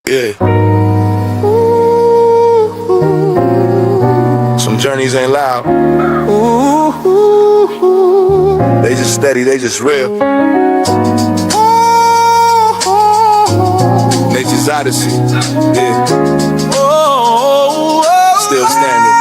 Yeah. Some journeys ain't loud. They just steady, they just real. Nature's odyssey. Yeah. Still standing.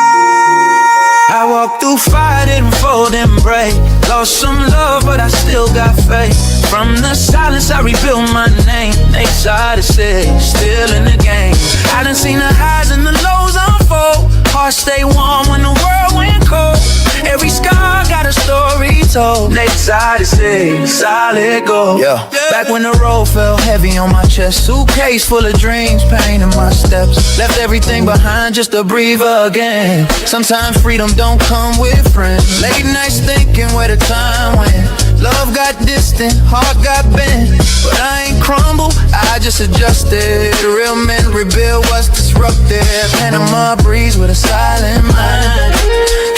I walked through fire, didn't fold and break. Lost some love, but I still got faith. From the silence, I rebuilt my name. They tried to say, still in the game. I done seen the highs and the lows unfold. Heart stay warm when the world went cold. Every scar got a story told. They tried to say, solid gold. Yeah. Back when the road felt heavy on my chest. Suitcase full of dreams, pain in my steps. Left everything behind just to breathe again. Sometimes freedom don't come with friends. Late nights thinking where the time went. Love got distant, heart got bent. But I ain't crumble, I just adjusted. Real men rebuild what's disrupted. Panama breeze with a silent mind.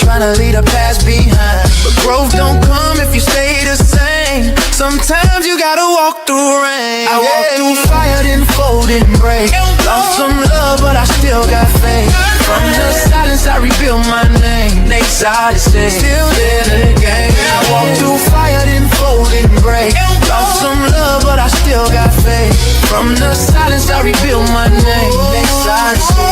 Tryna leave the past behind. But growth don't come if you stay the same. Sometimes you gotta walk through rain. I walked through fire, didn't fold, didn't break. Lost some love, but I still got faith. From the silence, I rebuilt my name. They tried to say, still in the game. I walked through fire, didn't fold, didn't break. Lost some love, but I still got faith. From the silence, I rebuilt my name. They tried to say,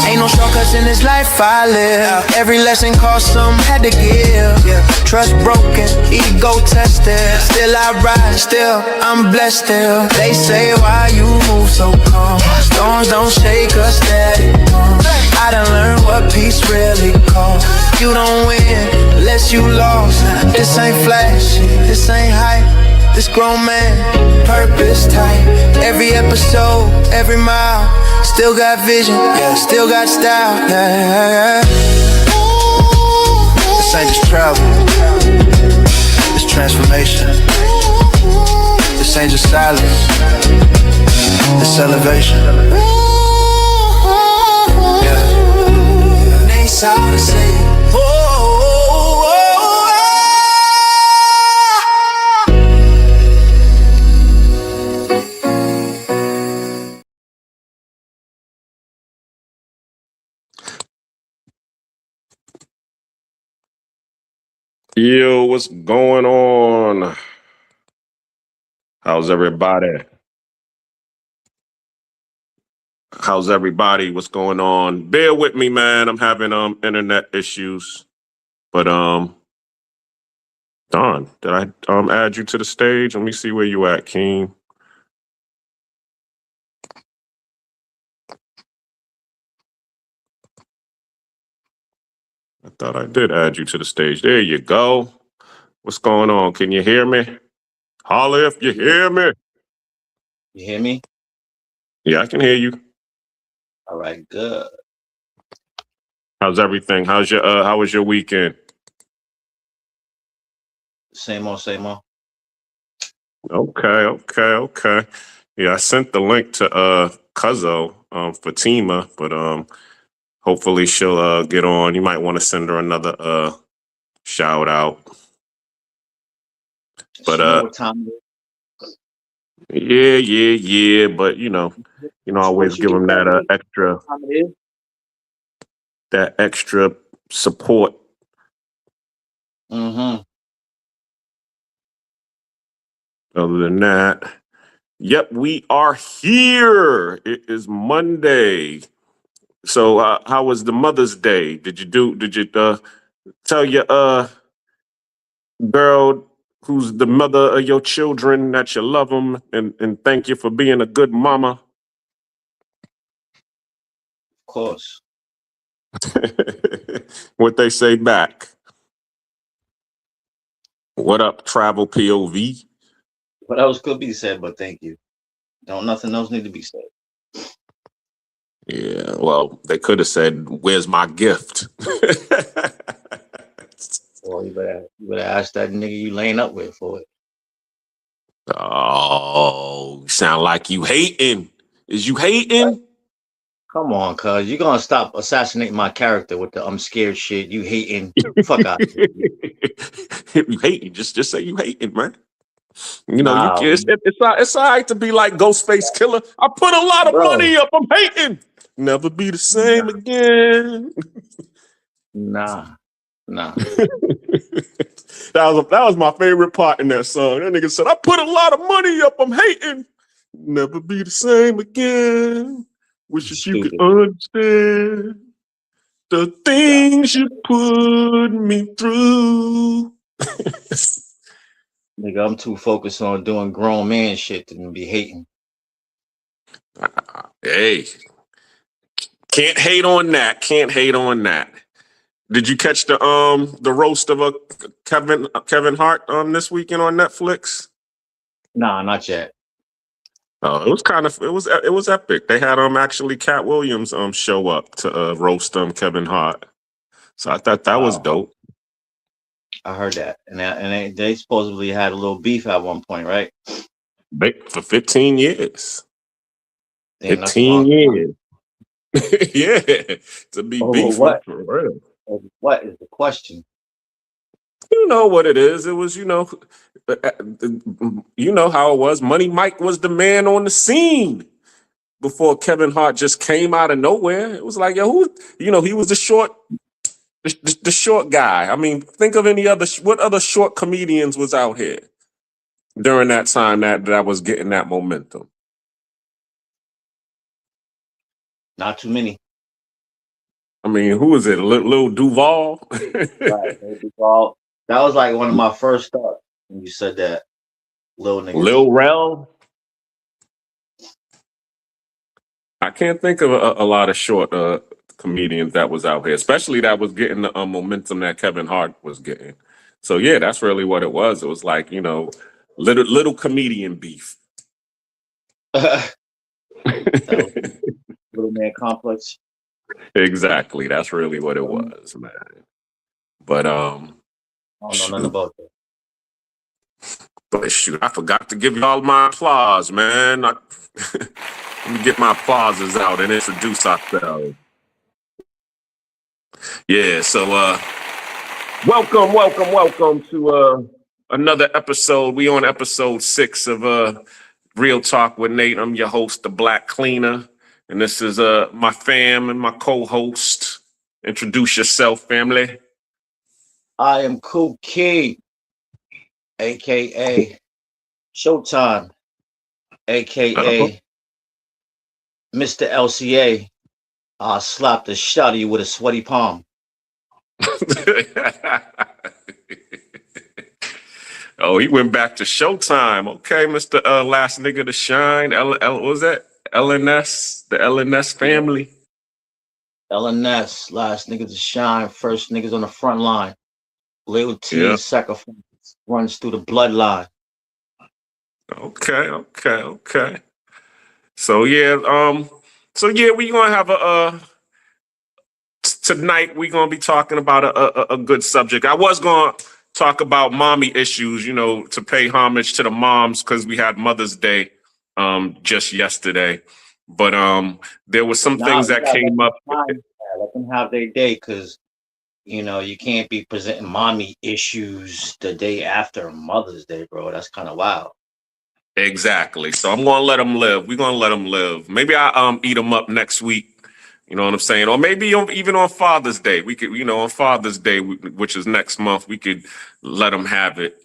ain't no shortcuts in this life I live. Every lesson cost some, had to give. Trust broken, ego tested. Still I rise, still I'm blessed still. They say why you move so calm. Storms don't shake us steady. I done learned what peace really costs. You don't win unless you lost. This ain't flashy, this ain't hype. This grown man, purpose tight. Every episode, every mile. Still got vision, yeah, still got style, yeah. This ain't just travel, it's transformation. This ain't just silence, it's elevation. Yeah. They saw the same. Yo, what's going on? How's everybody? How's everybody? What's going on? Bear with me, man. I'm having internet issues. But Don, did I add you to the stage? Let me see where you at, King. I thought I did add you to the stage. There you go. What's going on? Can you hear me? Holler if you hear me. You hear me? Yeah, I can hear you. All right, good. How's everything? How was your weekend? Same old, same old. Okay. Yeah, I sent the link to Cuzzo Fatima, but hopefully she'll get on. You might want to send her another shout out. But what time it is? yeah, but you know, always give them that extra support. Mm-hmm. Other than that, yep, we are here. It is Monday. So how was the Mother's Day? Did you tell your girl who's the mother of your children that you love them and thank you for being a good mama? Of course. What they say back? What up, travel POV? What else could be said, but thank you. Don't nothing else need to be said. Yeah, well, they could have said, "Where's my gift?" Well, you better ask that nigga you laying up with for it. Oh, sound like you hating. Is you hating? Come on, cuz you gonna stop assassinating my character with the I'm scared shit. You hating? Fuck out. You hating? Just say you hating, man. You know, Nah, it's all right to be like Ghostface Killer. I put a lot of bro. money up. I'm hating. Never be the same again. Nah, nah. That was my favorite part in that song. That nigga said, "I put a lot of money up. I'm hating. Never be the same again. Wish that you could Stupid. understand the things you put me through." Nigga, I'm too focused on doing grown man shit than be hating. Hey, can't hate on that. Can't hate on that. Did you catch the roast of a Kevin Hart this weekend on Netflix? Nah, not yet. Oh, it was epic. They had actually Cat Williams show up to roast Kevin Hart. So I thought that was Wow, dope. I heard that, and they supposedly had a little beef at one point, right? For 15 years. Damn, that's a 15 long time. years. Yeah, to be Oh, beefing what? for real. What is the question? You know what it is. It was, you know how it was. Money Mike was the man on the scene before Kevin Hart just came out of nowhere. It was like, yo, he was the short guy. I mean, think of what other short comedians was out here during that time that was getting that momentum. Not too many. I mean, who is it? Lil Duval? Right. That was like one of my first thoughts when you said that. Little niggas. Lil Rel? I can't think of a lot of short comedians that was out here, especially that was getting the momentum that Kevin Hart was getting. So yeah, that's really what it was. It was like, little comedian beef. That was little man complex. Exactly. That's really what it was, man. But I don't know nothing about that. But shoot, I forgot to give y'all my applause, man. Let me get my applauses out and introduce ourselves. Yeah, so welcome to another episode. We on episode 6 of Real Talk with Nate. I'm your host, the Black Cleaner, and this is my fam and my co-host. Introduce yourself, family. I am Cool Key, aka Showtime, aka Mr. LCA. I'll slap the shit out of you with a sweaty palm. Oh, he went back to Showtime. Okay, Mr. Last Nigga to Shine. What was that? LNS, the LNS family. LNS, last niggas to shine, first niggas on the front line. Loyalty and sacrifice runs through the bloodline. Okay. So yeah, we gonna have tonight we're gonna be talking about a good subject. I was gonna talk about mommy issues, to pay homage to the moms because we had Mother's Day just yesterday. But there was some things that came up. Let them have their day, because you can't be presenting mommy issues the day after Mother's Day, bro. That's kind of wild. Exactly. So I'm gonna let them live. We're gonna let them live. Maybe I eat them up next week. You know what I'm saying? Or maybe even on Father's Day, we could, on Father's Day, which is next month, we could let them have it.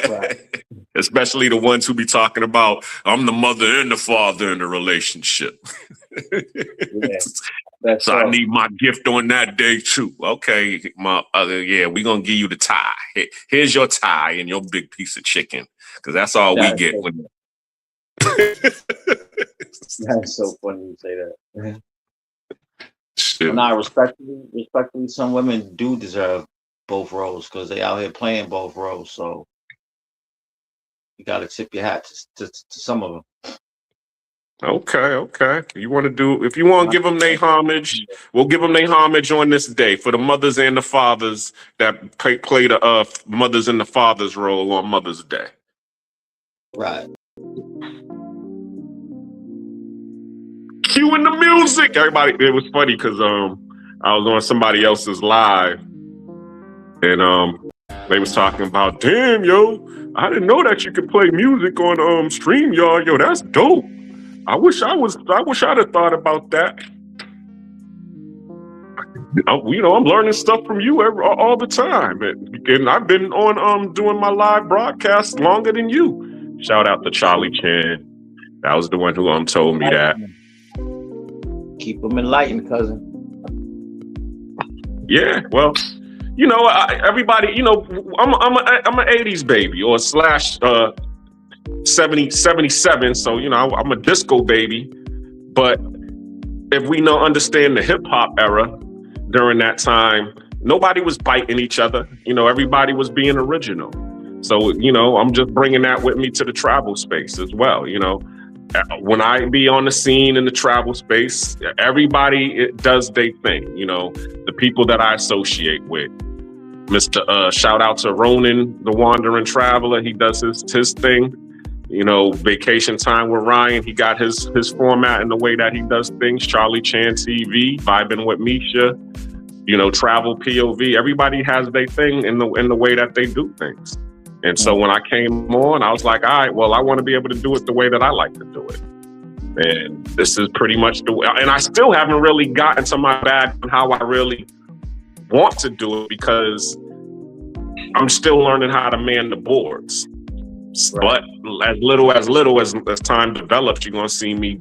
Right. Especially the ones who be talking about, I'm the mother and the father in the relationship. Yeah, so I need my gift on that day too. Okay, we're gonna give you the tie. Here's your tie and your big piece of chicken, because that's all we get. That's so funny you say that. Nah, respectfully, some women do deserve both roles because they out here playing both roles. So you got to tip your hat to some of them. Okay. If you want to give them their homage, we'll give them their homage on this day for the mothers and the fathers that play the mothers and the fathers role on Mother's Day. Right. Cueing the music. Everybody, it was funny because I was on somebody else's live, and They was talking about, damn, yo, I didn't know that you could play music on StreamYard. Yo, that's dope. I wish I'd have thought about that. I'm learning stuff from you all the time, and I've been on doing my live broadcast longer than you. Shout out to Charlie Chan. That was the one who told me that. Keep them enlightened, cousin. Yeah, well, everybody, I'm an 80s baby or slash 77, so I'm a disco baby. But if we understand the hip hop era during that time, nobody was biting each other. Everybody was being original. So I'm just bringing that with me to the travel space as well. When I be on the scene in the travel space, everybody does their thing. The people that I associate with. Shout out to Ronan, the Wandering Traveler. He does his thing. Vacation Time with Ryan. He got his format and the way that he does things. Charlie Chan TV, Vibing with Misha. Travel POV. Everybody has their thing in the way that they do things. And so when I came on, I was like, all right, well, I want to be able to do it the way that I like to do it. And this is pretty much the way. And I still haven't really gotten to my bag on how I really want to do it because I'm still learning how to man the boards. Right. But as little as time develops, you're going to see me,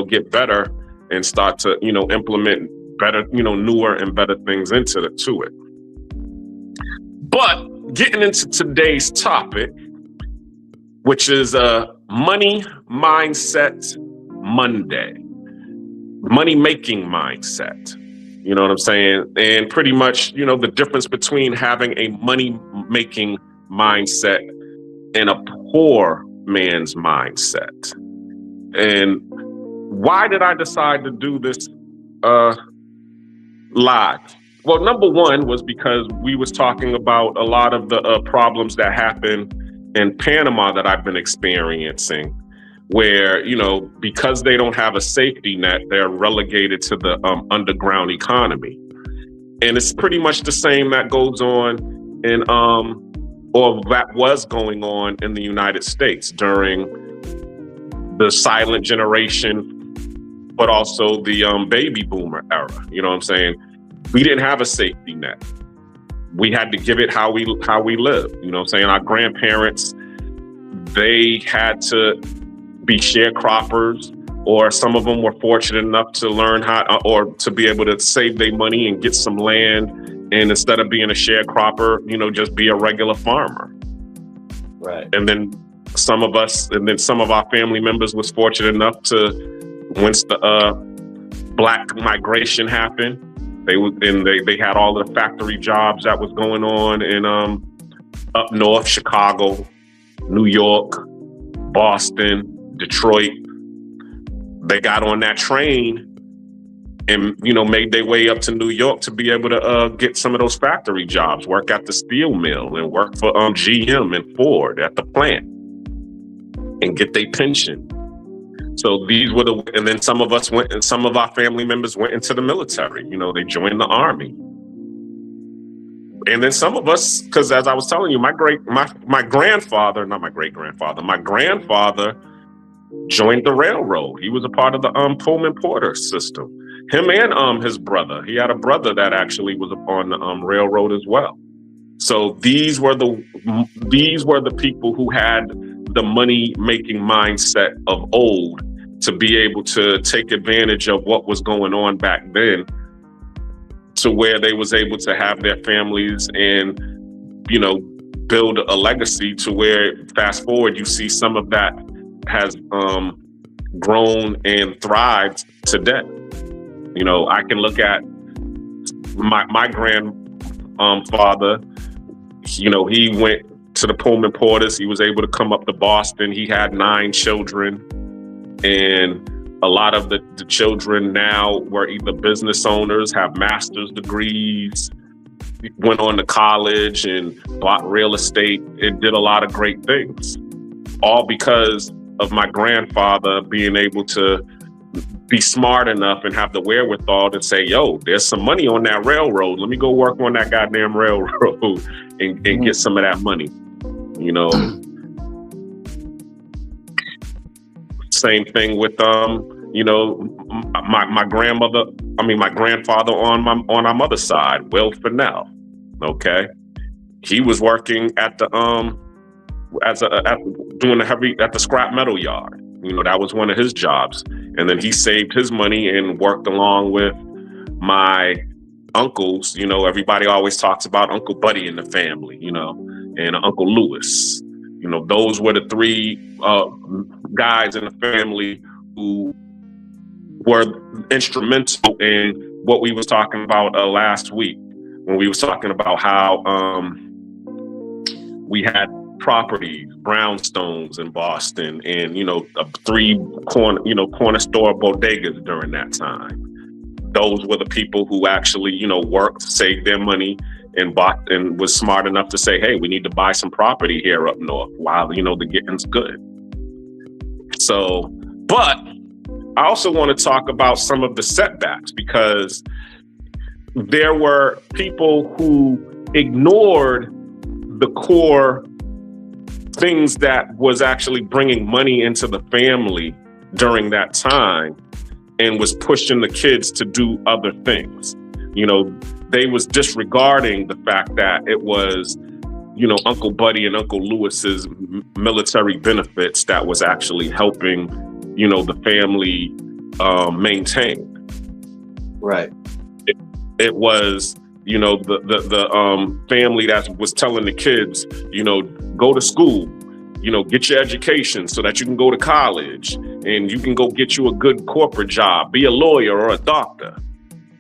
get better and start to, implement better, newer and better things into it. But getting into today's topic, which is Money Mindset Monday, money making mindset. You know what I'm saying? And pretty much, the difference between having a money making mindset and a poor man's mindset. And why did I decide to do this live? Well, number one was because we was talking about a lot of the problems that happen in Panama that I've been experiencing, where, because they don't have a safety net, they're relegated to the underground economy. And it's pretty much the same that goes on in, or that was going on in the United States during the silent generation, but also the baby boomer era. You know what I'm saying? We didn't have a safety net. We had to give it how we lived. You know what I'm saying? Our grandparents, they had to be sharecroppers, or some of them were fortunate enough to learn how, or to be able to save their money and get some land. And instead of being a sharecropper, just be a regular farmer. Right. And then some of our family members was fortunate enough to, once the Black migration happened, they had all the factory jobs that was going on in up north, Chicago, New York, Boston, Detroit. They got on that train and, made their way up to New York to be able to get some of those factory jobs, work at the steel mill and work for GM and Ford at the plant and get their pension. So these were and then some of us went, and some of our family members went into the military. They joined the army. And then some of us, because as I was telling you, my grandfather joined the railroad. He was a part of the Pullman Porter system. Him and his brother. He had a brother that actually was on the railroad as well. So these were the people who had the money making mindset of old to be able to take advantage of what was going on back then, to where they was able to have their families and, build a legacy to where, fast forward, you see some of that has grown and thrived today. I can look at my grandfather. He went to the Pullman Porters. He was able to come up to Boston. He had 9 children, and a lot of the children now were either business owners, have master's degrees, went on to college and bought real estate and did a lot of great things, all because of my grandfather being able to be smart enough and have the wherewithal to say, yo, there's some money on that railroad. Let me go work on that goddamn railroad and get some of that money. You know, same thing with you know, my grandfather on our mother's side, Will Fennell. Okay, he was working at the at the scrap metal yard. You know, that was one of his jobs, and then he saved his money and worked along with my uncles. You know, everybody always talks about Uncle Buddy in the family, you know, and Uncle Lewis. You know, those were the three guys in the family who were instrumental in what we was talking about last week when we was talking about how we had properties, brownstones in Boston, and you know, 3 corner store bodegas during that time. Those were the people who actually, you know, worked, saved their money, and bought, and was smart enough to say, hey, we need to buy some property here up north while, you know, the getting's good. So, but I also want to talk about some of the setbacks, because there were people who ignored the core things that was actually bringing money into the family during that time, and was pushing the kids to do other things. You know, they was disregarding the fact that it was, you know, Uncle Buddy and Uncle Lewis's military benefits that was actually helping, you know, the family maintain. Right. It was, you know, the family that was telling the kids, you know, go to school, you know, get your education so that you can go to college and you can go get you a good corporate job, be a lawyer or a doctor.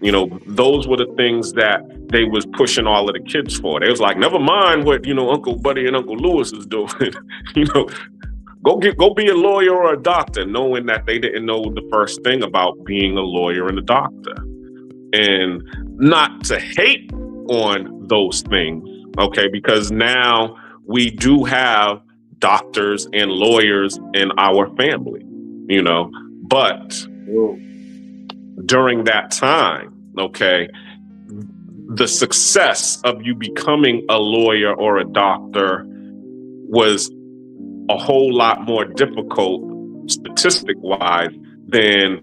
You know, those were the things that they was pushing all of the kids for. They was like, never mind what, you know, Uncle Buddy and Uncle Lewis is doing. You know, go be a lawyer or a doctor, knowing that they didn't know the first thing about being a lawyer and a doctor. And not to hate on those things, okay, because now we do have doctors and lawyers in our family, you know, but during that time, okay, the success of you becoming a lawyer or a doctor was a whole lot more difficult statistic-wise than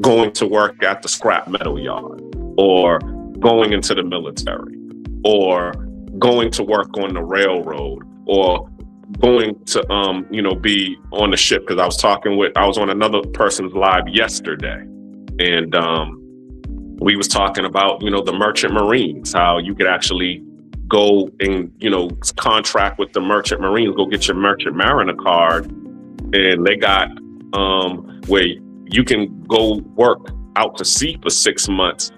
going to work at the scrap metal yard, or going into the military, or going to work on the railroad, or going to you know, be on the ship. Because I was on another person's live yesterday, and we was talking about, you know, the merchant marines, how you could actually go and, you know, contract with the merchant marines, go get your merchant mariner card, and they got where you can go work out to sea for 6 months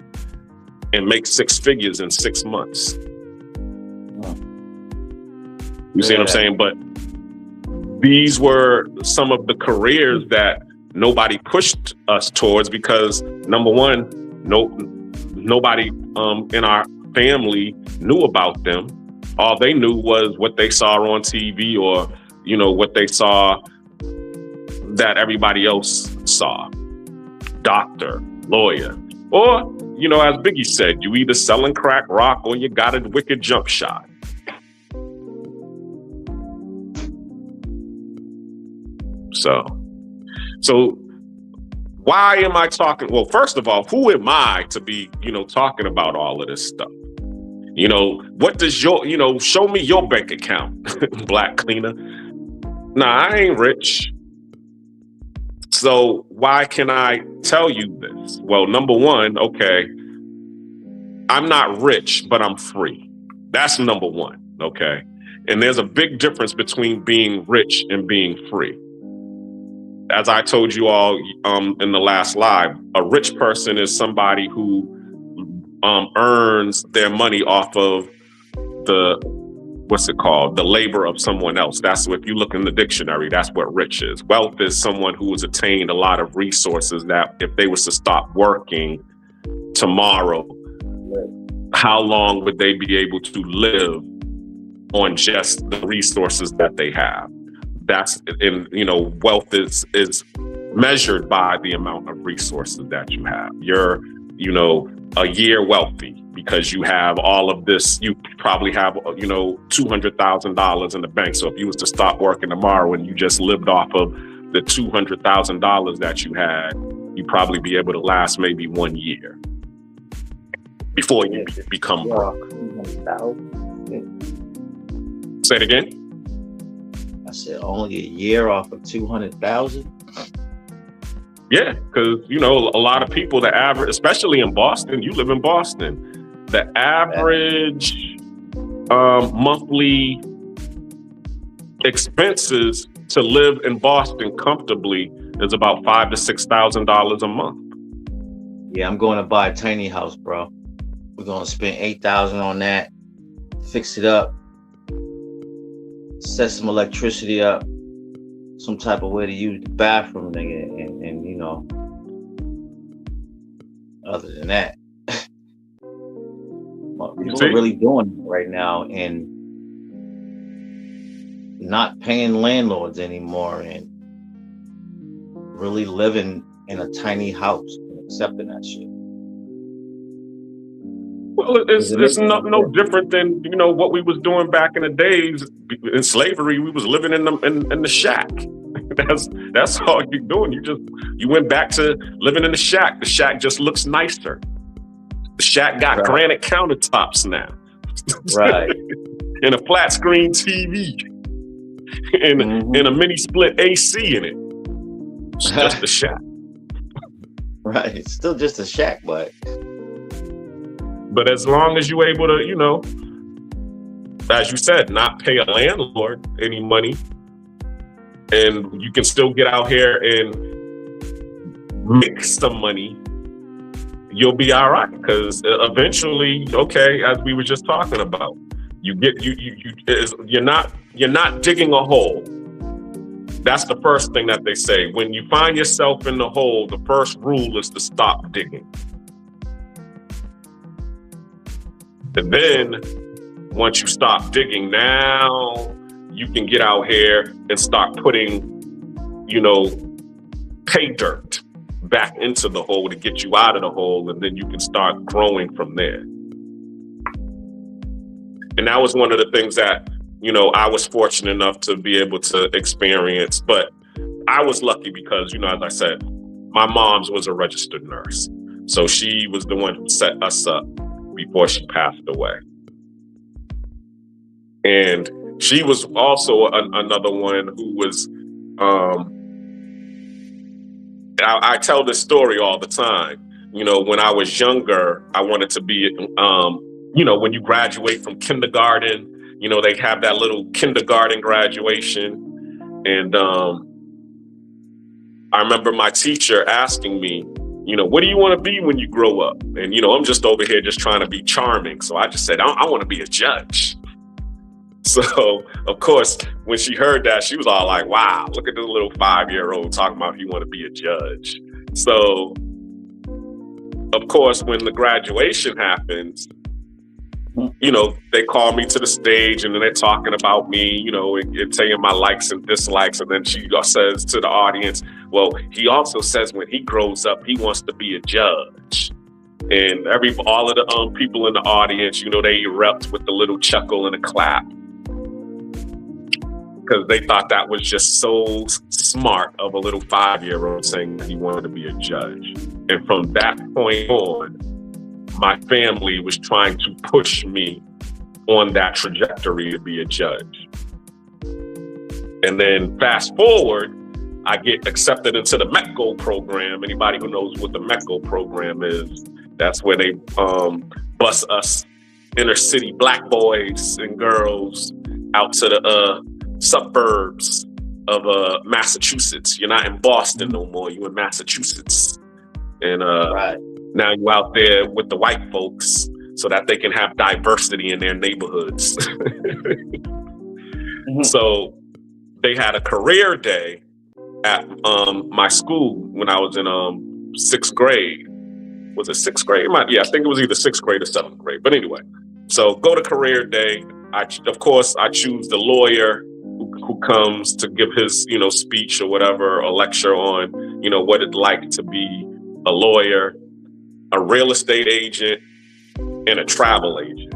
and make 6 figures in 6 months. You see what I'm saying? But these were some of the careers that nobody pushed us towards, because number one, nobody in our family knew about them. All they knew was what they saw on TV, or, you know, what they saw that everybody else saw. Doctor, lawyer, or, you know, as Biggie said, you either selling crack rock or you got a wicked jump shot. So why am I talking? Well, first of all, who am I to be, you know, talking about all of this stuff? You know, what does your, you know, show me your bank account, black cleaner. Nah, I ain't rich. So why can I tell you this? Well, number one, okay, I'm not rich, but I'm free. That's number one, okay? And there's a big difference between being rich and being free. As I told you all in the last live, a rich person is somebody who earns their money off of the labor of someone else. That's what, if you look in the dictionary, that's what rich is. Wealth is someone who has attained a lot of resources that if they was to stop working tomorrow, how long would they be able to live on just the resources that they have? That's, in, you know, wealth is measured by the amount of resources that you have. You're, you know, a year wealthy because you have all of this. You probably have, $200,000 in the bank. So if you was to stop working tomorrow and you just lived off of the $200,000 that you had, you'd probably be able to last maybe 1 year before you become broke. Say it again. I said only a year off of 200,000. Yeah, because a lot of people, the average, especially in Boston, you live in Boston, the average monthly expenses to live in Boston comfortably is about $5,000 to $6,000 a month. Yeah, I'm going to buy a tiny house, bro. We're gonna spend $8,000 on that, fix it up, set some electricity up, some type of way to use the bathroom, nigga, and other than that, people are really doing it right now and not paying landlords anymore and really living in a tiny house and accepting that shit. Well, it's no different than what we was doing back in the days in slavery. We was living in the shack. That's all you're doing. You went back to living in the shack. The shack just looks nicer. The shack got granite countertops now, right? And a flat screen TV, and a mini split AC in it. It's just a shack, right? It's still just a shack, but as long as you're able to, as you said, not pay a landlord any money, and you can still get out here and make some money, you'll be all right. Because eventually, as we were just talking about, you're not digging a hole. That's the first thing that they say. When you find yourself in the hole, the first rule is to stop digging. And then once you stop digging, now you can get out here and start putting, pay dirt back into the hole to get you out of the hole. And then you can start growing from there. And that was one of the things that, I was fortunate enough to be able to experience. But I was lucky because, as I said, my mom's was a registered nurse. So she was the one who set us up before she passed away. And she was also another one who was, I tell this story all the time. When I was younger, I wanted to be, when you graduate from kindergarten, they have that little kindergarten graduation. And I remember my teacher asking me, what do you want to be when you grow up? And, I'm just over here just trying to be charming. So I just said, I want to be a judge. So, of course, when she heard that, she was all like, wow, look at this little 5-year-old talking about he want to be a judge. So, of course, when the graduation happens, they call me to the stage and then they're talking about me, and saying my likes and dislikes. And then she says to the audience, well, he also says when he grows up, he wants to be a judge. And all of the people in the audience, they erupt with a little chuckle and a clap. Because they thought that was just so smart of a little 5-year-old saying that he wanted to be a judge. And from that point on, my family was trying to push me on that trajectory to be a judge. And then fast forward, I get accepted into the METGO program. Anybody who knows what the METGO program is, that's where they bus us inner city Black boys and girls out to the suburbs of Massachusetts. You're not in Boston no more. You're in Massachusetts. And now you're out there with the white folks so that they can have diversity in their neighborhoods. So they had a career day at my school when I was in 6th grade. Was it 6th grade? Yeah, I think it was either 6th grade or 7th grade. But anyway, so go to career day. Of course, I choose the lawyer who comes to give his, speech or whatever, or lecture on, what it's like to be a lawyer, a real estate agent, and a travel agent.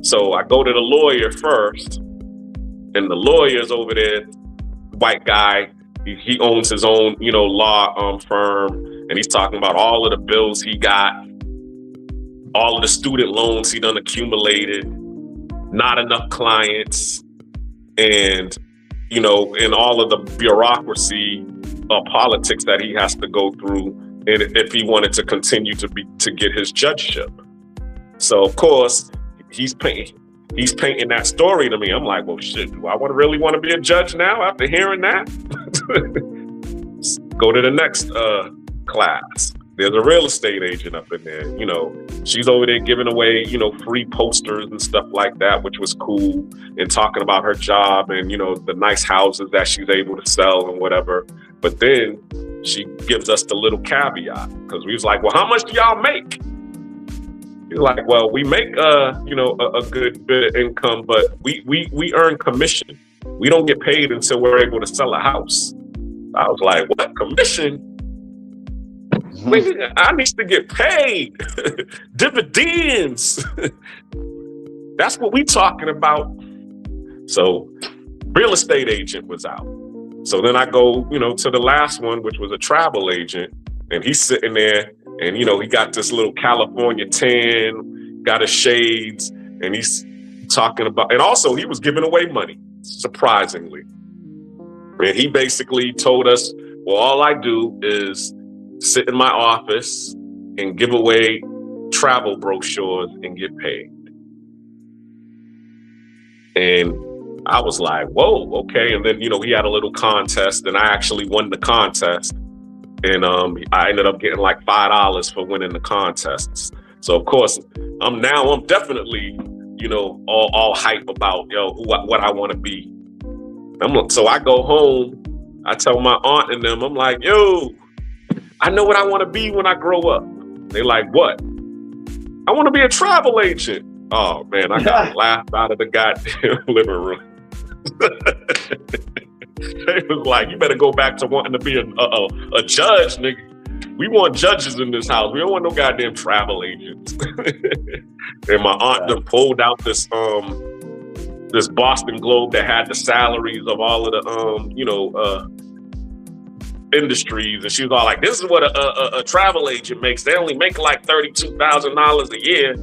So I go to the lawyer first, and the lawyer's over there, white guy. He owns his own, law firm, and he's talking about all of the bills he got, all of the student loans he done accumulated, not enough clients, and and all of the bureaucracy politics that he has to go through, and if he wanted to continue to get his judgeship. So of course he's painting that story to me. I'm like, well, shit, do I really want to be a judge now after hearing that? Go to the next class. There's a real estate agent up in there. She's over there giving away, free posters and stuff like that, which was cool, and talking about her job and, the nice houses that she's able to sell and whatever. But then she gives us the little caveat, because we was like, well, how much do y'all make? He's like, well, we make, a good bit of income, but we earn commission. We don't get paid until we're able to sell a house. I was like, what, commission? I need to get paid. Dividends. That's what we talking about. So real estate agent was out. So then I go, to the last one, which was a travel agent, and he's sitting there, and he got this little California tan, got his shades, and he's talking about, and also he was giving away money, surprisingly. And he basically told us, well, all I do is sit in my office and give away travel brochures and get paid. And I was like, whoa, okay. And then, he had a little contest, and I actually won the contest. And I ended up getting like $5 for winning the contests. So of course, I'm definitely, all hype about, what I want to be. So I go home, I tell my aunt and them, I'm like, yo, I know what I want to be when I grow up. They like, what? I want to be a travel agent. Oh man, I got laughed out of the goddamn living room. They was like, you better go back to wanting to be a judge, nigga. We want judges in this house. We don't want no goddamn travel agents. And my aunt then pulled out this Boston Globe that had the salaries of all of the industries, and she was all like, this is what a travel agent makes. They only make like $32,000 a year.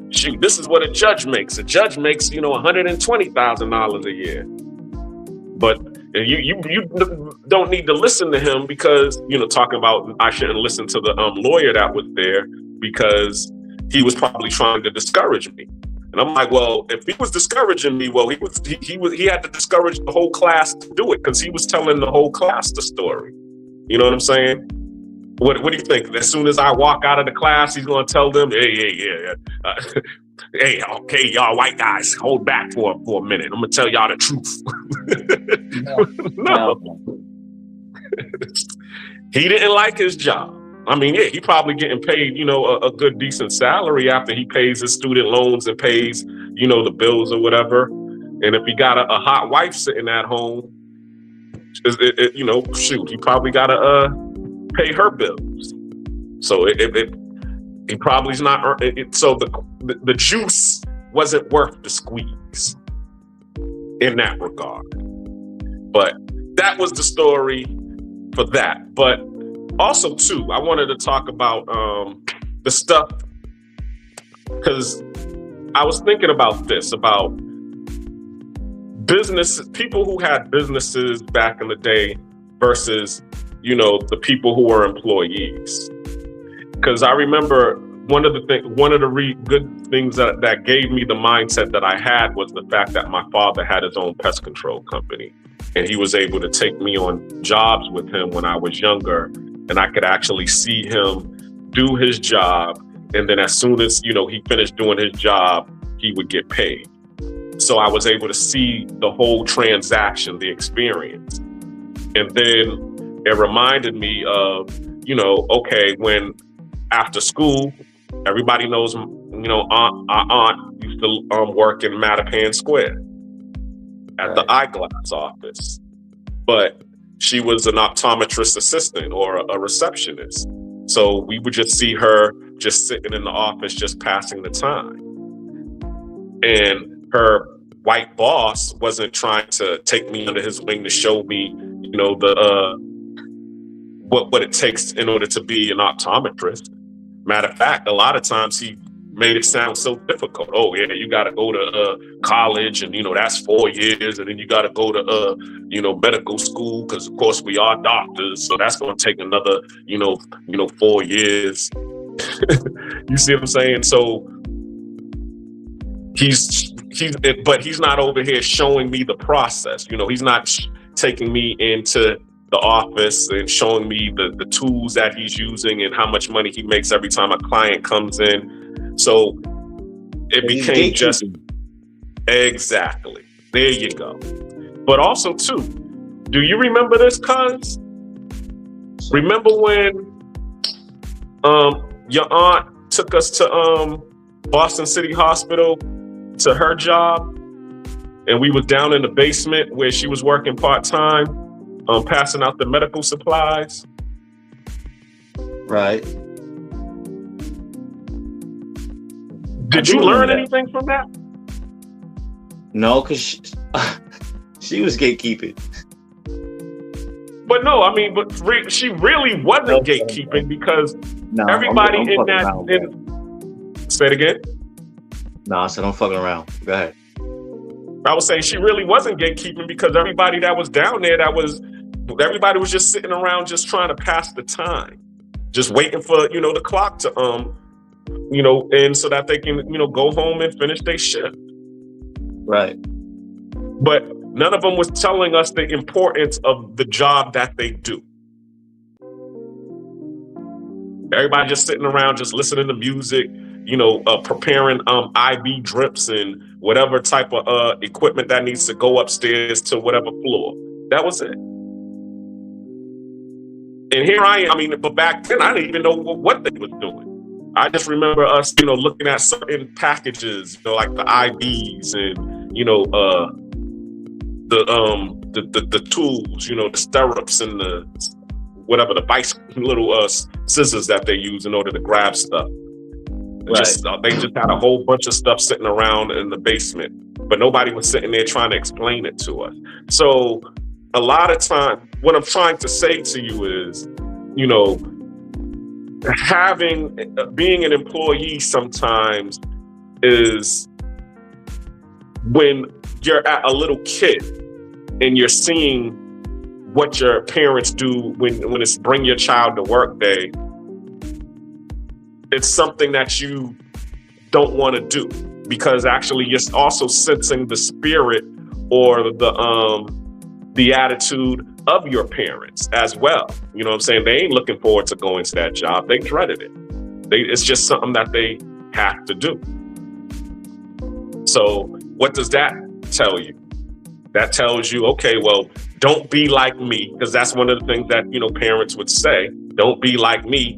Shoot, this is what a judge makes. A judge makes, $120,000 a year. But you don't need to listen to him because, talking about I shouldn't listen to the lawyer that was there because he was probably trying to discourage me. And I'm like, well, if he was discouraging me, well, he had to discourage the whole class to do it because he was telling the whole class the story. You know what I'm saying? What do you think? As soon as I walk out of the class, he's going to tell them, hey, okay, y'all white guys, hold back for a minute. I'm going to tell y'all the truth. No. He didn't like his job. I mean, yeah, he probably getting paid, a good, decent salary after he pays his student loans and pays, the bills or whatever. And if he got a hot wife sitting at home, shoot, he probably got to pay her bills. So he probably's not. So the juice wasn't worth the squeeze in that regard. But that was the story for that. But also, too, I wanted to talk about the stuff because I was thinking about this, about businesses, people who had businesses back in the day versus, the people who were employees. Because I remember one of the good things that gave me the mindset that I had was the fact that my father had his own pest control company. And he was able to take me on jobs with him when I was younger. And I could actually see him do his job. And then as soon as, he finished doing his job, he would get paid. So I was able to see the whole transaction, the experience. And then it reminded me of, okay, when after school, everybody knows, our aunt used to work in Mattapan Square at the eyeglass office. But she was an optometrist assistant or a receptionist. So we would just see her just sitting in the office, just passing the time. And her white boss wasn't trying to take me under his wing to show me, the what it takes in order to be an optometrist. Matter of fact, a lot of times he made it sound so difficult. Oh yeah, you got to go to college, and that's 4 years, and then you got to go to medical school, because of course we are doctors, so that's going to take another 4 years. You see what I'm saying? So but he's not over here showing me the process. He's not taking me into the office and showing me the tools that he's using and how much money he makes every time a client comes in. So it became just exactly. There you go. But also too, do you remember this, cuz? Remember when your aunt took us to Boston City Hospital to her job, and we was down in the basement where she was working part-time, passing out the medical supplies? Right. Did you learn anything from that? No, because she was gatekeeping. But no, I mean, she really wasn't gatekeeping, because everybody in that. Say it again. No, I said I'm fucking around. Go ahead. I was saying she really wasn't gatekeeping, because everybody that was down there, everybody was just sitting around, just trying to pass the time, just waiting for the clock to and so that they can go home and finish their shift. Right. But none of them was telling us the importance of the job that they do. Everybody just sitting around, just listening to music, preparing IV drips and whatever type of equipment that needs to go upstairs to whatever floor. That was it. And here I am. I mean, but back then I didn't even know what they was doing. I just remember us, looking at certain packages, like the IVs and the tools, the stirrups and the whatever, the little scissors that they use in order to grab stuff. Right. They just had a whole bunch of stuff sitting around in the basement, but nobody was sitting there trying to explain it to us. So a lot of time, what I'm trying to say to you is, being an employee sometimes is when you're a little kid and you're seeing what your parents do when it's bring your child to work day. It's something that you don't want to do, because actually you're also sensing the spirit or the attitude of your parents as well. You know what I'm saying? They ain't looking forward to going to that job. They dreaded it. It's just something that they have to do. So what does that tell you? That tells you, okay, well, don't be like me, because that's one of the things that, parents would say, don't be like me.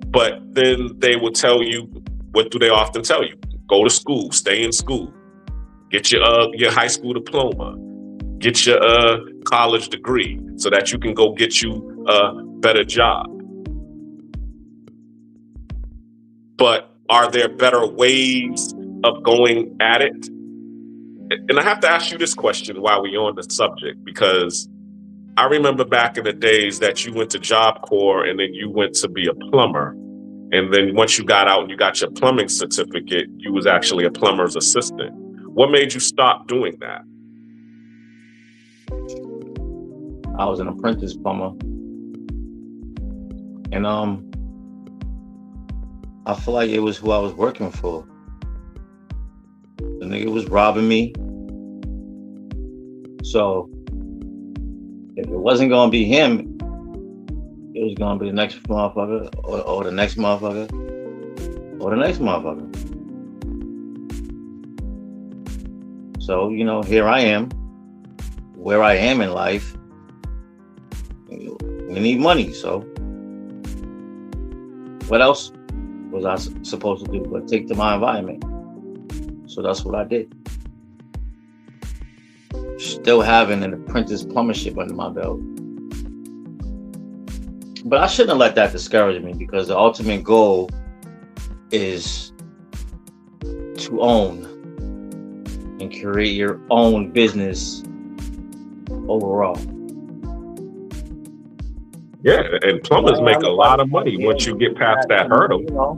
But then they will tell you, what do they often tell you? Go to school, stay in school, get your high school diploma, get your college degree so that you can go get you a better job. But are there better ways of going at it? And I have to ask you this question while we're on the subject, because I remember back in the days that you went to Job Corps and then you went to be a plumber. And then once you got out and you got your plumbing certificate, you was actually a plumber's assistant. What made you stop doing that? I was an apprentice plumber. And I feel like it was who I was working for. The nigga was robbing me. So if it wasn't gonna be him, it was gonna be the next motherfucker, or the next motherfucker, or the next motherfucker. So, here I am, where I am in life. We need money, so what else was I supposed to do but take to my environment? So that's what I did. Still having an apprentice plumbership under my belt. But I shouldn't have let that discourage me, because the ultimate goal is to own and create your own business overall. Yeah, and plumbers make a lot of money once you get past that hurdle. You know,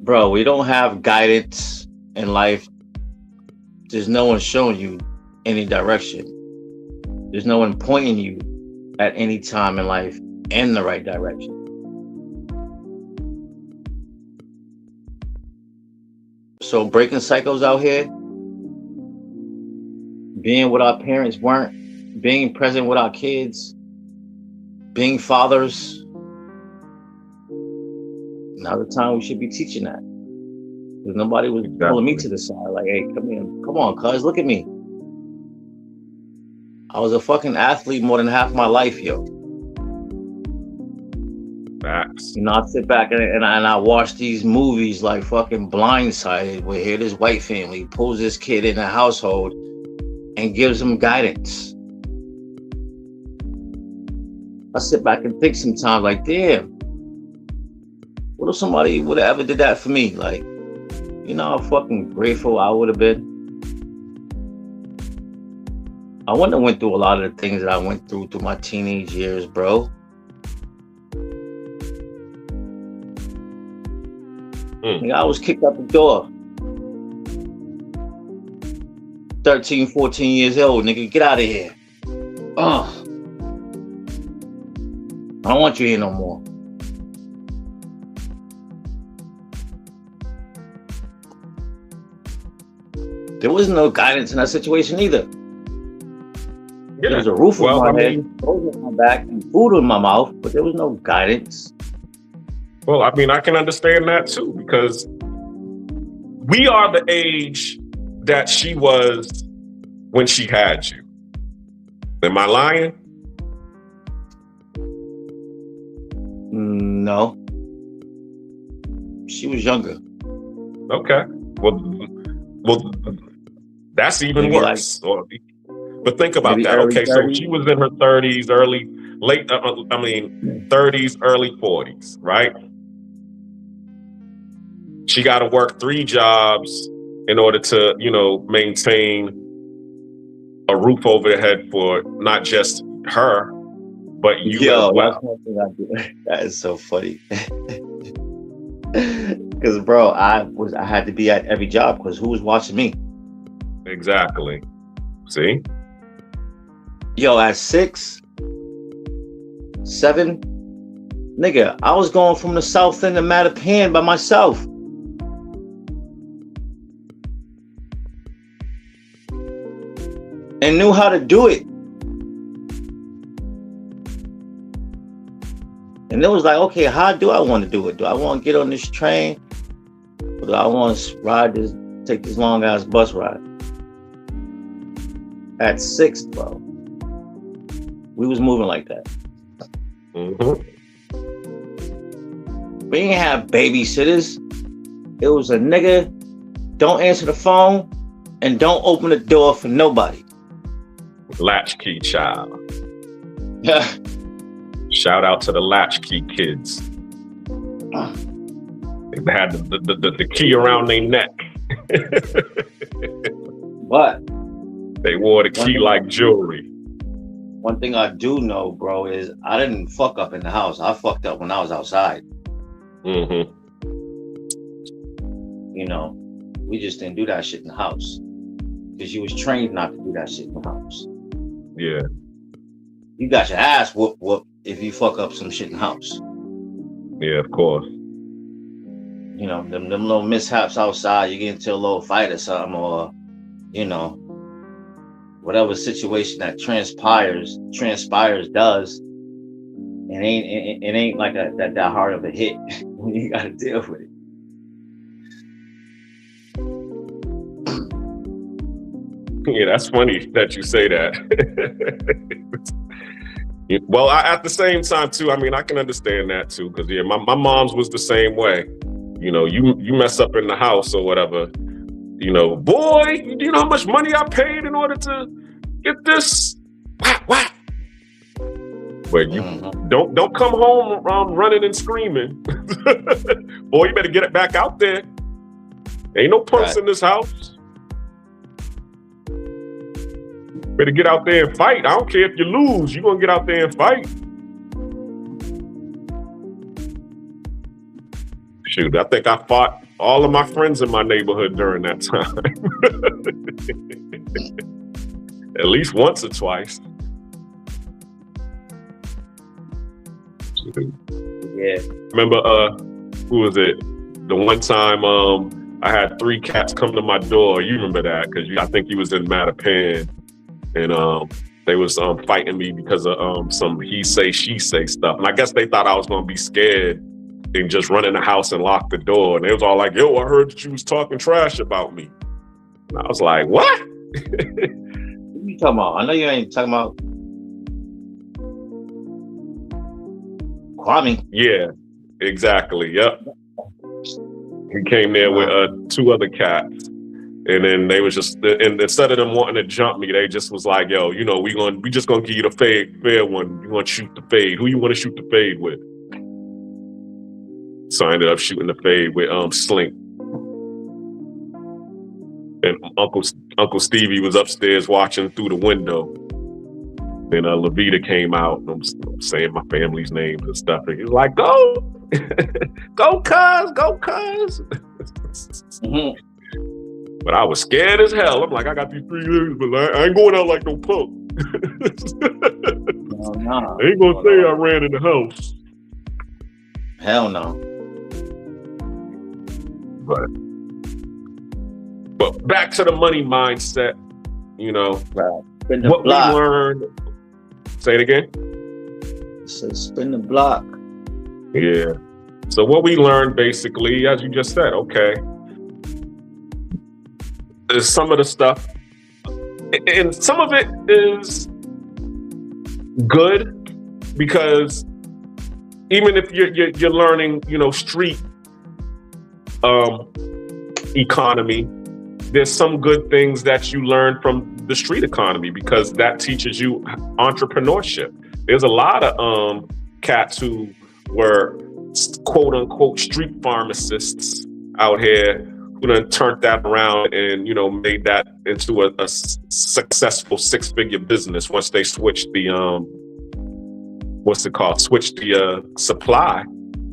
bro, we don't have guidance in life. There's no one showing you any direction. There's no one pointing you at any time in life in the right direction. So breaking cycles out here, being what our parents weren't, being present with our kids, being fathers. Now the time we should be teaching that. Because nobody was pulling me to the side like, hey, come here, come on, cuz, look at me. I was a fucking athlete more than half my life, yo. Facts. You know, I sit back and I watch these movies like fucking Blindsided, where here this white family pulls this kid in the household and gives him guidance. I sit back and think sometimes like, damn, what if somebody would have ever did that for me? Like, you know how fucking grateful I would have been? I wouldn't have went through a lot of the things that I went through my teenage years, bro. I was kicked out the door. 13, 14 years old, nigga, get out of here. I don't want you here no more. There was no guidance in that situation either. Yeah. There was a roof over my head, clothes on my back, and food in my mouth, but there was no guidance. Well, I mean, I can understand that too, because we are the age that she was when she had you. Am I lying? No. She was younger. Okay. Well, that's even maybe worse. But think about that. Okay, 30s. So she was in her 30s, 30s, early 40s, right? She got to work 3 jobs in order to, you know, maintain a roof over her head for not just her, but you as well. That's one thing I do. That is so funny. Because, bro, I had to be at every job because who was watching me? Exactly. See? Yo, at 6, 7, nigga, I was going from the south end of Mattapan by myself. And knew how to do it. And it was like, okay, how do I want to do it? Do I want to get on this train? Or do I want to take this long ass bus ride? At 6, bro. We was moving like that. Mm-hmm. We didn't have babysitters. It was a nigga, don't answer the phone and don't open the door for nobody. Latchkey child. Yeah. Shout out to the latchkey kids. They had the key around their neck. But they wore the key like jewelry. One thing I do know, bro, is I didn't fuck up in the house. I fucked up when I was outside. Mm-hmm. You know, we just didn't do that shit in the house. Because you was trained not to do that shit in the house. Yeah. You got your ass whoop if you fuck up some shit in the house. Yeah, of course. You know, them little mishaps outside, you get into a little fight or something, or, you know, whatever situation that transpires does. It ain't like that hard of a hit when you gotta deal with it. Yeah, that's funny that you say that. Well, at the same time too, I mean, I can understand that too, because yeah, my mom's was the same way. You know, you mess up in the house or whatever, you know, boy, you know how much money I paid in order to get this? What? But you don't come home running and screaming. Boy, you better get it back out there. Ain't no punks in this house. Better get out there and fight. I don't care if you lose. You're gonna get out there and fight. Shoot, I think I fought all of my friends in my neighborhood during that time. At least once or twice. Yeah. Remember, who was it? The one time I had 3 cats come to my door. You remember that? Because I think you was in Mattapan. And they was fighting me because of some he say, she say stuff. And I guess they thought I was going to be scared and just run in the house and lock the door. And they was all like, yo, I heard that you was talking trash about me. And I was like, what? What you talking about? I know you ain't talking about Kwame. Yeah, exactly. Yep. He came there with 2 other cats. And then they was just, and instead of them wanting to jump me, they just was like, yo, you know, we just gonna give you the fair one. You want to shoot the fade. Who you want to shoot the fade with? So I ended up shooting the fade with Slink. And Uncle Stevie was upstairs watching through the window. Then Levita came out. I'm saying my family's names and stuff. And he was like, go, go cuz, go cuz. But I was scared as hell. I'm like, I got these 3 years, but I ain't going out like no punk. No. I ain't gonna say I ran in the house. Hell no. But back to the money mindset, you know. Spin the what block. we learned. Say it again. So spin the block. Yeah. So what we learned basically, as you just said, okay, is some of the stuff, and some of it is good because even if you're learning, you know, street economy, there's some good things that you learn from the street economy because that teaches you entrepreneurship. There's a lot of cats who were quote unquote street pharmacists out here who done turned that around and, you know, made that into a successful 6-figure business once they switched the switched the supply.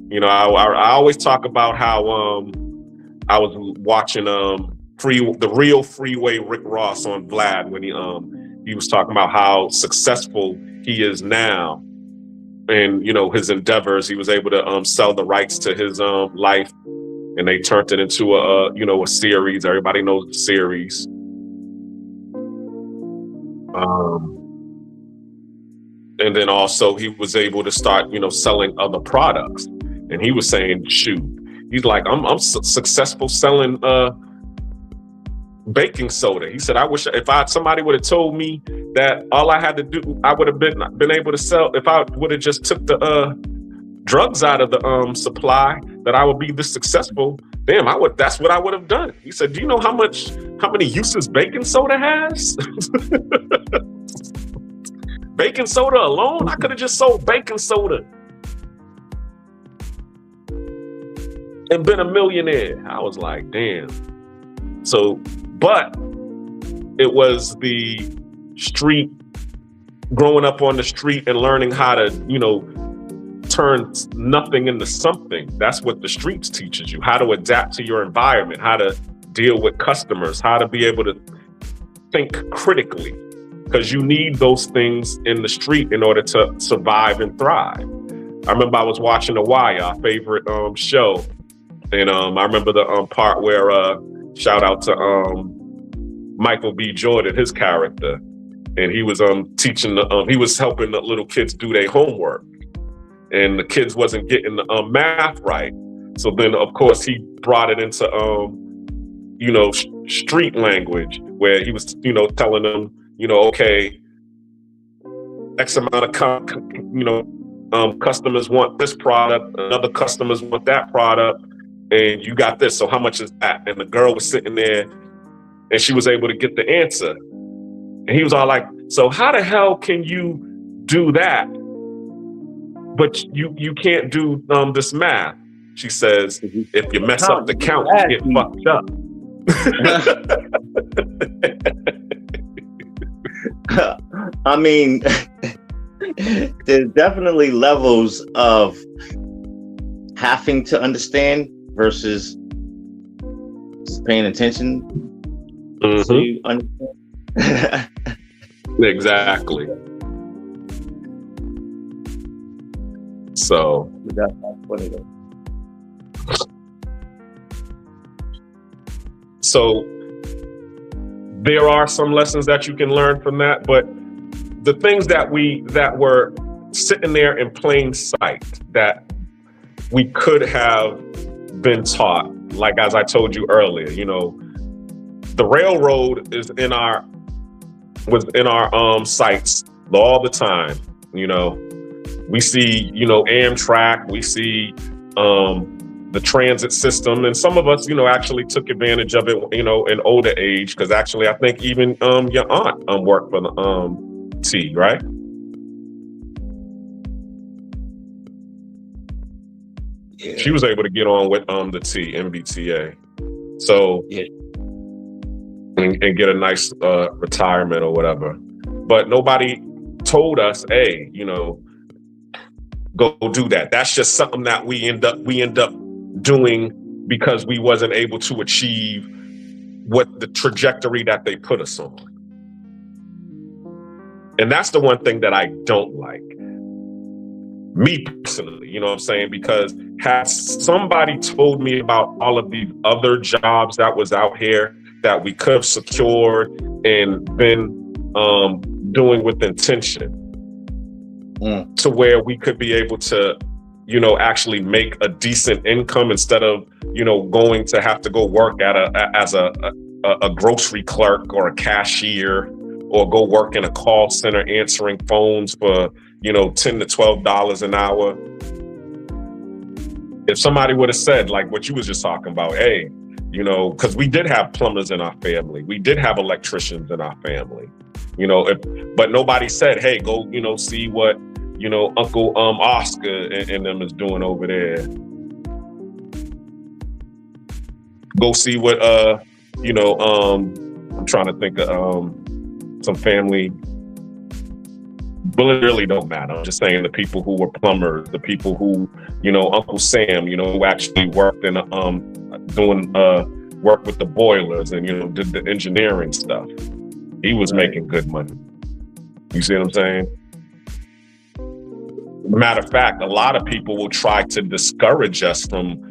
You know, I always talk about how I was watching the real Freeway Rick Ross on Vlad when he was talking about how successful he is now, and you know his endeavors. He was able to sell the rights to his life, and they turned it into a series. Everybody knows the series. And then also he was able to start, you know, selling other products. And he was saying, shoot, he's like, I'm successful selling baking soda. He said, I wish somebody would have told me that all I had to do, I would have been able to sell, if I would have just took the drugs out of the supply, that I would be this successful. Damn, that's what I would have done. He said, do you know how many uses baking soda has? Baking soda alone, I could have just sold baking soda and been a millionaire. I was like, damn. So, but it was the street, growing up on the street and learning how to, you know, turn nothing into something. That's what the streets teaches you, how to adapt to your environment, how to deal with customers, how to be able to think critically, because you need those things in the street in order to survive and thrive. I remember I was watching The Wire, our favorite show, and I remember the part where shout out to Michael B. Jordan, his character, and he was teaching he was helping the little kids do their homework, and the kids wasn't getting the math right. So then, of course, he brought it into you know, street language, where he was, you know, telling them, you know, okay, X amount of customers want this product, another customers want that product, and you got this, so how much is that? And the girl was sitting there and she was able to get the answer. And he was all like, so how the hell can you do that but you can't do this math. She says, if you mess up the count, you get fucked up. I mean, there's definitely levels of having to understand versus just paying attention. So you understand. Exactly. So That's what it is. So there are some lessons that you can learn from that, but the things that were sitting there in plain sight that we could have been taught, like as I told you earlier, the railroad was in our sights all the time. We see Amtrak, we see the transit system, and some of us actually took advantage of it in older age, because actually I think even your aunt worked for the T, right? Yeah. She was able to get on with the T, MBTA, so and get a nice retirement or whatever. But nobody told us, hey, go do that. That's just something that we end up doing because we wasn't able to achieve what the trajectory that they put us on. And that's the one thing that I don't like. Me personally, you know what I'm saying? Because had somebody told me about all of these other jobs that was out here that we could have secured and been doing with intention, to where we could be able to, actually make a decent income instead of, going to have to go work as a grocery clerk or a cashier, or go work in a call center answering phones for, $10 to $12 an hour. If somebody would have said, like what you was just talking about, hey, because we did have plumbers in our family, we did have electricians in our family, but nobody said, hey, go, see what, Uncle Oscar and them is doing over there. Go see what, I'm trying to think of some family. Well, it really don't matter. I'm just saying the people who were plumbers, the people who, Uncle Sam, who actually worked in doing work with the boilers and, did the engineering stuff. He was making good money. You see what I'm saying? Matter of fact, a lot of people will try to discourage us from,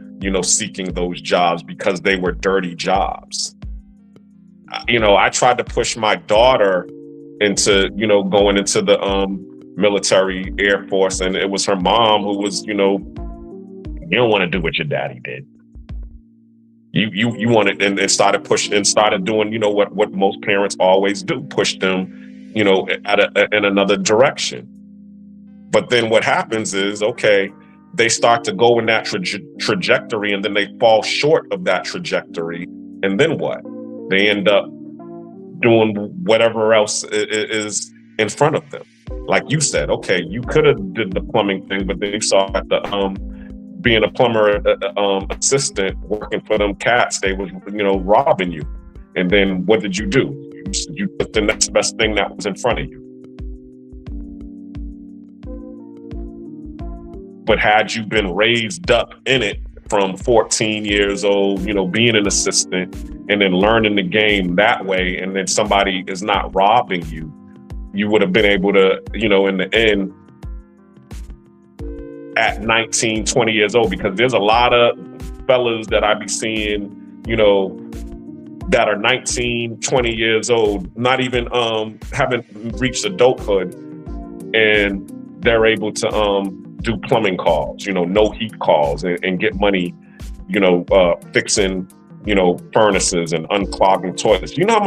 seeking those jobs because they were dirty jobs. I tried to push my daughter into, going into the military, Air Force, and it was her mom who was, you don't want to do what your daddy did. You wanted and started pushing and started doing, what most parents always do, push them, in another direction. But then what happens is, okay, they start to go in that trajectory, and then they fall short of that trajectory. And then what? They end up doing whatever else is in front of them. Like you said, okay, you could have did the plumbing thing, but then you saw that being a plumber assistant working for them cats, they was, robbing you. And then what did you do? You took the next best thing that was in front of you. But had you been raised up in it from 14 years old, being an assistant and then learning the game that way, and then somebody is not robbing you, you would have been able to, in the end, at 19, 20 years old, because there's a lot of fellas that I be seeing, that are 19, 20 years old, not even haven't reached adulthood, and they're able to do plumbing calls, no heat calls, and get money, fixing, furnaces and unclogging toilets. You know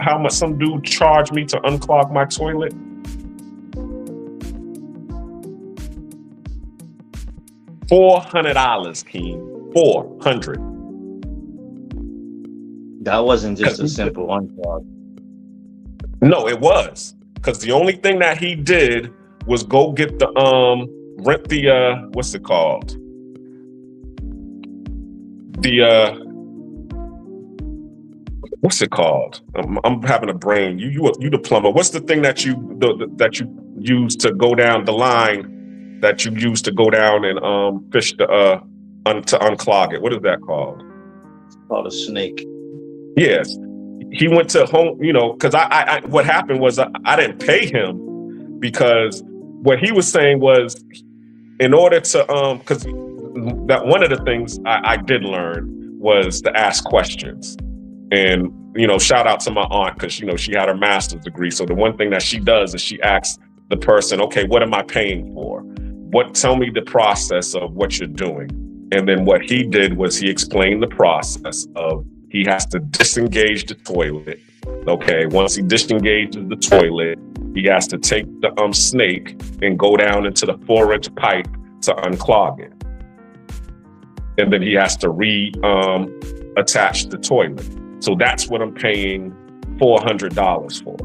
how much some dude charged me to unclog my toilet? $400, Keen. $400. That wasn't just a simple unclog. No, it was. Because the only thing that he did was go get the rent the what's it called? The what's it called? I'm having a brain. You the plumber. What's the thing that you use to go down the line that you use to go down and fish the to unclog it? What is that called? It's called a snake. Yes. He went to home, because I what happened was I didn't pay him because what he was saying was in order to because that one of the things I did learn was to ask questions. And, shout out to my aunt because, she had her master's degree. So the one thing that she does is she asks the person, okay, what am I paying for? Tell me the process of what you're doing. And then what he did was he explained the process of he has to disengage the toilet. Okay, once he disengages the toilet, he has to take the snake and go down into the 4-inch pipe to unclog it. And then he has to attach the toilet. So that's what I'm paying $400 for.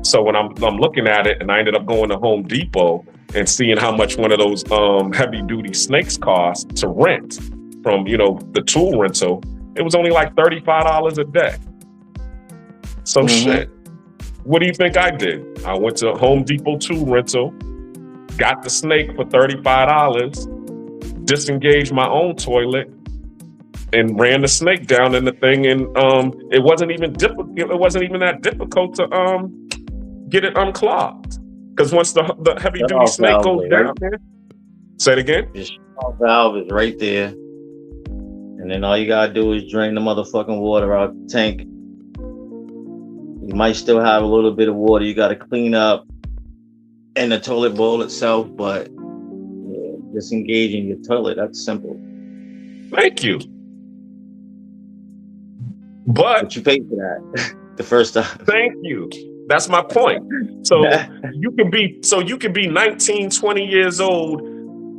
So when I'm looking at it, and I ended up going to Home Depot and seeing how much one of those heavy duty snakes cost to rent from, the tool rental, it was only like $35 a day. So shit, what do you think I did? I went to Home Depot tool rental, got the snake for $35, disengaged my own toilet, and ran the snake down in the thing, and it wasn't even difficult. It wasn't even that difficult to get it unclogged. Because once the heavy duty snake goes down, say it again. The shut-off valve is right there, and then all you gotta do is drain the motherfucking water out the tank. You might still have a little bit of water you gotta clean up in the toilet bowl itself, but disengaging your toilet, that's simple. Thank you. But you paid for that the first time. Thank you. That's my point. So you can be 19, 20 years old,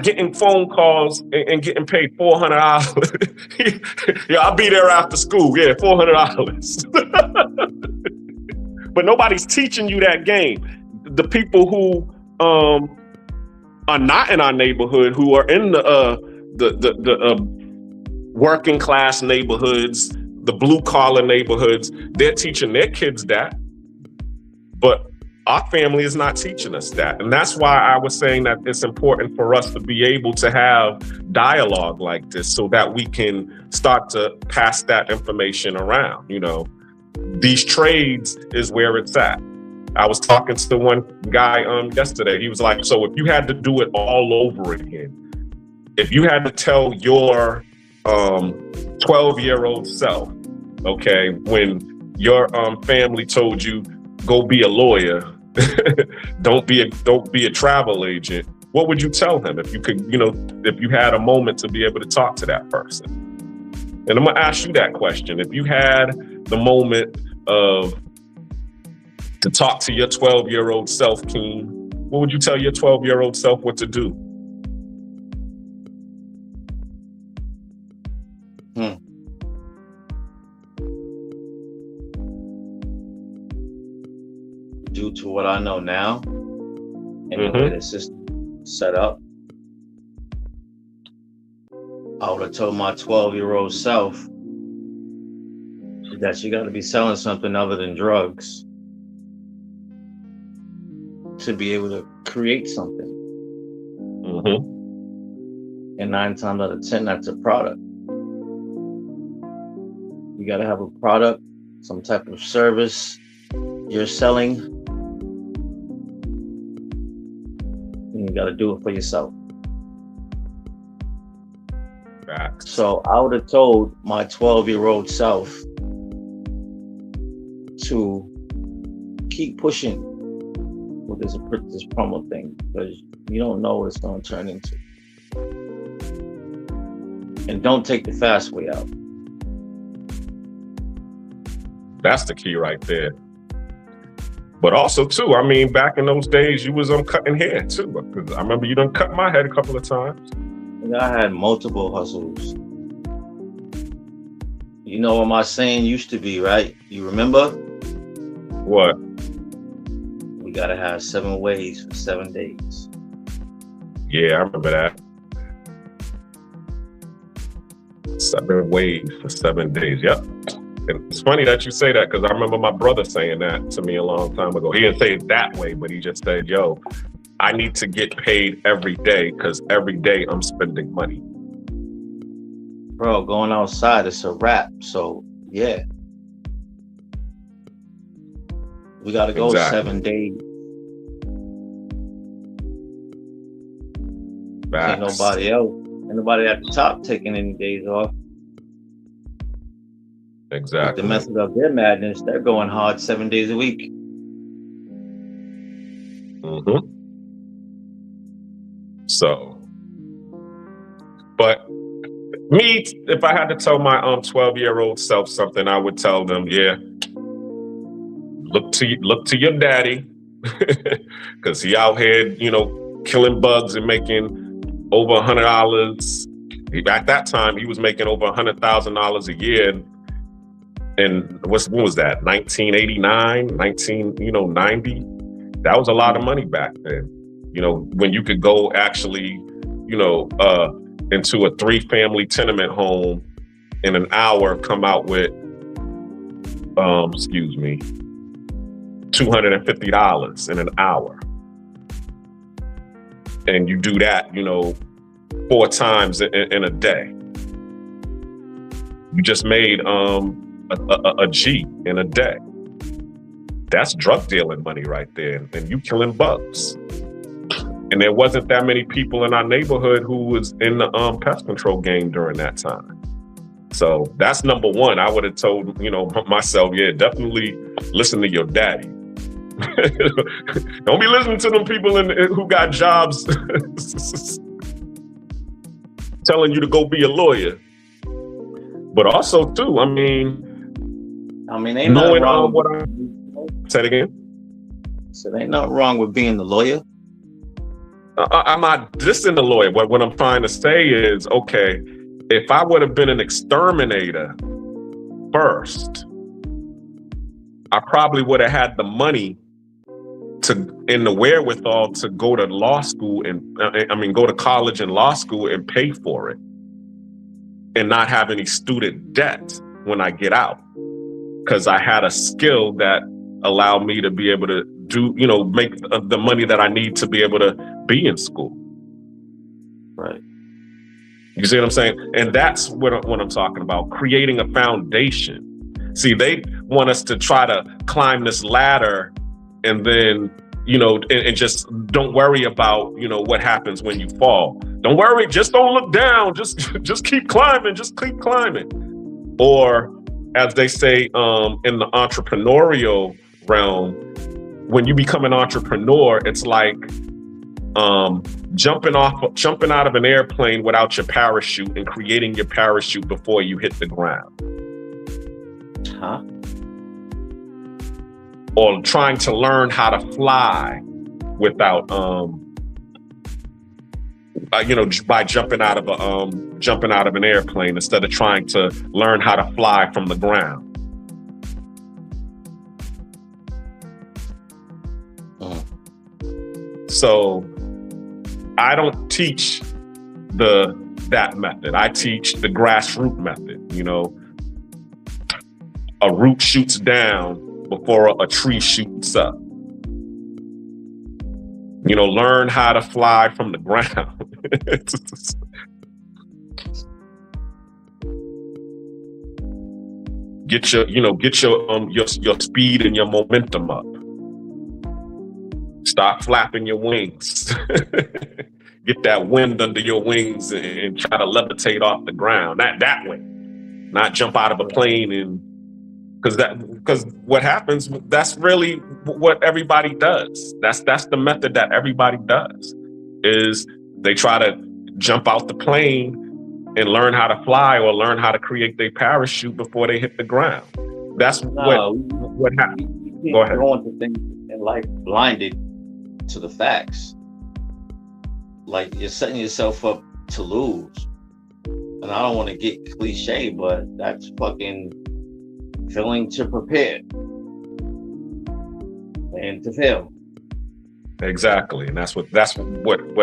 getting phone calls and getting paid $400. Yeah, I'll be there after school. Yeah, $400. But nobody's teaching you that game. The people who are not in our neighborhood, who are in the working class neighborhoods, the blue collar neighborhoods, they're teaching their kids that. But our family is not teaching us that. And that's why I was saying that it's important for us to be able to have dialogue like this so that we can start to pass that information around. These trades is where it's at. I was talking to one guy yesterday. He was like, so if you had to do it all over again, if you had to tell your 12-year-old self, okay, when your family told you, go be a lawyer, don't be a travel agent, what would you tell them if you could, if you had a moment to be able to talk to that person? And I'm gonna ask you that question. If you had the moment to talk to your 12-year-old self, Keen, what would you tell your 12-year-old self what to do? Due to what I know now and the way the system is set up, I would have told my 12-year-old self that you got to be selling something other than drugs to be able to create something. And 9 times out of 10, that's a product. You got to have a product, some type of service you're selling, and you got to do it for yourself. Facts. So I would have told my 12-year-old self to keep pushing with this promo thing, because you don't know what it's going to turn into. And don't take the fast way out. That's the key right there. But also too, I mean, back in those days, you was cutting hair too. Because I remember you done cut my head a couple of times. And I had multiple hustles. You know what my saying used to be, right? You remember? What? We gotta have 7 ways for 7 days. Yeah, I remember that. 7 waves for 7 days. Yep. And it's funny that you say that because I remember my brother saying that to me a long time ago. He didn't say it that way, but he just said, yo, I need to get paid every day because every day I'm spending money. Bro, going outside, it's a wrap. So, yeah. We got to go 7 days. Ain't nobody else. Ain't nobody at the top taking any days off. Exactly. The method of their madness, they're going hard 7 days a week. Mm-hmm. So, but me, if I had to tell my 12-year-old self something, I would tell them, yeah, look to your daddy, because he out here, killing bugs and making over $100. At that time, he was making over $100,000 a year. And what was that? 1989, 1990. That was a lot of money back then. When you could go actually, into a 3-family tenement home in an hour, come out with, $250 in an hour. And you do that, 4 times in a day. You just made a G in a day. That's drug dealing money right there. And you killing bugs. And there wasn't that many people in our neighborhood who was in the pest control game during that time. So that's number one. I would have told, myself, yeah, definitely listen to your daddy. Don't be listening to them people who got jobs telling you to go be a lawyer. But also, too, ain't nothing wrong what I say it again. So there ain't nothing wrong with being the lawyer. I'm not dissing the lawyer. What I'm trying to say is, okay, if I would have been an exterminator first, I probably would have had the money and the wherewithal to go to law school and go to college and law school and pay for it and not have any student debt when I get out. Because I had a skill that allowed me to be able to do, make the money that I need to be able to be in school. Right. You see what I'm saying? And that's what I'm talking about, creating a foundation. See, they want us to try to climb this ladder and then, and just don't worry about, what happens when you fall. Don't worry, just don't look down. Just keep climbing, Or as they say in the entrepreneurial realm, when you become an entrepreneur, it's like jumping out of an airplane without your parachute and creating your parachute before you hit the ground. Huh? Or trying to learn how to fly without, by jumping out of an airplane instead of trying to learn how to fly from the ground. So I don't teach that method. I teach the grassroots method. A root shoots down before a tree shoots up. Learn how to fly from the ground. Get your speed and your momentum up. Start flapping your wings. Get that wind under your wings and try to levitate off the ground. That way. Not jump out of a plane and because what happens, that's really what everybody does. That's the method that everybody does, is they try to jump out the plane and learn how to fly or learn how to create their parachute before they hit the ground. That's what happens. Go ahead. Going to things in life blinded to the facts. Like, you're setting yourself up to lose. And I don't want to get cliche, but that's fucking failing to prepare and to fail. Exactly. And that's what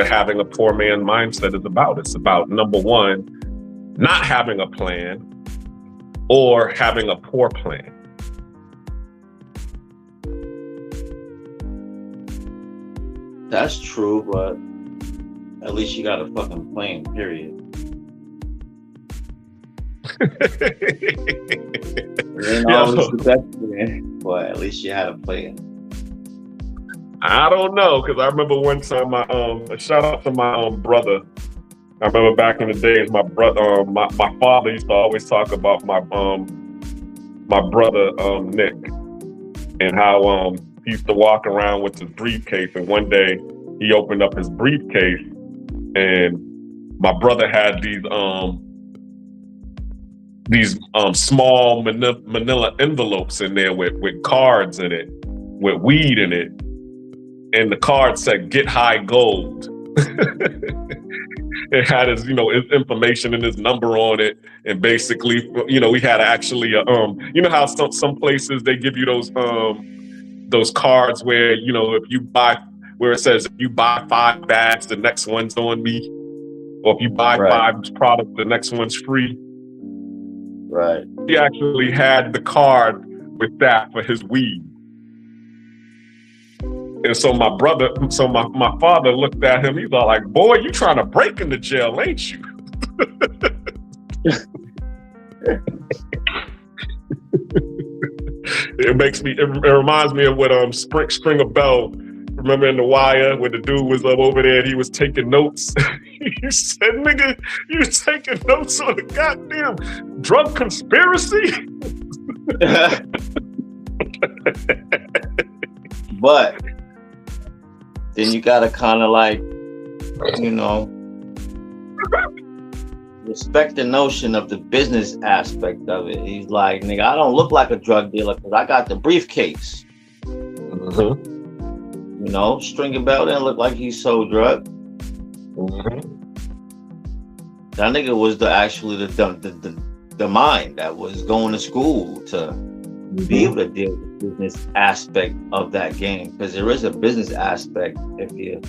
having a poor man mindset is about. It's about, number one, not having a plan or having a poor plan. That's true, but at least you got a fucking plan, period. It ain't always the best plan, but at least you had a plan. I don't know, because I remember one time shout out to my brother. I remember back in the days, my brother, my father used to always talk about my brother Nick, and how he used to walk around with his briefcase. And one day he opened up his briefcase, and my brother had these small manila envelopes in there with cards in it, with weed in it. And the card said, "Get high gold." It had his, his information and his number on it. And basically, we had actually, how some places they give you those cards where, if you buy, where it says, if you buy 5 bags, the next one's on me. Or if you buy 5 products, the next one's free. Right. He actually had the card with that for his weed. And so my father looked at him. He's all like, "Boy, you trying to break into jail, ain't you?" It reminds me of what Stringer Bell, remember in The Wire, where the dude was over there and he was taking notes. He said, "Nigga, you taking notes on a goddamn drug conspiracy?" But then you gotta kind of respect the notion of the business aspect of it. He's like, "Nigga, I don't look like a drug dealer because I got the briefcase." Mm-hmm. Stringer Bell didn't look like he sold drugs. Mm-hmm. That nigga was the mind that was going to school to be able to deal with the business aspect of that game, because there is a business aspect if you're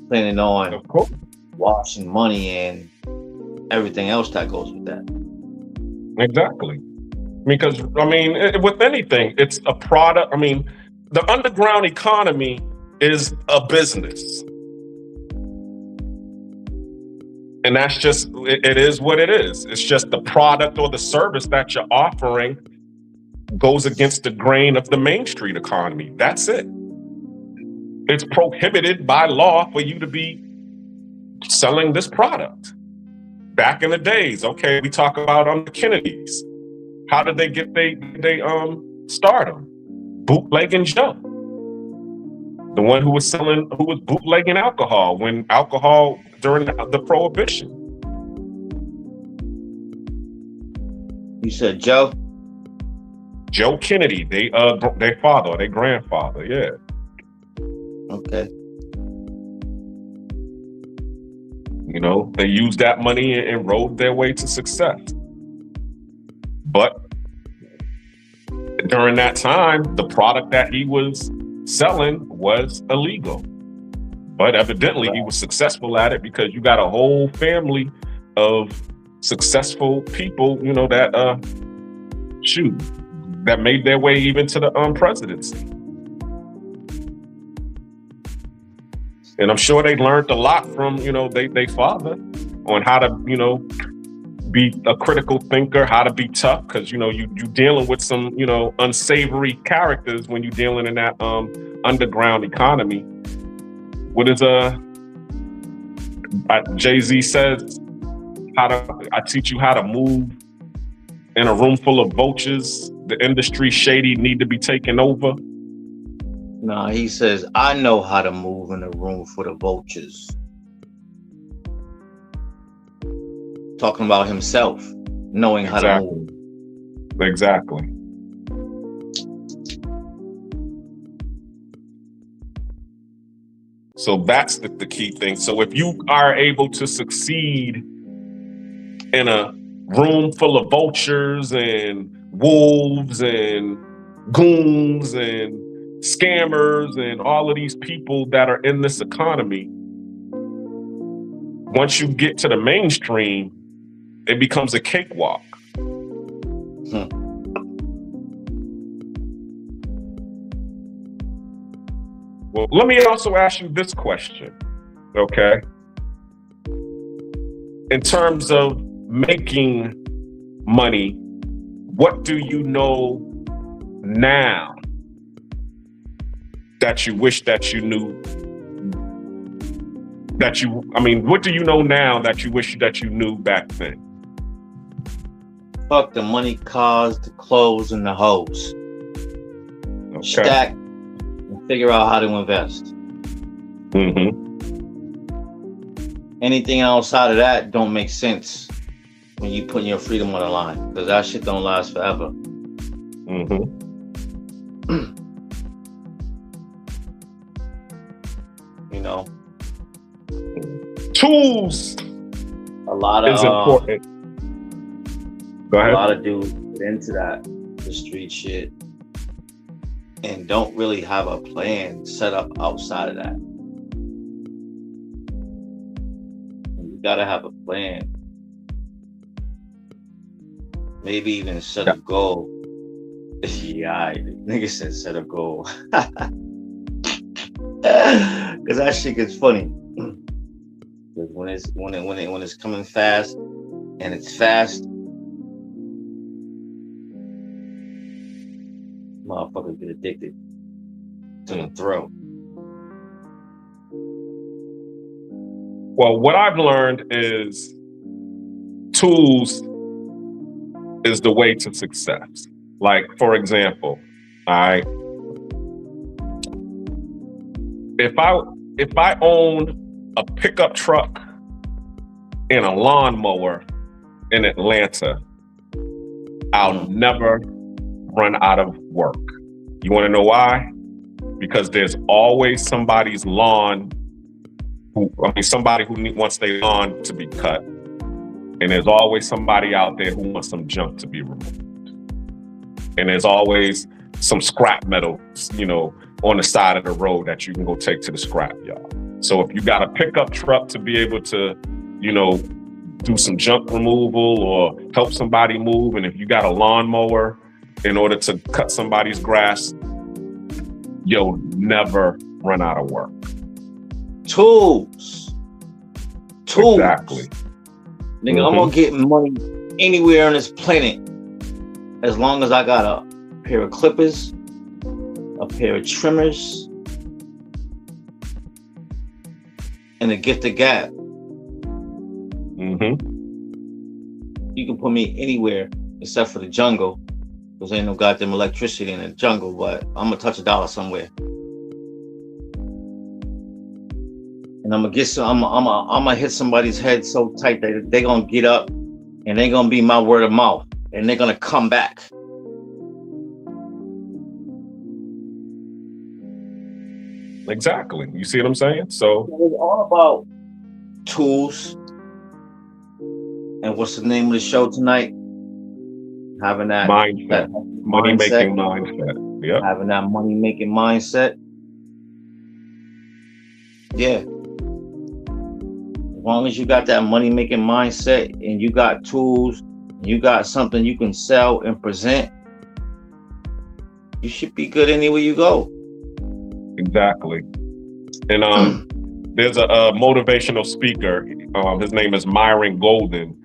planning on washing money and everything else that goes with that. Exactly. Because, with anything, it's a product. The underground economy is a business. And that's just, it is what it is. It's just the product or the service that you're offering goes against the grain of the Main Street economy. That's it. It's prohibited by law for you to be selling this product. Back in the days, okay, we talk about the Kennedys. How did they get they stardom? Bootlegging Joe. The one who was bootlegging alcohol during the Prohibition. You said Joe? Joe Kennedy, their grandfather, yeah. Okay. They used that money and rode their way to success. But during that time, the product that he was selling was illegal. But evidently he was successful at it, because you got a whole family of successful people, that made their way even to the presidency. And I'm sure they learned a lot from, they father on how to, be a critical thinker, how to be tough, because, you dealing with some, unsavory characters when you're dealing in that underground economy. What is Jay-Z says, I teach you how to move in a room full of vultures. The industry shady need to be taken over. No, he says, I know how to move in a room full of vultures. Talking about himself, knowing how to move. Exactly. So that's the key thing. So if you are able to succeed in a room full of vultures and wolves and goons and scammers and all of these people that are in this economy, once you get to the mainstream, it becomes a cakewalk. Well, let me also ask you this question, okay? In terms of making money, what do you know now that you wish that you knew? What do you know now that you wish that you knew back then? Fuck the money, cars, the clothes, and the hoes. Okay. Stack and figure out how to invest. Mm-hmm. Anything outside of that don't make sense when you put your freedom on the line, because that shit don't last forever. Mm-hmm. You know, tools. A lot of is important. Go ahead. A lot of dudes get into that, the street shit, and don't really have a plan set up outside of that. You gotta have a plan. Maybe even set a goal. Yeah, nigga said set a goal. Cause that shit gets funny. Cause when it's coming fast and it's fast, motherfuckers get addicted to the throw. Well, what I've learned is tools is the way to success. Like, for example, if I own a pickup truck and a lawnmower in Atlanta, I'll never run out of work. You want to know why? Because there's always somebody's lawn somebody who wants their lawn to be cut. And there's always somebody out there who wants some junk to be removed. And there's always some scrap metal, on the side of the road that you can go take to the scrap yard. So if you got a pickup truck to be able to, do some junk removal or help somebody move, and if you got a lawnmower in order to cut somebody's grass, you'll never run out of work. Tools. Exactly. Nigga, I'm gonna get money anywhere on this planet as long as I got a pair of clippers, a pair of trimmers, and a gift of gab. Mm-hmm. You can put me anywhere except for the jungle, because ain't no goddamn electricity in the jungle, but I'm gonna touch a dollar somewhere. And I'm gonna hit somebody's head so tight that they're gonna get up and they're gonna be my word of mouth and they're gonna come back. Exactly. You see what I'm saying? So it's all about tools. And what's the name of the show tonight? Having that mindset. Money-making mindset. Yep. Having that money-making mindset. Yeah. As long as you got that money-making mindset and you got tools, you got something you can sell and present, you should be good anywhere you go. Exactly. And there's a motivational speaker. His name is Myron Golden.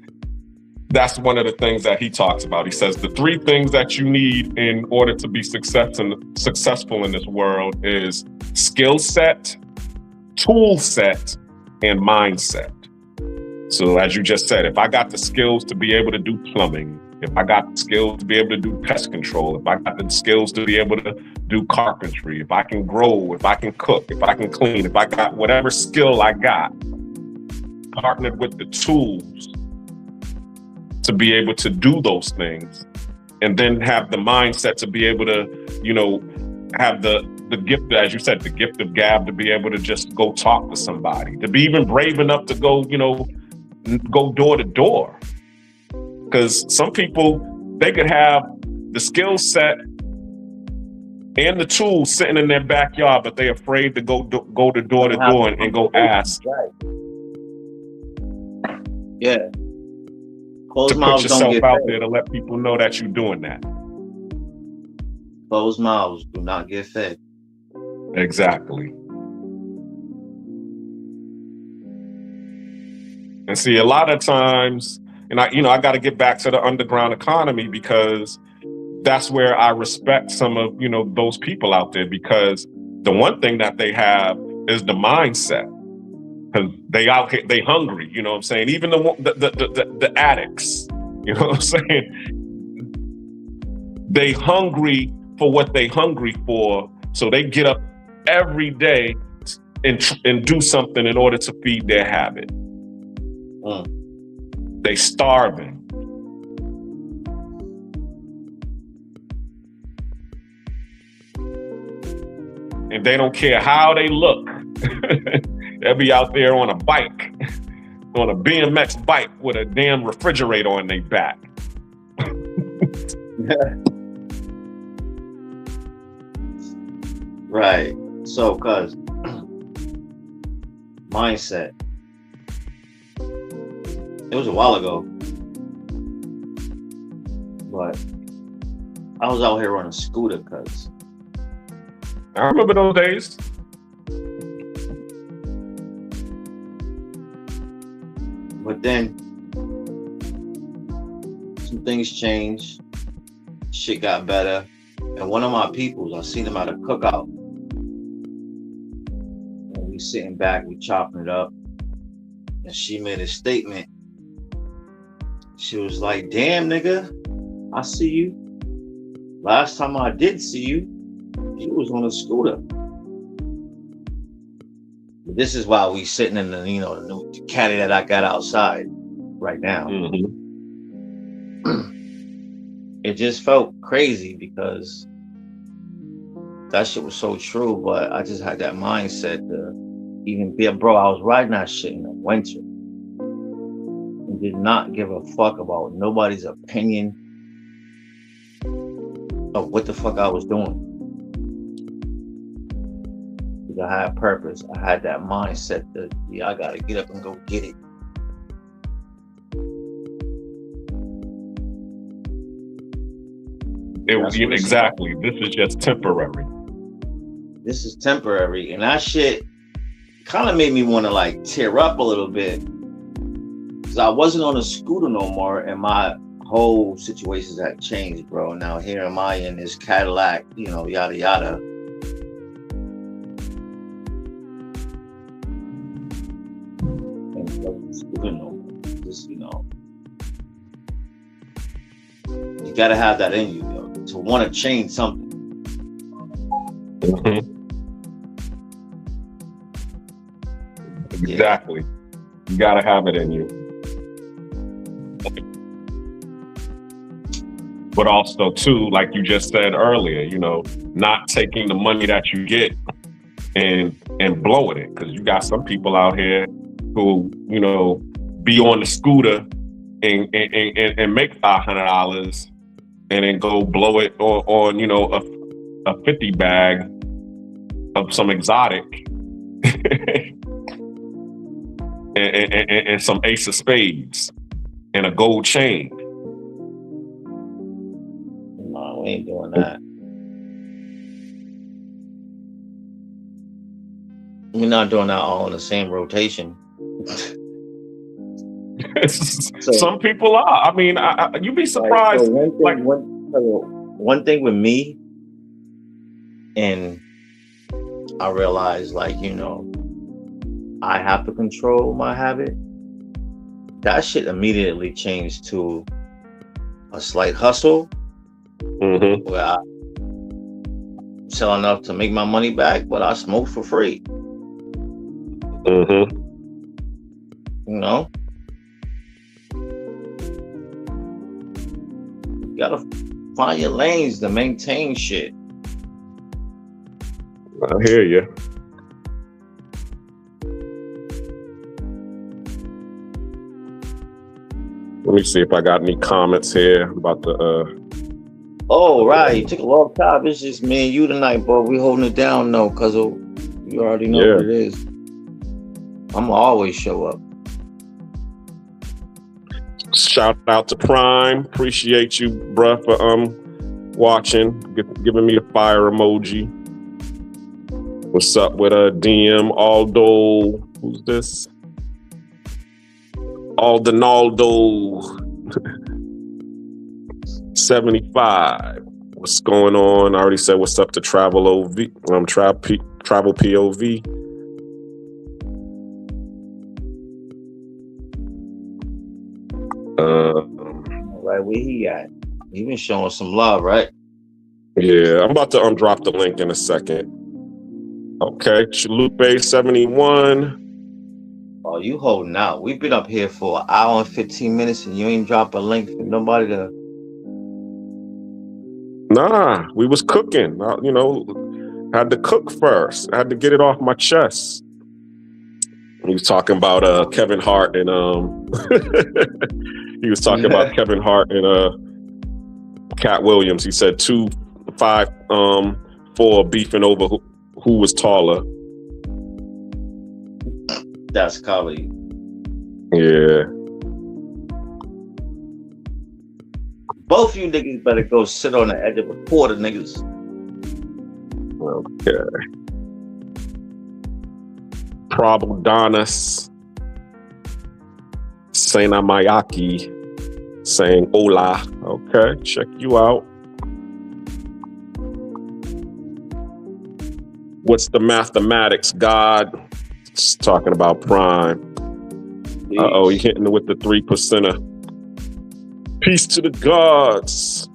That's one of the things that he talks about. He says the three things that you need in order to be successful in this world is skill set, tool set, and mindset. So as you just said, if I got the skills to be able to do plumbing, if I got the skills to be able to do pest control, if I got the skills to be able to do carpentry, if I can grow, if I can cook, if I can clean, if I got whatever skill I got, partnered with the tools to be able to do those things, and then have the mindset to be able to, have the gift, as you said, the gift of gab, to be able to just go talk to somebody, to be even brave enough to go, go door to door. Because some people, they could have the skill set and the tools sitting in their backyard, but they're afraid to go to door to door and go ask. Right. Yeah. To put yourself out there to let people know that you're doing that. Closed mouths do not get fed. Exactly. And see, a lot of times, and I got to get back to the underground economy, because that's where I respect some of, those people out there, because the one thing that they have is the mindset. Because they out here, they hungry, you know what I'm saying? Even the addicts, you know what I'm saying? They hungry for what they hungry for, so they get up every day and do something in order to feed their habit. They starving. And they don't care how they look. They'll be out there on a bike, on a BMX bike with a damn refrigerator on their back. Right. So, cuz mindset. It was a while ago, but I was out here on a scooter, cuz. I remember those days. But then some things changed. Shit got better. And one of my peoples, I seen him at a cookout. And we sitting back, we chopping it up. And she made a statement. She was like, damn, nigga, I see you. Last time I did see you, you was on a scooter. This is why we sitting in the new caddy that I got outside right now. Mm-hmm. It just felt crazy because that shit was so true, but I just had that mindset to even be bro. I was riding that shit in the winter and did not give a fuck about nobody's opinion of what the fuck I was doing. I had purpose. I had that mindset that I gotta get up and go get it. Exactly. This is just temporary. This is temporary, and that shit kind of made me want to like tear up a little bit, because I wasn't on a scooter no more, and my whole situations had changed, bro. Now here am I in this Cadillac, yada yada. You gotta have that in you, to want to change something. Mm-hmm. Exactly. You gotta have it in you. But also too, like you just said earlier, not taking the money that you get and blowing it, because you got some people out here who, be on the scooter and make $500 and then go blow it on a 50 bag of some exotic and some ace of spades and a gold chain. No, we ain't doing that. We're not doing that all in the same rotation. Some people are. I mean, you'd be surprised. One thing with me, and I realized, I have to control my habit. That shit immediately changed to a slight hustle, where I sell enough to make my money back, but I smoke for free. You gotta find your lanes to maintain shit. I hear you. Let me see if I got any comments here about the Oh, right. You took a long time. It's just me and you tonight, bro. We holding it down, though, because you already know what it is. I'm always show up. Shout out to Prime. Appreciate you, bruh, for watching, giving me a fire emoji. What's up with DM Aldo? Who's this? Aldonaldo 75. What's going on? I already said what's up to Travel OV. Travel POV. Right, where he at? He been showing some love, right? Yeah, I'm about to drop the link in a second. Okay, Chalupe 71. Oh, you holding out. We've been up here for an hour and 15 minutes and you ain't drop a link for nobody to... Nah, we was cooking. Had to cook first. I had to get it off my chest. He was talking about Kevin Hart and he was talking about Kevin Hart and Cat Williams. He said 2, 5, 4 beefing over who was taller. That's comedy. Yeah. Both of you niggas better go sit on the edge of a quarter, niggas. Okay. Probodonis Sena Mayaki saying hola. Okay, check you out. What's the mathematics, God? Just talking about Prime. Uh-oh, he hitting it with the 3%er. Peace to the gods.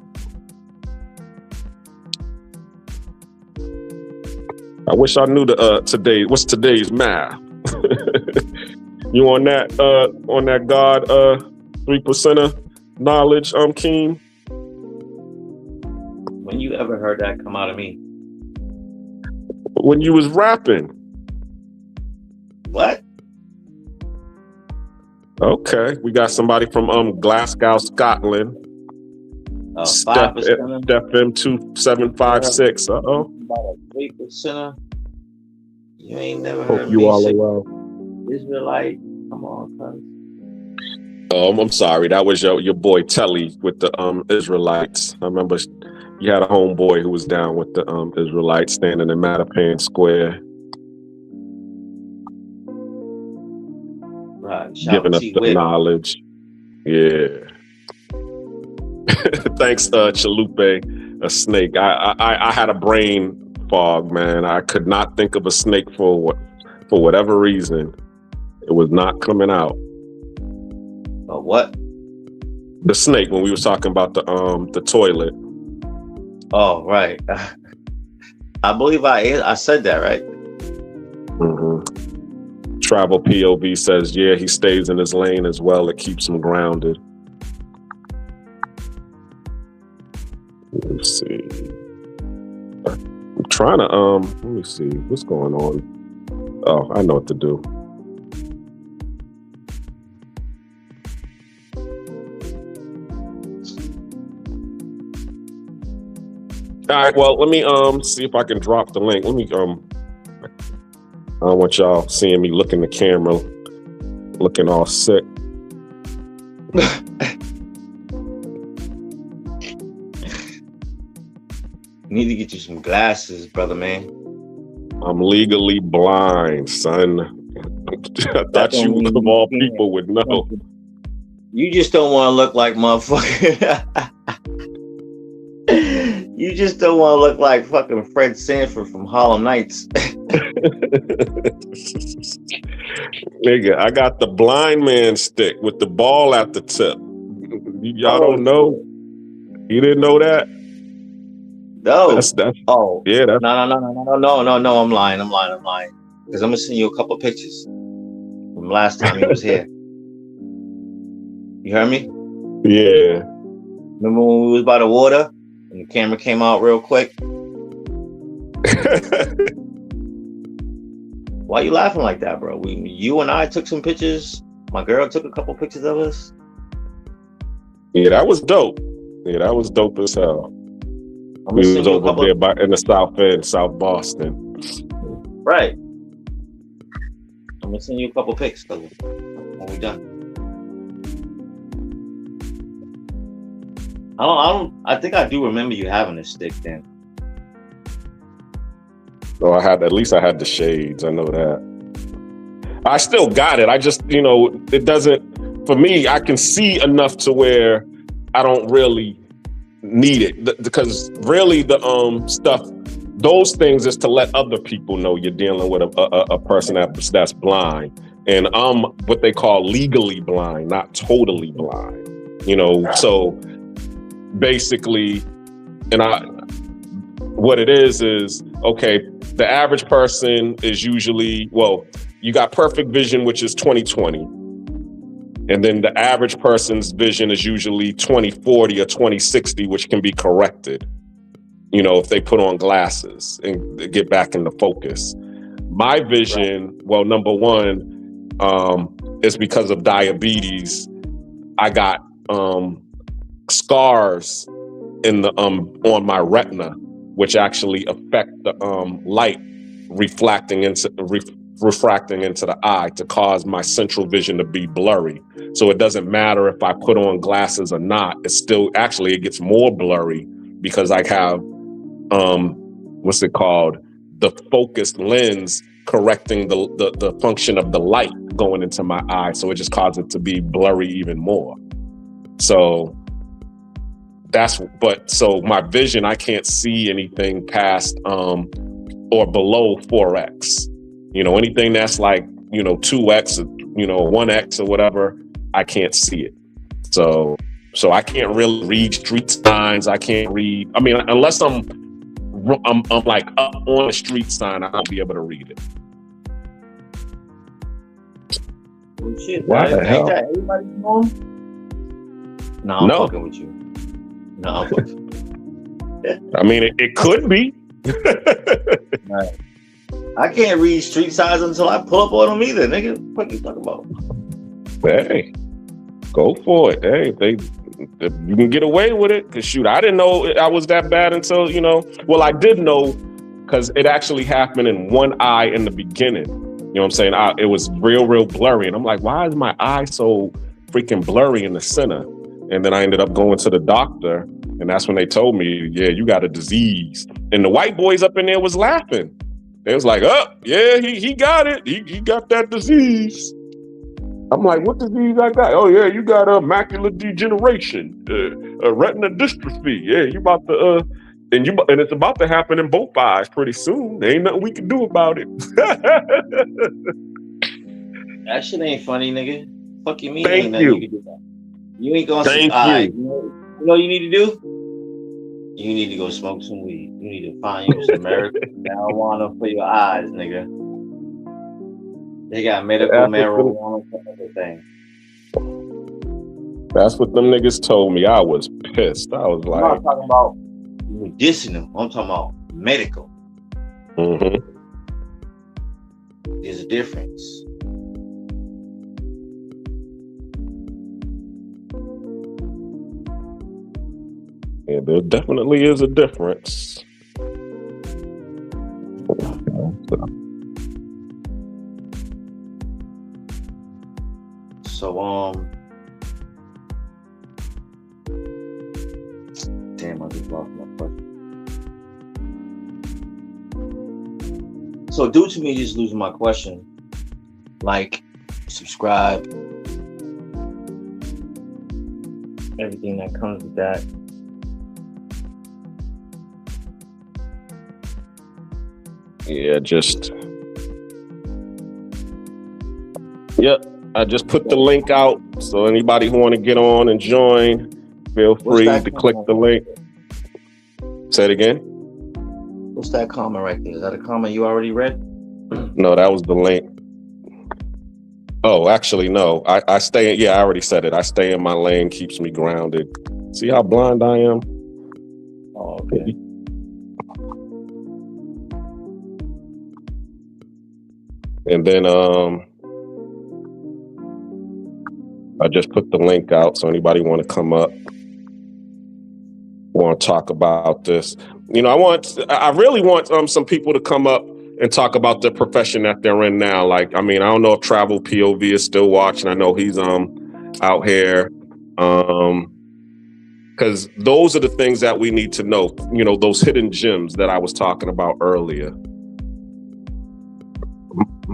I wish I knew what's today's math. You on that God 3%er knowledge, Keen? When you ever heard that come out of me? When you was rapping. What? Okay, we got somebody from Glasgow, Scotland. Steph M2756. Uh-oh. About a 3%er. You ain't never Hope heard you me all say are well. Israelite. Come on, cuz. I'm sorry. That was your boy Telly with the Israelites. I remember you had a homeboy who was down with the Israelites standing in Mattapan Square. Right. Giving us the knowledge. Yeah. Thanks, Chalupe, a snake. I had a brain fog, man. I could not think of a snake for whatever reason. It was not coming out. What? The snake, when we was talking about the toilet. Oh, right. I believe I said that, right? Mm-hmm. Travel POV says, yeah, he stays in his lane as well. It keeps him grounded. Let's see. I'm trying to let me see what's going on. Oh, I know what to do. All right, well, let me see if I can drop the link. Let me I don't want y'all seeing me look in the camera looking all sick. Need to get you some glasses, brother, man. I'm legally blind, son. I thought you, of all people, would know. You just don't want to look like motherfucker. You just don't want to look like fucking Fred Sanford from Harlem Nights. Nigga, I got the blind man stick with the ball at the tip. Y'all don't know? You didn't know that? No. That's oh. Yeah. No. I'm lying. Because I'm going to send you a couple pictures from last time he was here. You heard me? Yeah. Remember when we was by the water and the camera came out real quick? Why you laughing like that, bro? You and I took some pictures. My girl took a couple pictures of us. Yeah, that was dope. Yeah, that was dope as hell. I'm We gonna send was you a over couple. there in the South End, South Boston. Right. I'm gonna send you a couple pics when we're done. I think I do remember you having a stick then. So at least I had the shades. I know that. I still got it. I just, it doesn't, for me, I can see enough to where I don't really need it. Because really the stuff, those things is to let other people know you're dealing with a person that's blind. And I'm what they call legally blind, not totally blind. So basically, what it is, okay, the average person is usually, you got perfect vision, which is 20/20. And then the average person's vision is usually 20/40 or 20/60, which can be corrected, if they put on glasses and get back into focus. My vision, well, number one, is because of diabetes. I got scars in the on my retina, which actually affect the light refracting into the eye to cause my central vision to be blurry. So it doesn't matter if I put on glasses or not. It's still, actually, it gets more blurry because I have what's it called? The focused lens correcting the function of the light going into my eye. So it just causes it to be blurry even more. So so my vision, I can't see anything past or below 4x. Anything that's like 2x, 1x or whatever, I can't see it. So I can't really read street signs. I can't read. I mean, unless I'm like up on a street sign, I won't be able to read it. Well, shit, Why the hell? Ain't that everybody's norm? No, I'm fucking with you. No, I'm fucking. I mean, it could be. Right. I can't read street signs until I pull up on them either, nigga. What you talking about? Hey, go for it. Hey, if you can get away with it. Cause shoot, I didn't know I was that bad until, well, I did know because it actually happened in one eye in the beginning. You know what I'm saying? It was real blurry. And I'm like, why is my eye so freaking blurry in the center? And then I ended up going to the doctor, and that's when they told me, yeah, you got a disease. And the white boys up in there was laughing. They was like, oh, yeah, he got it. He got that disease. I'm like, what disease I got? Oh, yeah, you got a macular degeneration, a retina dystrophy. Yeah, you about to, and it's about to happen in both eyes pretty soon. There ain't nothing we can do about it. That shit ain't funny, nigga. Fuck you mean? Thank you. You can do that. You ain't gonna Thank see. you. You know what you need to do? You need to go smoke some weed. You need to find you some American marijuana for your eyes, nigga. They got medical marijuana for everything. That's what them niggas told me. I was pissed. I was like, I'm not talking about medicinal. I'm talking about medical. Mm-hmm. There's a difference. Yeah, there definitely is a difference. So, damn, I just lost my question. So, due to me just losing my question, like, subscribe, everything that comes with that. Yeah, Yep. I just put the link out, so anybody who want to get on and join, feel free to click the link. Say it again. What's that comment right there? Is that a comment you already read? No, that was the link. Oh, actually, no. I stay. Yeah, I already said it. I stay in my lane, keeps me grounded. See how blind I am? Oh, okay. And then I just put the link out, so anybody want to come up, want to talk about this. I really want some people to come up and talk about the profession that they're in now. Like, I don't know if Travel POV is still watching. I know he's out here. Because those are the things that we need to know, those hidden gems that I was talking about earlier.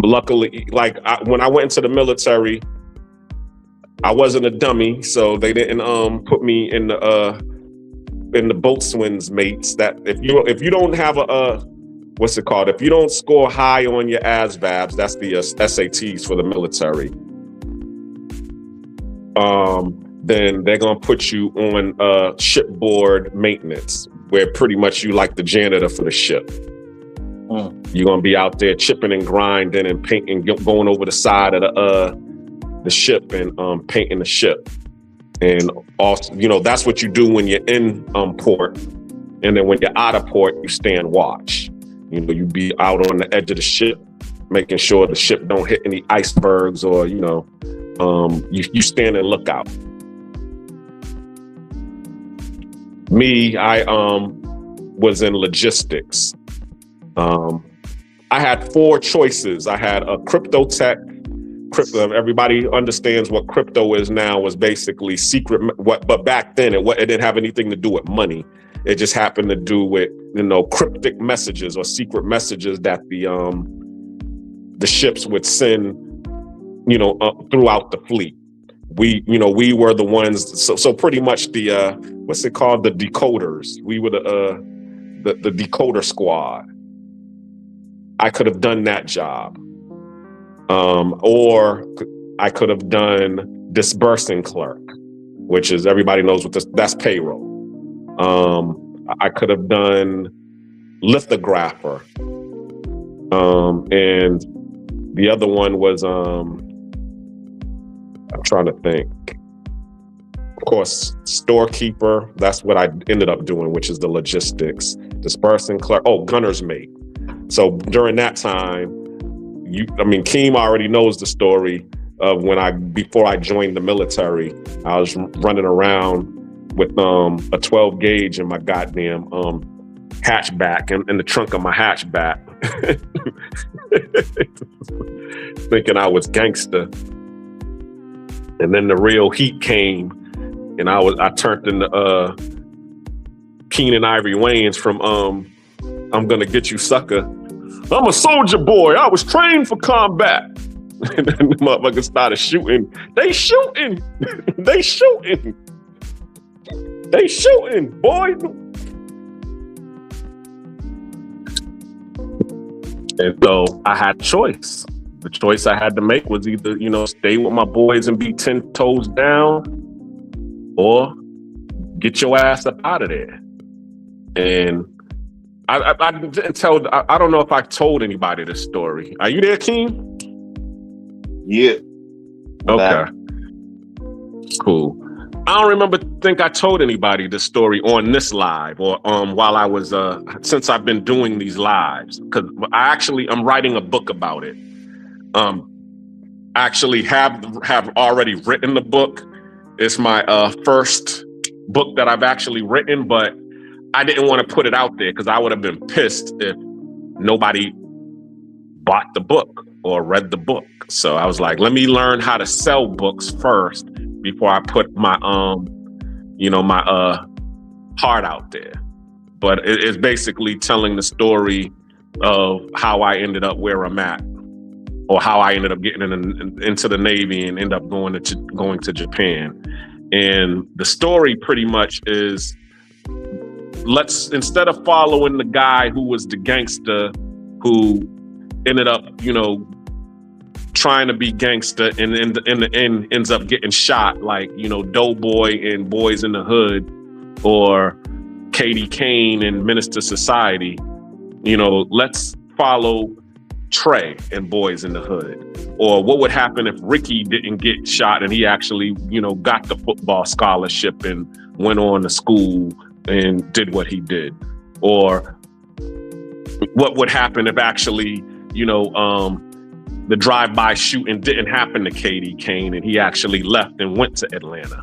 Luckily, when I went into the military, I wasn't a dummy, so they didn't put me in the boatswain's mates. That if you don't have what's it called? If you don't score high on your ASVABs, that's the SATs for the military. Then they're gonna put you on shipboard maintenance, where pretty much you like the janitor for the ship. You're gonna be out there chipping and grinding and painting, going over the side of the ship and painting the ship. And also, that's what you do when you're in port. And then when you're out of port, you stand watch. You be out on the edge of the ship, making sure the ship don't hit any icebergs, or you stand and look out. Me, I was in logistics. I had 4 choices. I had a crypto tech. Everybody understands what crypto is now, was basically secret. But back then, it didn't have anything to do with money. It just happened to do with cryptic messages or secret messages that the ships would send throughout the fleet. We were the ones. So pretty much the what's it called? The decoders. We were the decoder squad. I could have done that job. Or I could have done disbursing clerk, which is, everybody knows what that's payroll. I could have done lithographer. And the other one was, I'm trying to think. Of course, storekeeper, that's what I ended up doing, which is the logistics. Disbursing clerk, gunner's mate. So during that time, Keem already knows the story of before I joined the military. I was running around with a 12 gauge in my goddamn hatchback, in the trunk of my hatchback, thinking I was gangster. And then the real heat came, and I turned into Keenan Ivory Wayans from I'm Gonna Get You Sucker. I'm a soldier boy. I was trained for combat. And then the motherfuckers started shooting. They shooting. They shooting. They shooting, boy. And so I had a choice. The choice I had to make was either, stay with my boys and be 10 toes down, or get your ass up out of there. And I didn't tell. I don't know if I told anybody this story. Are you there, Keem? Yeah. Okay. Cool. I don't think I told anybody this story on this live, or while I was since I've been doing these lives, because I'm writing a book about it. I actually have already written the book. It's my first book that I've actually written, but I didn't want to put it out there because I would have been pissed if nobody bought the book or read the book. So I was like, let me learn how to sell books first before I put my my heart out there. But it's basically telling the story of how I ended up where I'm at, or how I ended up getting into the Navy and end up going to Japan. And the story pretty much is, instead of following the guy who was the gangster who ended up, trying to be gangster and in the end ends up getting shot, like, Doughboy and Boys in the Hood, or Katie Kane and Minister Society, let's follow Trey and Boys in the Hood. Or what would happen if Ricky didn't get shot and he actually, got the football scholarship and went on to school and did what he did? Or what would happen if actually, the drive-by shooting didn't happen to Katie Kane and he actually left and went to Atlanta?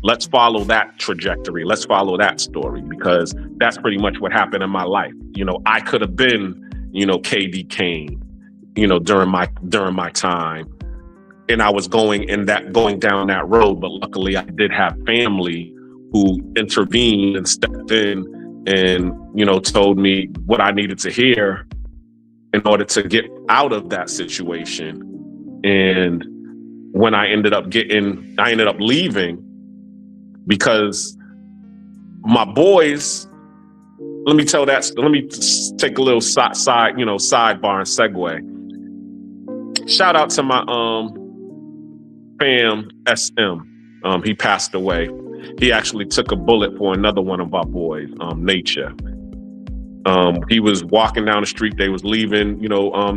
let's follow that trajectory. Let's follow that story, because that's pretty much what happened in my life. I could have been, KD Kane, during my time. And I was going down that road, but luckily I did have family who intervened and stepped in and, told me what I needed to hear in order to get out of that situation. And when I ended up leaving, because my boys, let me take a little sidebar and segue. Shout out to my fam SM. He passed away. He actually took a bullet for another one of our boys, Nature. He was walking down the street. They was leaving,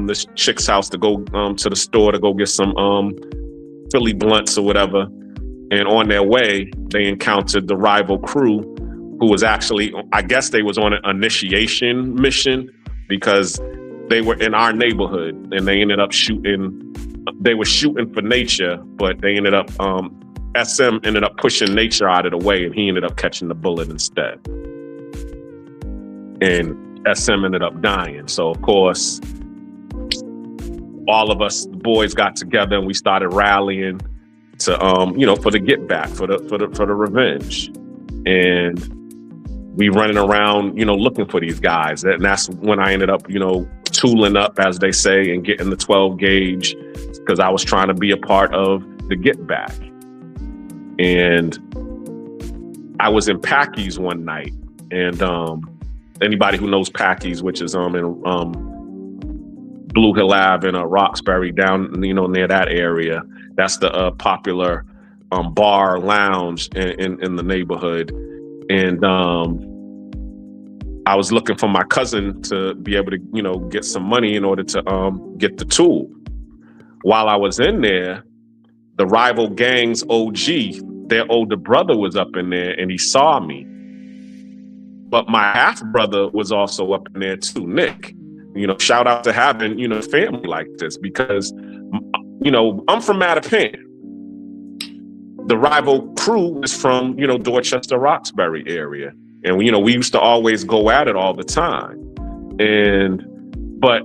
this chick's house to go to the store to go get some Philly blunts or whatever. And on their way, they encountered the rival crew, who was actually, I guess they was on an initiation mission, because they were in our neighborhood, and they ended up shooting. They were shooting for Nature, but they ended up, SM ended up pushing Nature out of the way, and he ended up catching the bullet instead. And SM ended up dying. So of course, all of us, the boys, got together and we started rallying to, for the get back, for the revenge. And we running around, looking for these guys. And that's when I ended up, tooling up, as they say, and getting the 12 gauge, because I was trying to be a part of the get back. And I was in Packy's one night, and anybody who knows Packy's, which is in Blue Hill Ave in Roxbury, down near that area, that's the popular bar lounge in the neighborhood. And I was looking for my cousin to be able to get some money in order to get the tool. While I was in there, the rival gang's OG, their older brother, was up in there, and he saw me. But my half brother was also up in there too, Nick. Shout out to having, family like this, because, I'm from Mattapan. The rival crew is from, Dorchester, Roxbury area. And, we used to always go at it all the time. But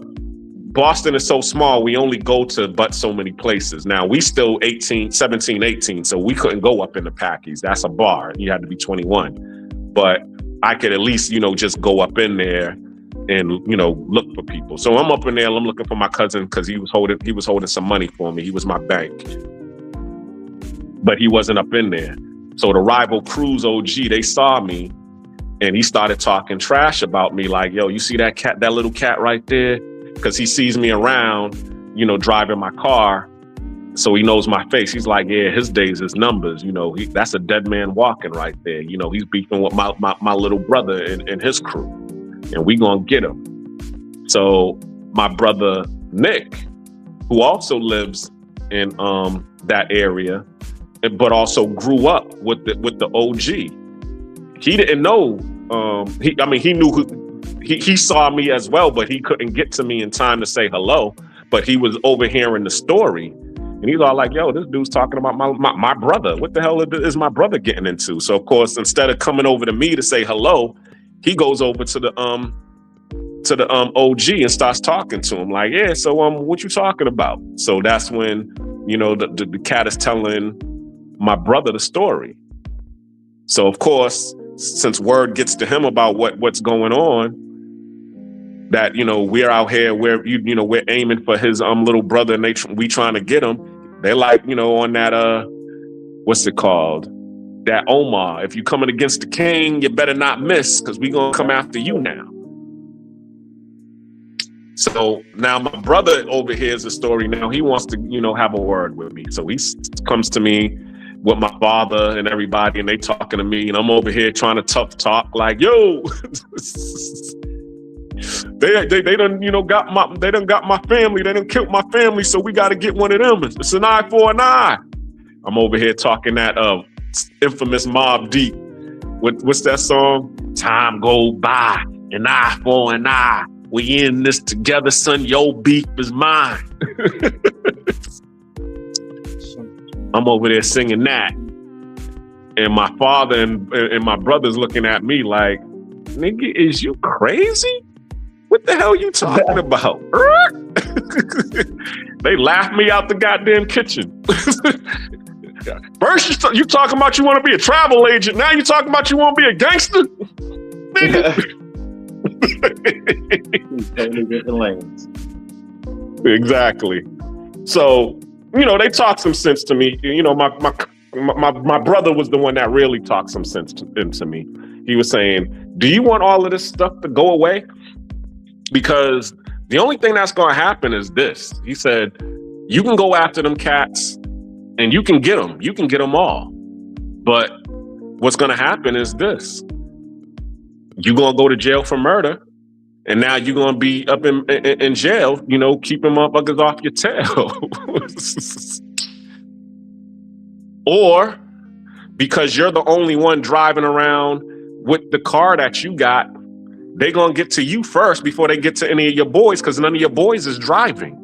Boston is so small, we only go to but so many places. Now, we still 17, 18, so we couldn't go up in the Packies. That's a bar. You had to be 21. But I could at least, just go up in there and, look for people. So I'm up in there, I'm looking for my cousin, because he was holding some money for me. He was my bank. But he wasn't up in there. So the rival crew's OG, they saw me, and he started talking trash about me, like, yo, you see that cat, that little cat right there? Because he sees me around, driving my car. So he knows my face. He's like, yeah, his days is numbers. That's a dead man walking right there. He's beefing with my little brother and his crew, and we gonna get him. So my brother Nick, who also lives in that area, but also grew up with the OG. He didn't know. He knew he saw me as well, but he couldn't get to me in time to say hello. But he was overhearing the story. And he's all like, yo, this dude's talking about my brother. What the hell is my brother getting into? So, of course, instead of coming over to me to say hello, he goes over to the OG and starts talking to him like, yeah, so what you talking about? So that's when, the cat is telling my brother the story. So, of course, since word gets to him about what's going on, that, we're out here, we're aiming for his little brother, and we trying to get him. They're like, on that, what's it called? That Omar, if you coming against the king, you better not miss, because we gonna come after you now. So now my brother overhears the story. Now he wants to, have a word with me. So he comes to me with my father and everybody, and they talking to me, and I'm over here trying to tough talk like, yo, they done, got my family. They done killed my family. So we got to get one of them. It's an eye for an eye. I'm over here talking that infamous Mobb Deep. What's that song? Time go by, an eye for an eye. We in this together, son. Your beef is mine. I'm over there singing that. And my father and my brother's looking at me like, nigga, is you crazy? What the hell you talking about? They laughed me out the goddamn kitchen. First, you talking about you want to be a travel agent. Now you talking about you want to be a gangster? Totally different lanes. Exactly. So, they talked some sense to me. My brother was the one that really talked some sense into me. He was saying, do you want all of this stuff to go away? Because the only thing that's going to happen is this. He said, you can go after them cats and you can get them. You can get them all. But what's going to happen is this. You're going to go to jail for murder. And now you're going to be up in jail, keeping motherfuckers off your tail. Or because you're the only one driving around with the car that you got, they're going to get to you first before they get to any of your boys, because none of your boys is driving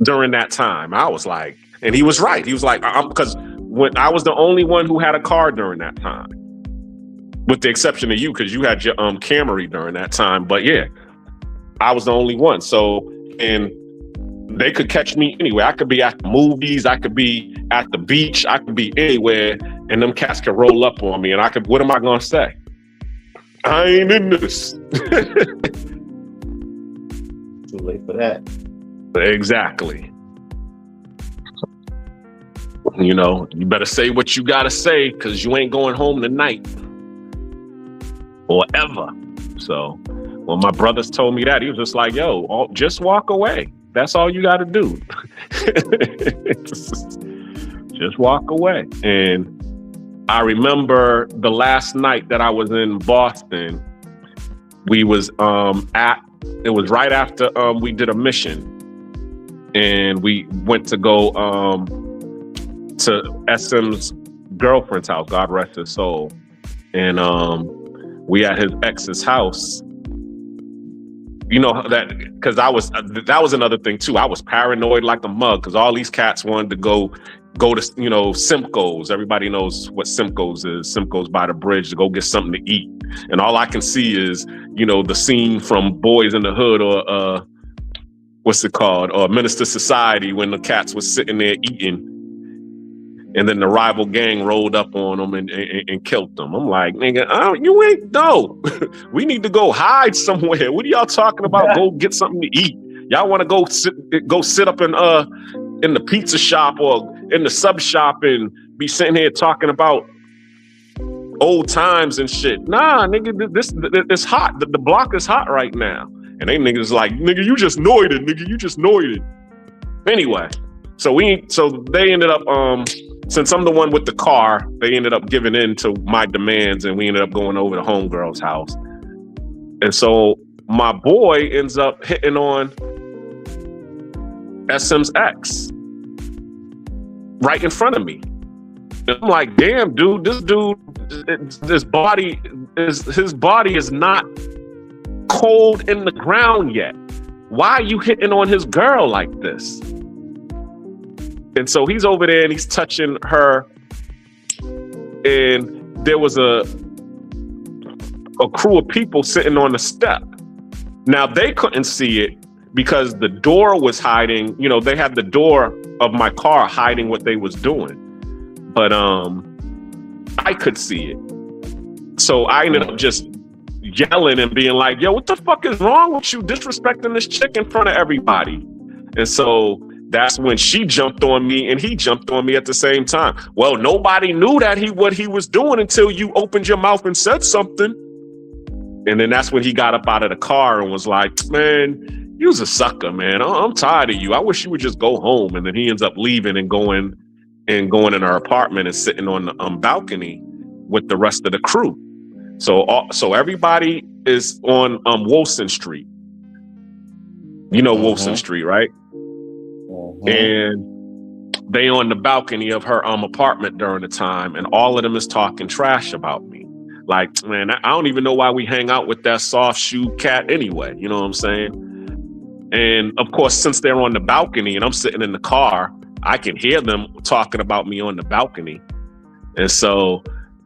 during that time. I was like, and he was right. He was like, because when I was the only one who had a car during that time, with the exception of you, because you had your Camry during that time. But yeah, I was the only one. So, and they could catch me anywhere. I could be at the movies. I could be at the beach. I could be anywhere, and them cats could roll up on me. And what am I going to say? I ain't in this. Too late for that. Exactly. You better say what you got to say, because you ain't going home tonight. Or ever. So when my brothers told me that, he was just like, yo, just walk away. That's all you got to do. Just walk away. And I remember the last night that I was in Boston, we was it was right after we did a mission. And we went to go to SM's girlfriend's house, God rest his soul. And we at his ex's house. Because that was another thing too. I was paranoid like a mug, because all these cats wanted to go to Simcoe's. Everybody knows what Simcoe's is. Simcoe's by the bridge, to go get something to eat. And all I can see is the scene from Boys in the Hood, or what's it called, or Minister Society, when the cats was sitting there eating, and then the rival gang rolled up on them and killed them. I'm like, nigga, you ain't, no. We need to go hide somewhere. What are y'all talking about? Go get something to eat. Y'all want to go sit up in the pizza shop or in the sub shop and be sitting here talking about old times and shit. Nah, nigga, this it's hot. The block is hot right now. And they niggas like, nigga, you just noited, nigga. You just noited. Anyway, so they ended up, since I'm the one with the car, they ended up giving in to my demands, and we ended up going over to homegirl's house. And so my boy ends up hitting on SM's ex right in front of me. And I'm like, damn, dude, his body is not cold in the ground yet. Why are you hitting on his girl like this? And so he's over there and he's touching her. And there was a crew of people sitting on the step. Now they couldn't see it because the door was hiding. They had the door of my car hiding what they was doing. But I could see it. So I ended up just yelling and being like, yo, what the fuck is wrong with you disrespecting this chick in front of everybody? And so that's when she jumped on me and he jumped on me at the same time. Well, nobody knew what he was doing until you opened your mouth and said something. And then that's when he got up out of the car and was like, man, you was a sucker, man. I'm tired of you. I wish you would just go home. And then he ends up leaving and going in our apartment and sitting on the balcony with the rest of the crew. So everybody is on Wilson Street. Wilson Street, right? And they on the balcony of her apartment during the time, and all of them is talking trash about me. Like, man, I don't even know why we hang out with that soft shoe cat anyway. You know what I'm saying? And of course, since they're on the balcony and I'm sitting in the car, I can hear them talking about me on the balcony. And so,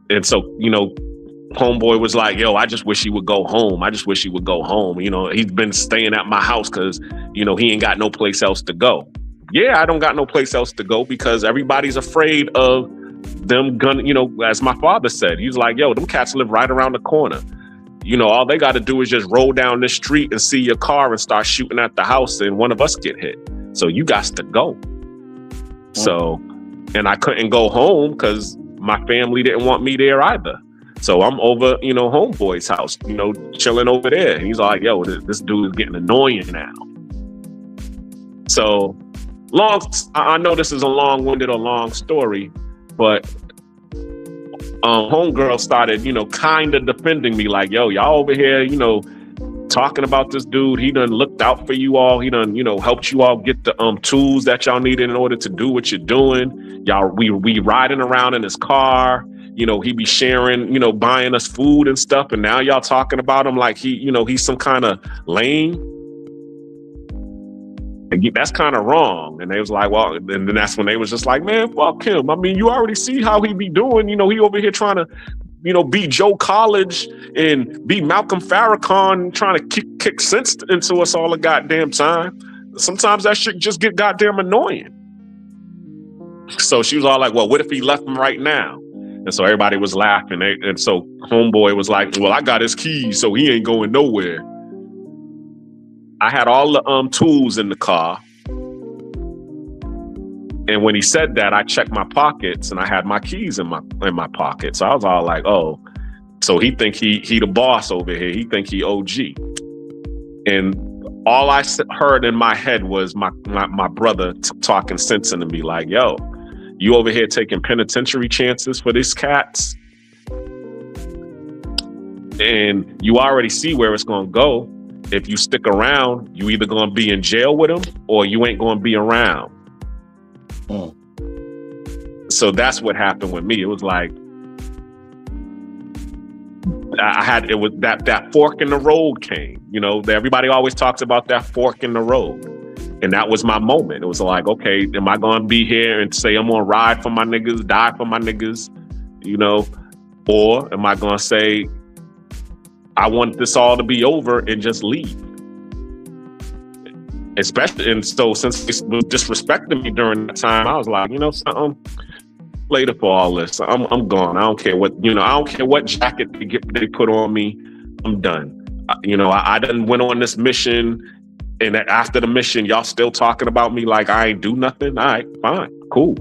homeboy was like, yo, I just wish he would go home. I just wish he would go home. He's been staying at my house because, he ain't got no place else to go. Yeah, I don't got no place else to go because everybody's afraid of them as my father said, he's like, yo, them cats live right around the corner. All they got to do is just roll down this street and see your car and start shooting at the house and one of us get hit. So you got to go. So, and I couldn't go home because my family didn't want me there either. So I'm over, homeboy's house, chilling over there. And he's like, yo, this dude is getting annoying now. So I know this is a long-winded or long story, but homegirl started, kind of defending me like, yo, y'all over here, talking about this dude. He done looked out for you all. He done, helped you all get the tools that y'all needed in order to do what you're doing. Y'all, we riding around in his car. He be sharing, buying us food and stuff. And now y'all talking about him like he's some kind of lame. And that's kind of wrong. And they was like, well, and then that's when they was just like, man, fuck him. I mean, you already see how he be doing. He over here trying to, be Joe College and be Malcolm Farrakhan, trying to kick sense into us all the goddamn time. Sometimes that shit just get goddamn annoying. So she was all like, well, what if he left him right now? And so everybody was laughing. And so homeboy was like, well, I got his keys, so he ain't going nowhere. I had all the tools in the car. And when he said that, I checked my pockets and I had my keys in my pocket. So I was all like, oh, so he think he the boss over here. He think he OG. And all I heard in my head was my brother talking sense into me like, yo, you over here taking penitentiary chances for these cats? And you already see where it's going to go. If you stick around, you either going to be in jail with them or you ain't going to be around. So that's what happened with me. It was like, it was that fork in the road came, everybody always talks about that fork in the road. And that was my moment. It was like, okay, am I going to be here and say I'm going to ride for my niggas, die for my niggas, or am I going to say, I want this all to be over and just leave? Especially, and so since they was disrespecting me during that time, I was like, something, later for all this. I'm gone. I don't care what, I don't care what jacket they put on me. I'm done. I done went on this mission, and after the mission, y'all still talking about me like I ain't do nothing. All right, fine, cool.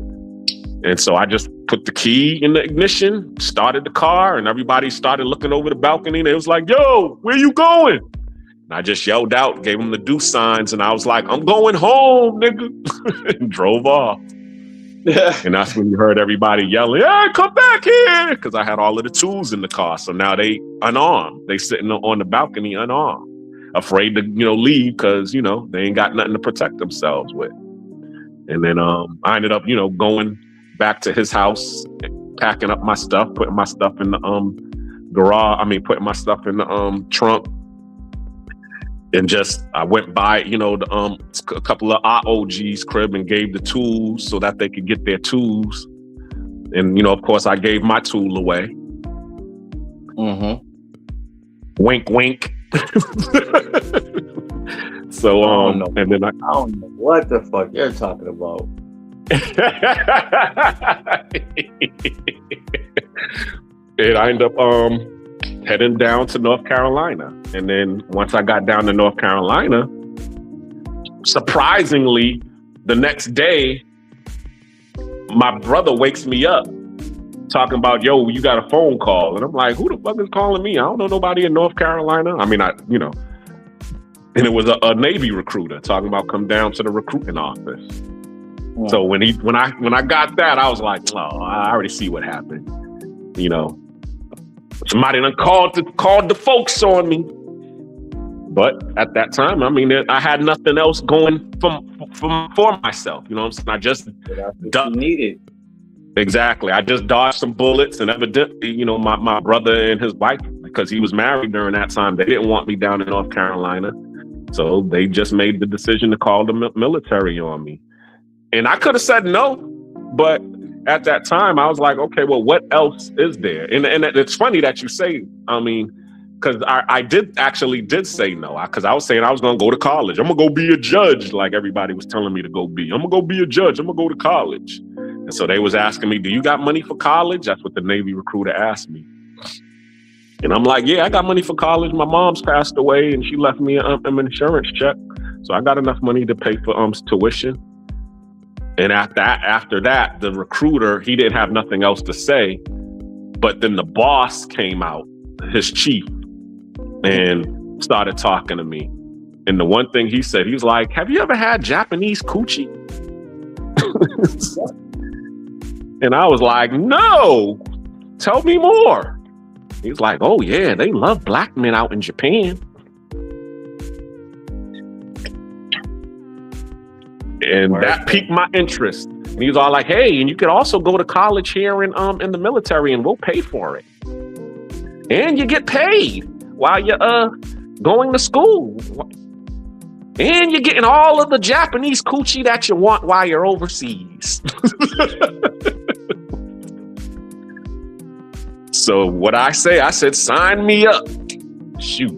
And so I just put the key in the ignition, started the car, and everybody started looking over the balcony, and it was like, yo, where you going? And I just yelled out, gave them the deuce signs, and I was like, I'm going home, nigga, and drove off. And that's when you heard everybody yelling, hey, come back here, because I had all of the tools in the car. So now they unarmed. They sitting on the balcony unarmed, afraid to, leave because, they ain't got nothing to protect themselves with. And then I ended up, going back to his house, packing up my stuff, putting my stuff in the putting my stuff in the trunk. And just, I went by, a couple of our OG's crib and gave the tools so that they could get their tools. And, of course, I gave my tool away. Mm-hmm. Wink, wink. So, and then I don't know what the fuck you're talking about. And I ended up heading down to North Carolina. And then once I got down to North Carolina, surprisingly, the next day, my brother wakes me up talking about, yo, you got a phone call. And I'm like, who the fuck is calling me? I don't know nobody in North Carolina. I mean, and it was a Navy recruiter talking about come down to the recruiting office. Yeah. So when I got that, I was like, oh, I already see what happened. Somebody done called the folks on me. But at that time, I mean, I had nothing else going for myself. You know what I'm saying? I just needed. Exactly. I just dodged some bullets, and evidently, my brother and his wife, because he was married during that time, they didn't want me down in North Carolina. So they just made the decision to call the military on me. And I could have said no, but at that time, I was like, okay, well, what else is there? And it's funny that you say, I mean, because I did say no, because I was saying I was going to go to college. I'm going to go be a judge, like everybody was telling me to go be. I'm going to go be a judge. I'm going to go to college. And so they was asking me, do you got money for college? That's what the Navy recruiter asked me. And I'm like, yeah, I got money for college. My mom's passed away and she left me an insurance check. So I got enough money to pay for tuition. And after that, the recruiter, he didn't have nothing else to say. But then the boss came out, his chief, and started talking to me. And the one thing he said, he was like, have you ever had Japanese coochie? And I was like, no, tell me more. He's like, oh yeah, they love black men out in Japan. And that piqued my interest. And he's all like, hey, and you could also go to college here in the military and we'll pay for it. And you get paid while you're going to school. And you're getting all of the Japanese coochie that you want while you're overseas. So what I said, sign me up. Shoot.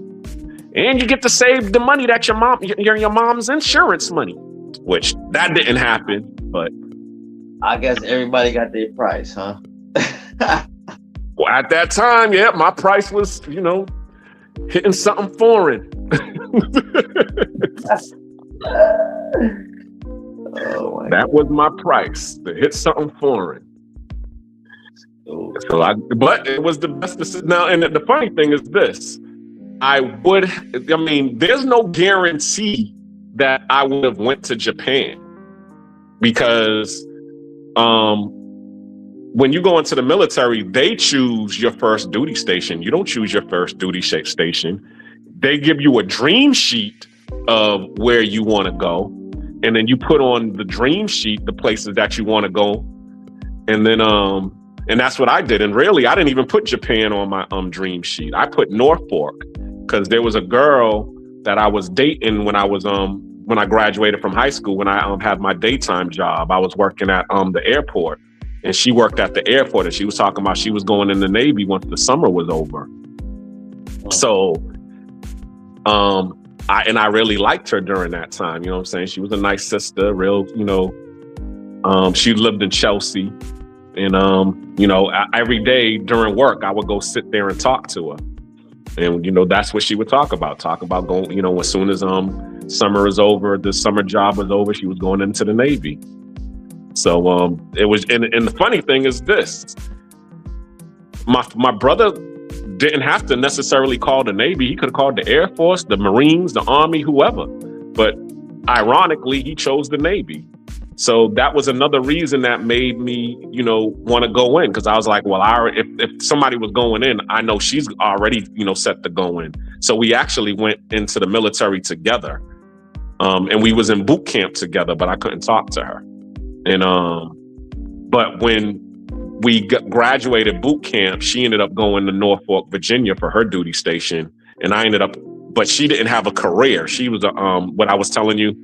And you get to save the money that your mom's insurance money, which that didn't happen, but I guess everybody got their price, huh? Well, at that time, yeah, my price was, hitting something foreign. That was my price, to hit something foreign. So but it was the best decision. Now, and the funny thing is this, there's no guarantee that I would have went to Japan because when you go into the military, they choose your first duty station. You don't choose your first duty station. They give you a dream sheet of where you want to go. And then you put on the dream sheet the places that you want to go. And then and that's what I did. And really, I didn't even put Japan on my dream sheet. I put Norfolk because there was a girl that I was dating when I graduated from high school. When I had my daytime job, I was working at the airport, and she worked at the airport. And she was talking about she was going in the Navy once the summer was over. So, I really liked her during that time. You know what I'm saying? She was a nice sister, real. She lived in Chelsea. And, every day during work, I would go sit there and talk to her. And, that's what she would talk about going, as soon as summer is over, the summer job was over, she was going into the Navy. So it was, and the funny thing is this, my brother didn't have to necessarily call the Navy. He could have called the Air Force, the Marines, the Army, whoever. But ironically, he chose the Navy. So that was another reason that made me, want to go in. Because I was like, well, if somebody was going in, I know she's already, set to go in. So we actually went into the military together. And we was in boot camp together, but I couldn't talk to her. And but when we graduated boot camp, she ended up going to Norfolk, Virginia for her duty station. And I ended up, but she didn't have a career. She was what I was telling you,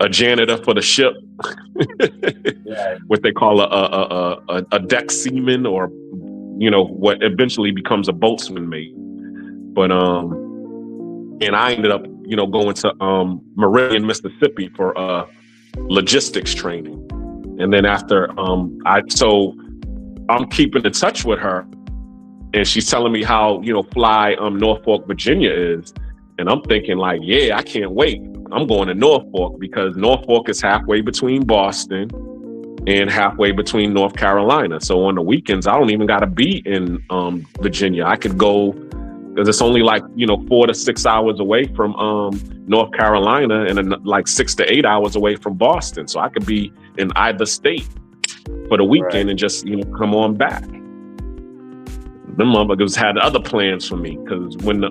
a janitor for the ship, yeah. What they call a deck seaman, or what eventually becomes a boatswain mate. But and I ended up going to Meridian, Mississippi for logistics training. And then after I'm keeping in touch with her, and she's telling me how fly Norfolk, Virginia is, and I'm thinking like, yeah, I can't wait. I'm going to Norfolk because Norfolk is halfway between Boston and halfway between North Carolina. So on the weekends, I don't even got to be in Virginia. I could go because it's only like 4 to 6 hours away from North Carolina, and then like 6 to 8 hours away from Boston. So I could be in either state for the weekend, right, and just come on back. Them motherfuckers had other plans for me because when the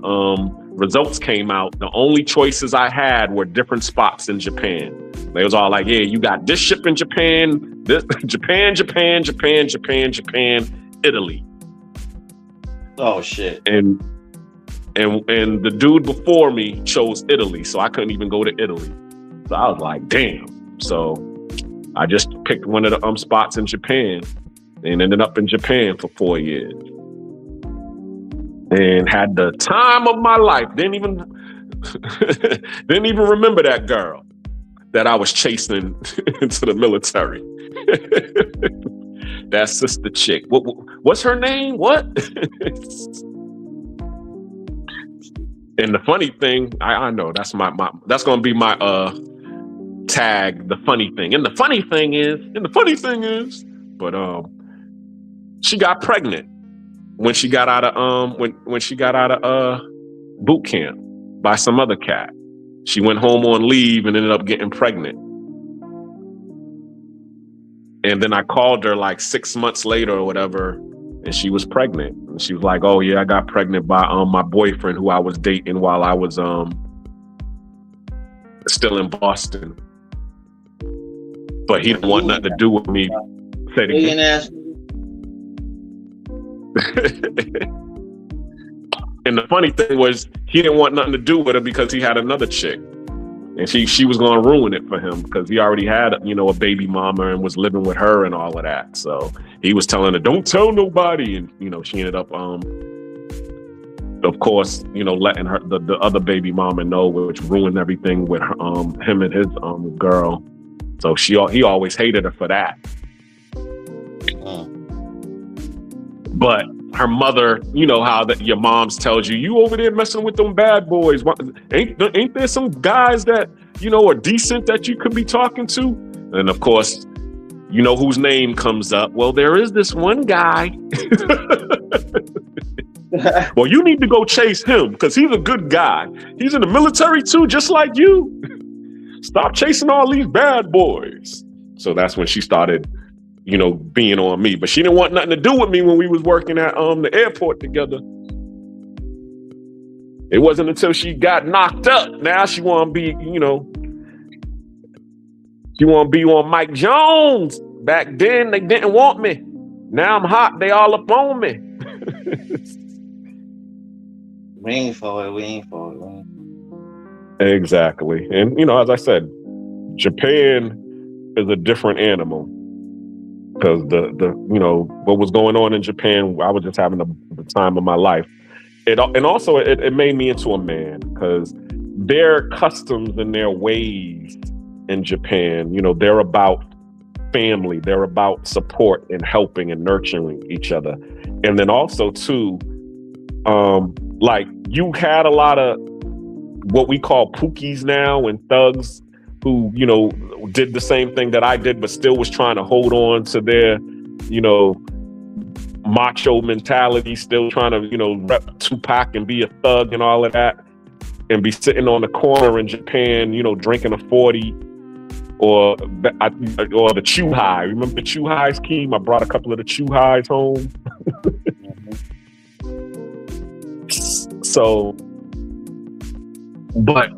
results came out, the only choices I had were different spots in Japan. They was all like, yeah, you got this ship in Japan, this Japan, Italy. Oh shit. And the dude before me chose Italy, so I couldn't even go to Italy. So I was like, damn. So I just picked one of the spots in Japan and ended up in Japan for 4 years. And had the time of my life. Didn't even remember that girl that I was chasing into the military. That sister chick. What's her name? What? And the funny thing, I know that's that's gonna be my tag. The funny thing, and the funny thing is, but she got pregnant when she got out of when she got out of boot camp by some other cat. She went home on leave and ended up getting pregnant. And then I called her like 6 months later or whatever, and she was pregnant. And she was like, "Oh yeah, I got pregnant by my boyfriend who I was dating while I was still in Boston. But he didn't want nothing to do with me." Say it again. And the funny thing was, he didn't want nothing to do with her because he had another chick. And she was going to ruin it for him because he already had, a baby mama and was living with her and all of that. So he was telling her, "Don't tell nobody." And, she ended up, of course, letting her, the other baby mama know, which ruined everything with her, him and his girl. So he always hated her for that. But her mother, how that your moms tells you over there messing with them bad boys. Ain't there some guys that, are decent that you could be talking to? And of course, whose name comes up. Well, there is this one guy. Well, you need to go chase him because he's a good guy. He's in the military too, just like you. Stop chasing all these bad boys. So that's when she started, being on me. But she didn't want nothing to do with me when we was working at the airport together. It wasn't until she got knocked up. Now she want to be, she want to be on Mike Jones. Back then, they didn't want me. Now I'm hot. They all up on me. We ain't for it. Exactly. And, as I said, Japan is a different animal. Because what was going on in Japan, I was just having the time of my life. And also it made me into a man because their customs and their ways in Japan, they're about family, they're about support and helping and nurturing each other. And then also too, like you had a lot of what we call pookies now and thugs who, did the same thing that I did, but still was trying to hold on to their, macho mentality, still trying to, rep Tupac and be a thug and all of that, and be sitting on the corner in Japan, drinking a 40 or the Chew High. Remember the Chew Highs, Keem? I brought a couple of the Chew Highs home. So, but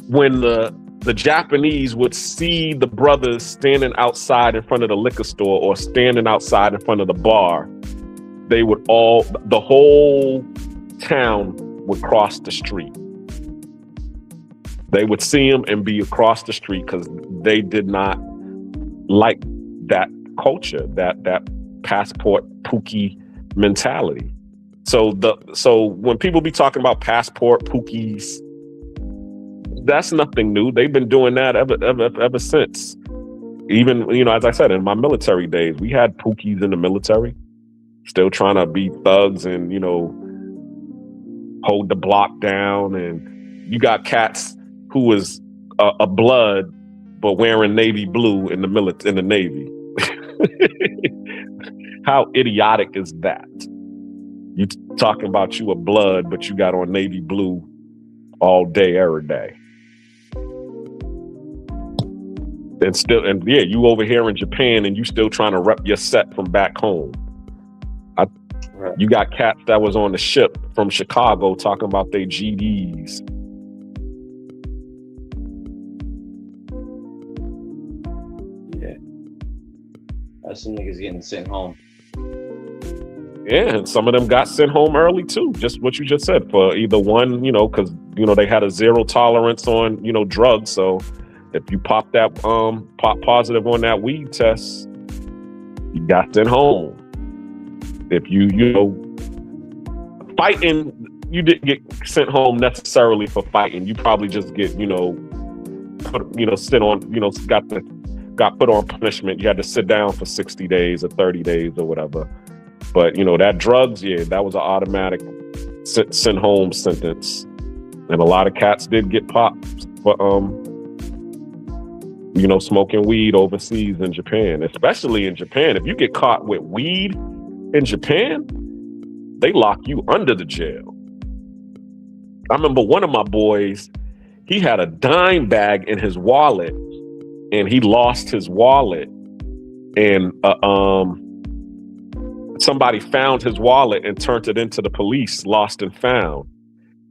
when the Japanese would see the brothers standing outside in front of the liquor store or standing outside in front of the bar, the whole town would cross the street. They would see them and be across the street because they did not like that culture, that passport pookie mentality. So when people be talking about passport pookies, that's nothing new. They've been doing that ever since. Even, as I said, in my military days, we had pookies in the military, still trying to be thugs and, hold the block down. And you got cats who was a blood, but wearing navy blue in the Navy. How idiotic is that? You talking about you a blood, but you got on navy blue all day, every day. And you over here in Japan and you still trying to rep your set from back home. You got cats that was on the ship from Chicago talking about their GDs. Yeah. That's some niggas getting sent home. Yeah, and some of them got sent home early too. Just what you just said, for either one, because they had a zero tolerance on, drugs. So If you pop positive on that weed test, you got sent home. If you fighting, you didn't get sent home necessarily for fighting. You probably just get, got put on punishment. You had to sit down for 60 days or 30 days or whatever. But, that drugs, that was an automatic sent home sentence. And a lot of cats did get popped for, smoking weed overseas in Japan, especially in Japan. If you get caught with weed in Japan, they lock you under the jail. I remember one of my boys, he had a dime bag in his wallet and he lost his wallet, and somebody found his wallet and turned it into the police, lost and found.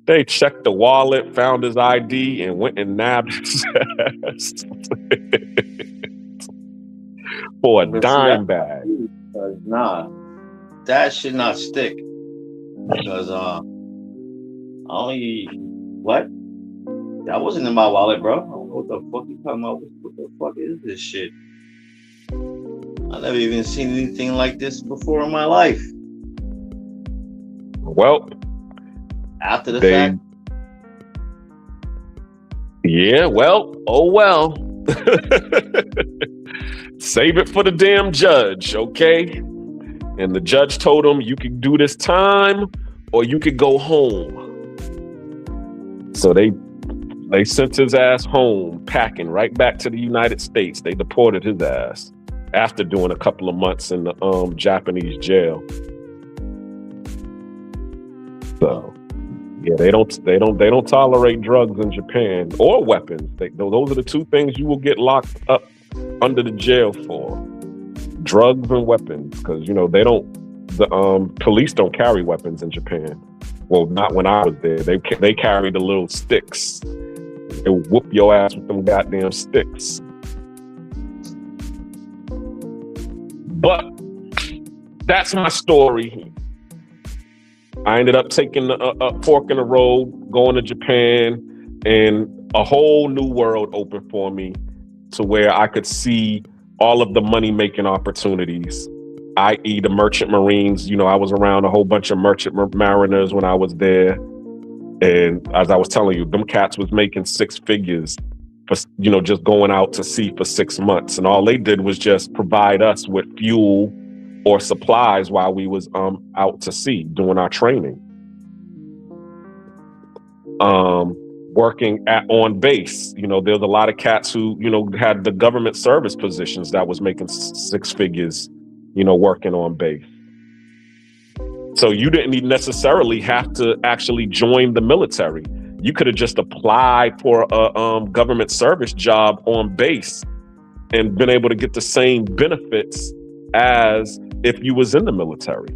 They checked the wallet, found his ID, and went and nabbed his ass for a dime bag. Nah, that should not stick. Because what? That wasn't in my wallet, bro. I don't know what the fuck you talking about. What the fuck is this shit? I never even seen anything like this before in my life. Well, after the fact. Yeah, well, oh well. Save it for the damn judge, okay? And the judge told him, you could do this time or you could go home. So they sent his ass home, packing right back to the United States. They deported his ass after doing a couple of months in the Japanese jail. So yeah, they don't tolerate drugs in Japan or weapons. Those are the two things you will get locked up under the jail for: drugs and weapons. Because the police don't carry weapons in Japan. Well, not when I was there. They carry the little sticks. They whoop your ass with them goddamn sticks. But that's my story. I ended up taking a fork in the road, going to Japan, and a whole new world opened for me to where I could see all of the money-making opportunities, i.e. the merchant marines. I was around a whole bunch of merchant mariners when I was there. And as I was telling you, them cats was making six figures for, just going out to sea for 6 months. And all they did was just provide us with fuel or supplies while we was out to sea doing our training. Working on base, there's a lot of cats who, had the government service positions that was making six figures, working on base. So you didn't necessarily have to actually join the military. You could have just applied for a government service job on base and been able to get the same benefits as if you was in the military.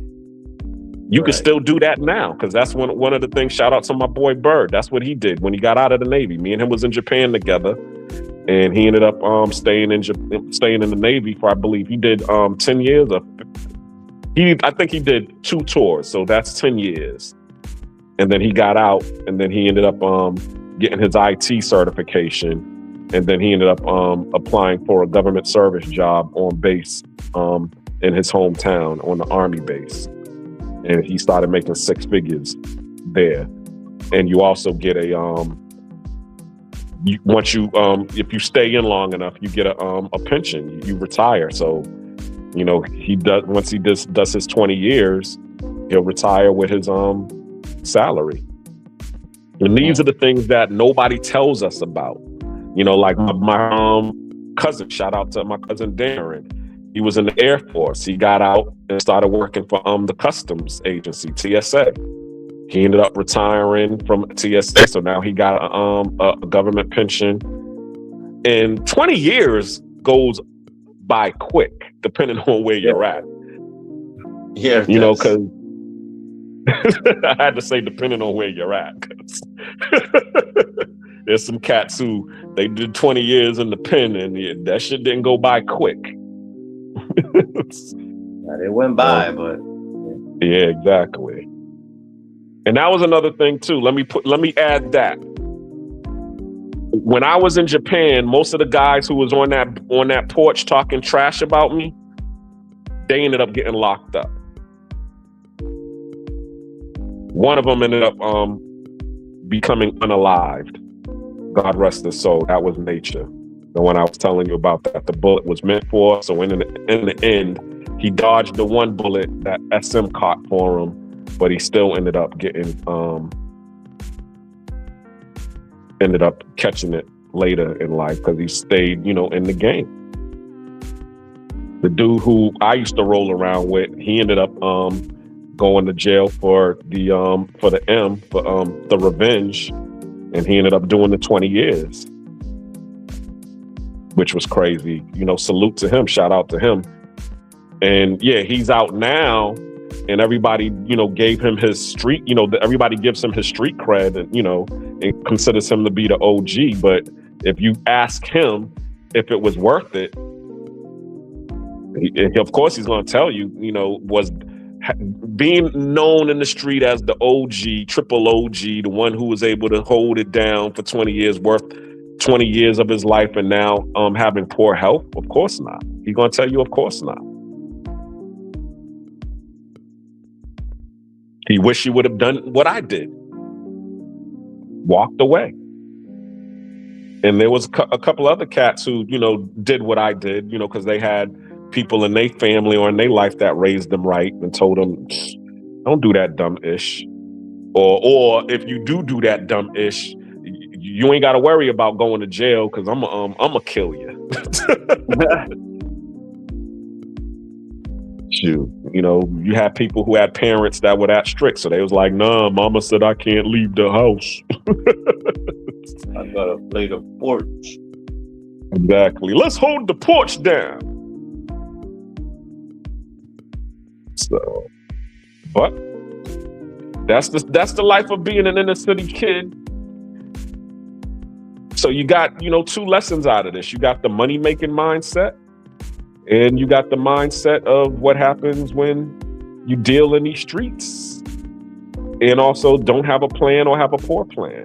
You can still do that now, because that's one of the things. Shout out to my boy Bird. That's what he did when he got out of the Navy. Me and him was in Japan together, and he ended up staying in the Navy for, I believe he did 10 years. I think he did 2 tours, so that's 10 years. And then he got out, and then he ended up getting his IT certification, and then he ended up applying for a government service job on base in his hometown on the Army base. And he started making 6 figures there. And you also get a if you stay in long enough, you get a pension. You retire. So, once he does his 20 years, he'll retire with his salary. And these are the things that nobody tells us about. Like my cousin, shout out to my cousin Darren. He was in the Air Force. He got out and started working for the customs agency, TSA. He ended up retiring from TSA, so now he got a government pension. And 20 years goes by quick, depending on where you're at. Yeah, because I had to say depending on where you're at. There's some cats who they did 20 years in the pen, and that shit didn't go by quick. It went by, but yeah, exactly. And that was another thing too. Let me add that. When I was in Japan, most of the guys who was on that porch talking trash about me, they ended up getting locked up. One of them ended up becoming unalived. God rest his soul. That was nature. The one I was telling you about that the bullet was meant for. So in the end, he dodged the one bullet that SM caught for him, but he still ended up catching it later in life because he stayed, in the game. The dude who I used to roll around with, he ended up going to jail for the revenge, and he ended up doing the 20 years, which was crazy. Salute to him, shout out to him. And yeah, he's out now, and everybody, gave him his street, everybody gives him his street cred, and considers him to be the OG. But if you ask him if it was worth it, of course he's going to tell you, was being known in the street as the OG, triple OG, the one who was able to hold it down for 20 years worth 20 years of his life, and now having poor health? Of course not. He's going to tell you, of course not. He wished he would have done what I did. Walked away. And there was a couple other cats who, did what I did, because they had people in their family or in their life that raised them right and told them, don't do that dumb ish. Or if you do that dumb ish, you ain't got to worry about going to jail because I'm gonna kill you. Shoot, you had people who had parents that were that strict, so they was like, nah, mama said I can't leave the house. I gotta play the porch. Exactly. Let's hold the porch down. So, but that's the life of being an inner city kid. So you got, two lessons out of this. You got the money making mindset, and you got the mindset of what happens when you deal in these streets, and also don't have a plan or have a poor plan.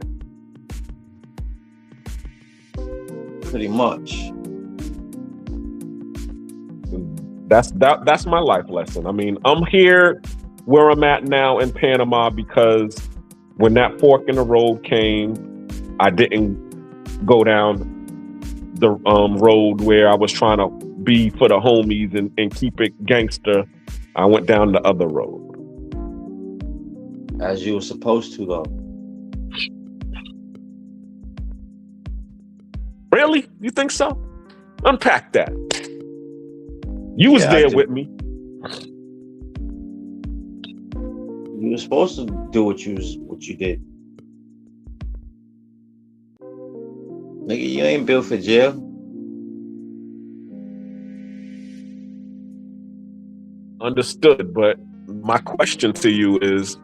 Pretty much. That's my life lesson. I mean, I'm here where I'm at now in Panama because when that fork in the road came, I didn't go down the road where I was trying to be for the homies and keep it gangster. I went down the other road. As you were supposed to, though. Really? You think so? Unpack that. You was there with me. You were supposed to do what you did. Nigga, you ain't built for jail. Understood, but my question to you is,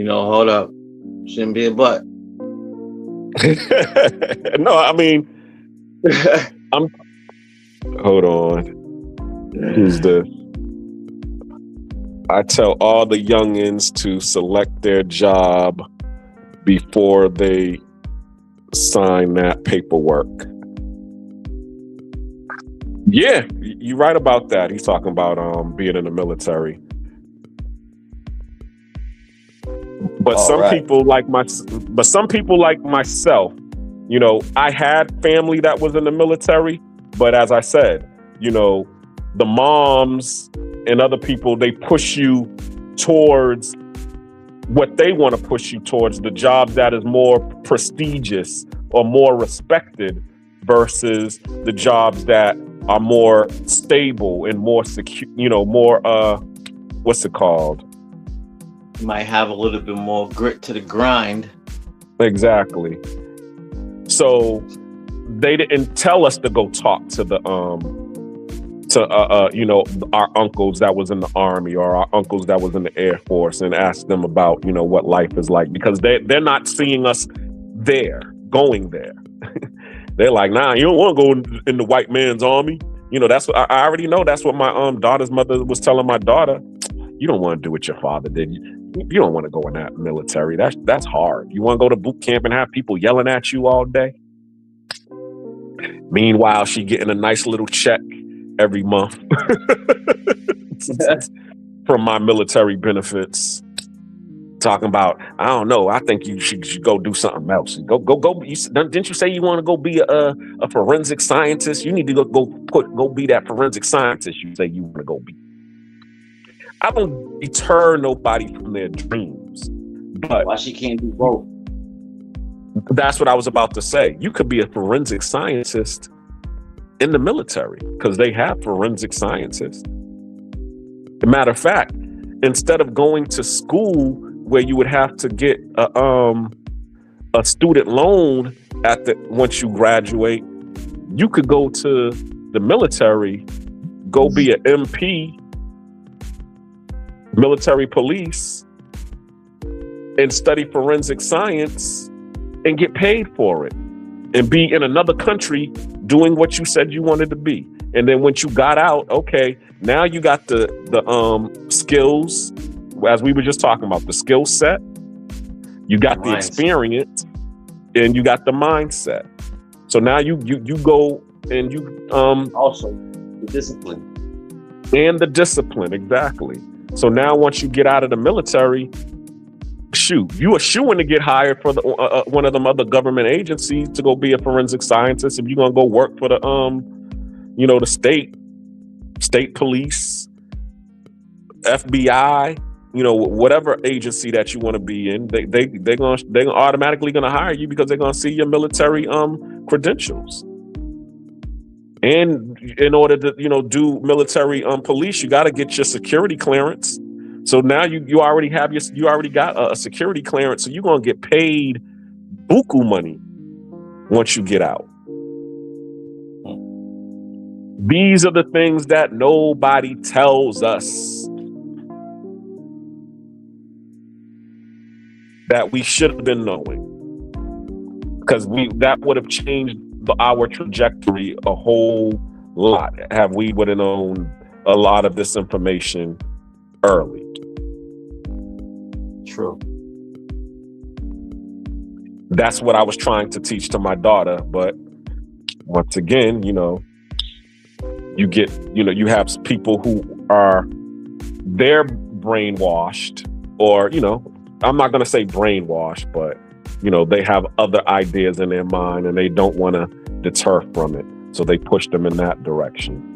hold up. Shouldn't be a but. No, I mean, hold on. Who's this? I tell all the youngins to select their job before they sign that paperwork. Yeah, you're right about that. He's talking about being in the military. But some people like myself, I had family that was in the military, but as I said, the moms and other people, they push you towards what they want to push you towards, the job that is more prestigious or more respected versus the jobs that are more stable and more secure, more, what's it called? You might have a little bit more grit to the grind. Exactly. So they didn't tell us to go talk to the our uncles that was in the Army or our uncles that was in the Air Force and ask them about, what life is like, because they're not seeing us going there. They're like, nah, you don't want to go in the white man's army. That's what I already know. That's what my daughter's mother was telling my daughter. You don't want to do what your father did. You don't want to go in that military. That's hard. You want to go to boot camp and have people yelling at you all day? Meanwhile, she getting a nice little check every month from my military benefits. Talking about, I don't know, I think you should go do something else. Go. Didn't you say you want to go be a forensic scientist? You need to go be that forensic scientist you say you want to go be. I don't deter nobody from their dreams. But why she can't do both? That's what I was about to say. You could be a forensic scientist in the military because they have forensic scientists. As a matter of fact, instead of going to school where you would have to get a student loan once you graduate, you could go to the military, go be an MP, military police, and study forensic science and get paid for it and be in another country doing what you said you wanted to be. And then once you got out, okay, now you got the skills, as we were just talking about, the skill set, you got the experience, and you got the mindset. So now you go and you also the discipline. And the discipline, exactly. So now once you get out of the military, shoot, you are shooing to get hired for the one of them other government agencies to go be a forensic scientist. If you're gonna go work for the the state police, FBI, whatever agency that you want to be in, they're automatically gonna hire you because they're gonna see your military credentials. And in order to do military police, you got to get your security clearance. So now you already got a security clearance, so you're gonna get paid buku money once you get out. These are the things that nobody tells us that we should have been knowing, because that would have changed our trajectory a whole lot. Have we would have known a lot of this information early. True. That's what I was trying to teach to my daughter, but once again, you have people who they're brainwashed, or I'm not going to say brainwashed, but they have other ideas in their mind and they don't want to deter from it, so they push them in that direction.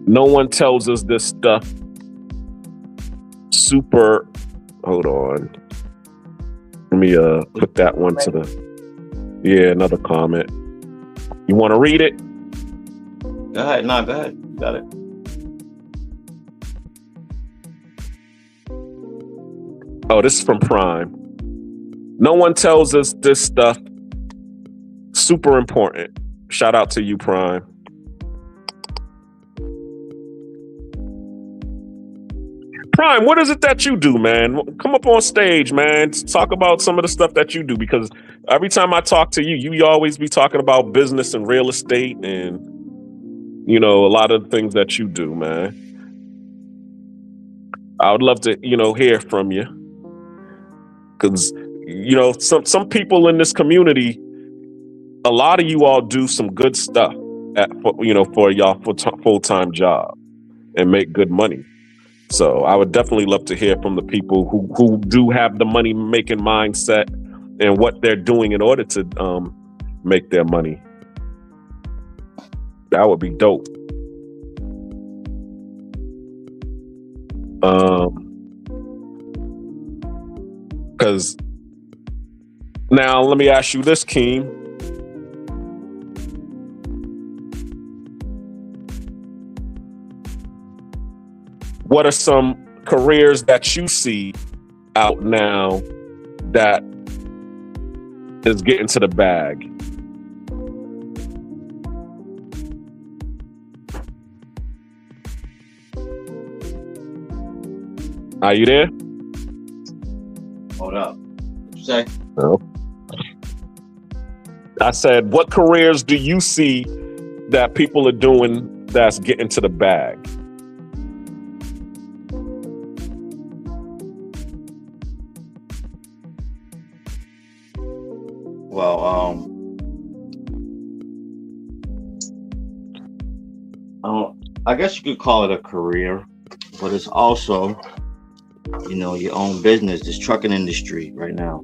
No one tells us this stuff. Hold on. Let me put that one to another comment. You want to read it? Go ahead. No, go ahead. You got it. Oh, this is from Prime. No one tells us this stuff. Super important. Shout out to you, Prime. Prime, what is it that you do, man? Come up on stage, man. Talk about some of the stuff that you do, because every time I talk to you, you always be talking about business and real estate and, a lot of the things that you do, man. I would love to, hear from you. Because, some people in this community, a lot of you all do some good stuff for y'all full-time job and make good money. So I would definitely love to hear from the people who do have the money making mindset and what they're doing in order to make their money. That would be dope. Because now let me ask you this, Keem. What are some careers that you see out now that is getting to the bag? Are you there? Hold up. What you say? No. I said, what careers do you see that people are doing that's getting to the bag? Well, I guess you could call it a career, but it's also, your own business. This trucking industry right now.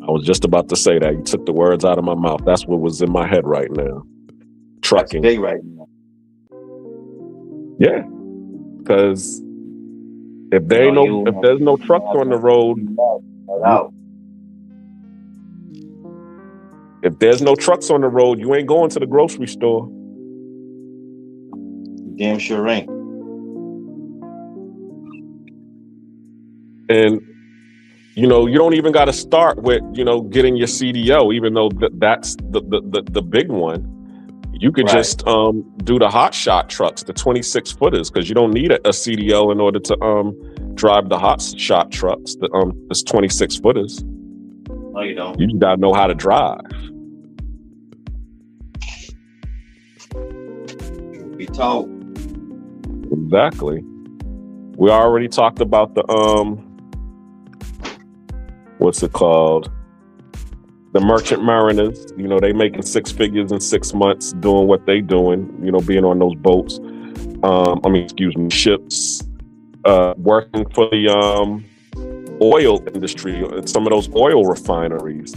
I was just about to say that. You took the words out of my mouth. That's what was in my head right now. Trucking. That's big right now. Yeah, because if there's no trucks on the road, if there's no trucks on the road, you ain't going to the grocery store. Damn sure ain't. And you don't even got to start with getting your CDO, even though that's the big one. You could just do the hot shot trucks, the 26 footers, because you don't need a CDO in order to drive the hot shot trucks. This 26 footers. No, you don't. You just gotta know how to drive. Be told. Exactly. We already talked about the what's it called? The merchant mariners. They making 6 figures in 6 months doing what they doing, being on those boats. Ships, working for the oil industry, some of those oil refineries.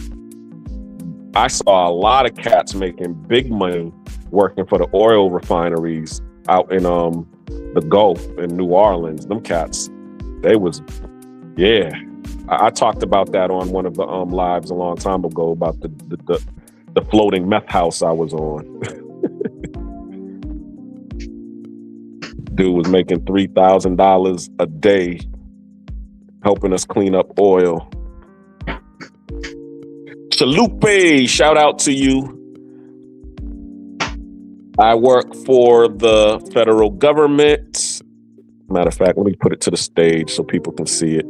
I saw a lot of cats making big money working for the oil refineries out in the Gulf in New Orleans. Them cats, I talked about that on one of the lives a long time ago about the floating meth house I was on. Dude was making $3,000 a day helping us clean up oil. Chalupe, shout out to you. I work for the federal government. Matter of fact, let me put it to the stage so people can see it.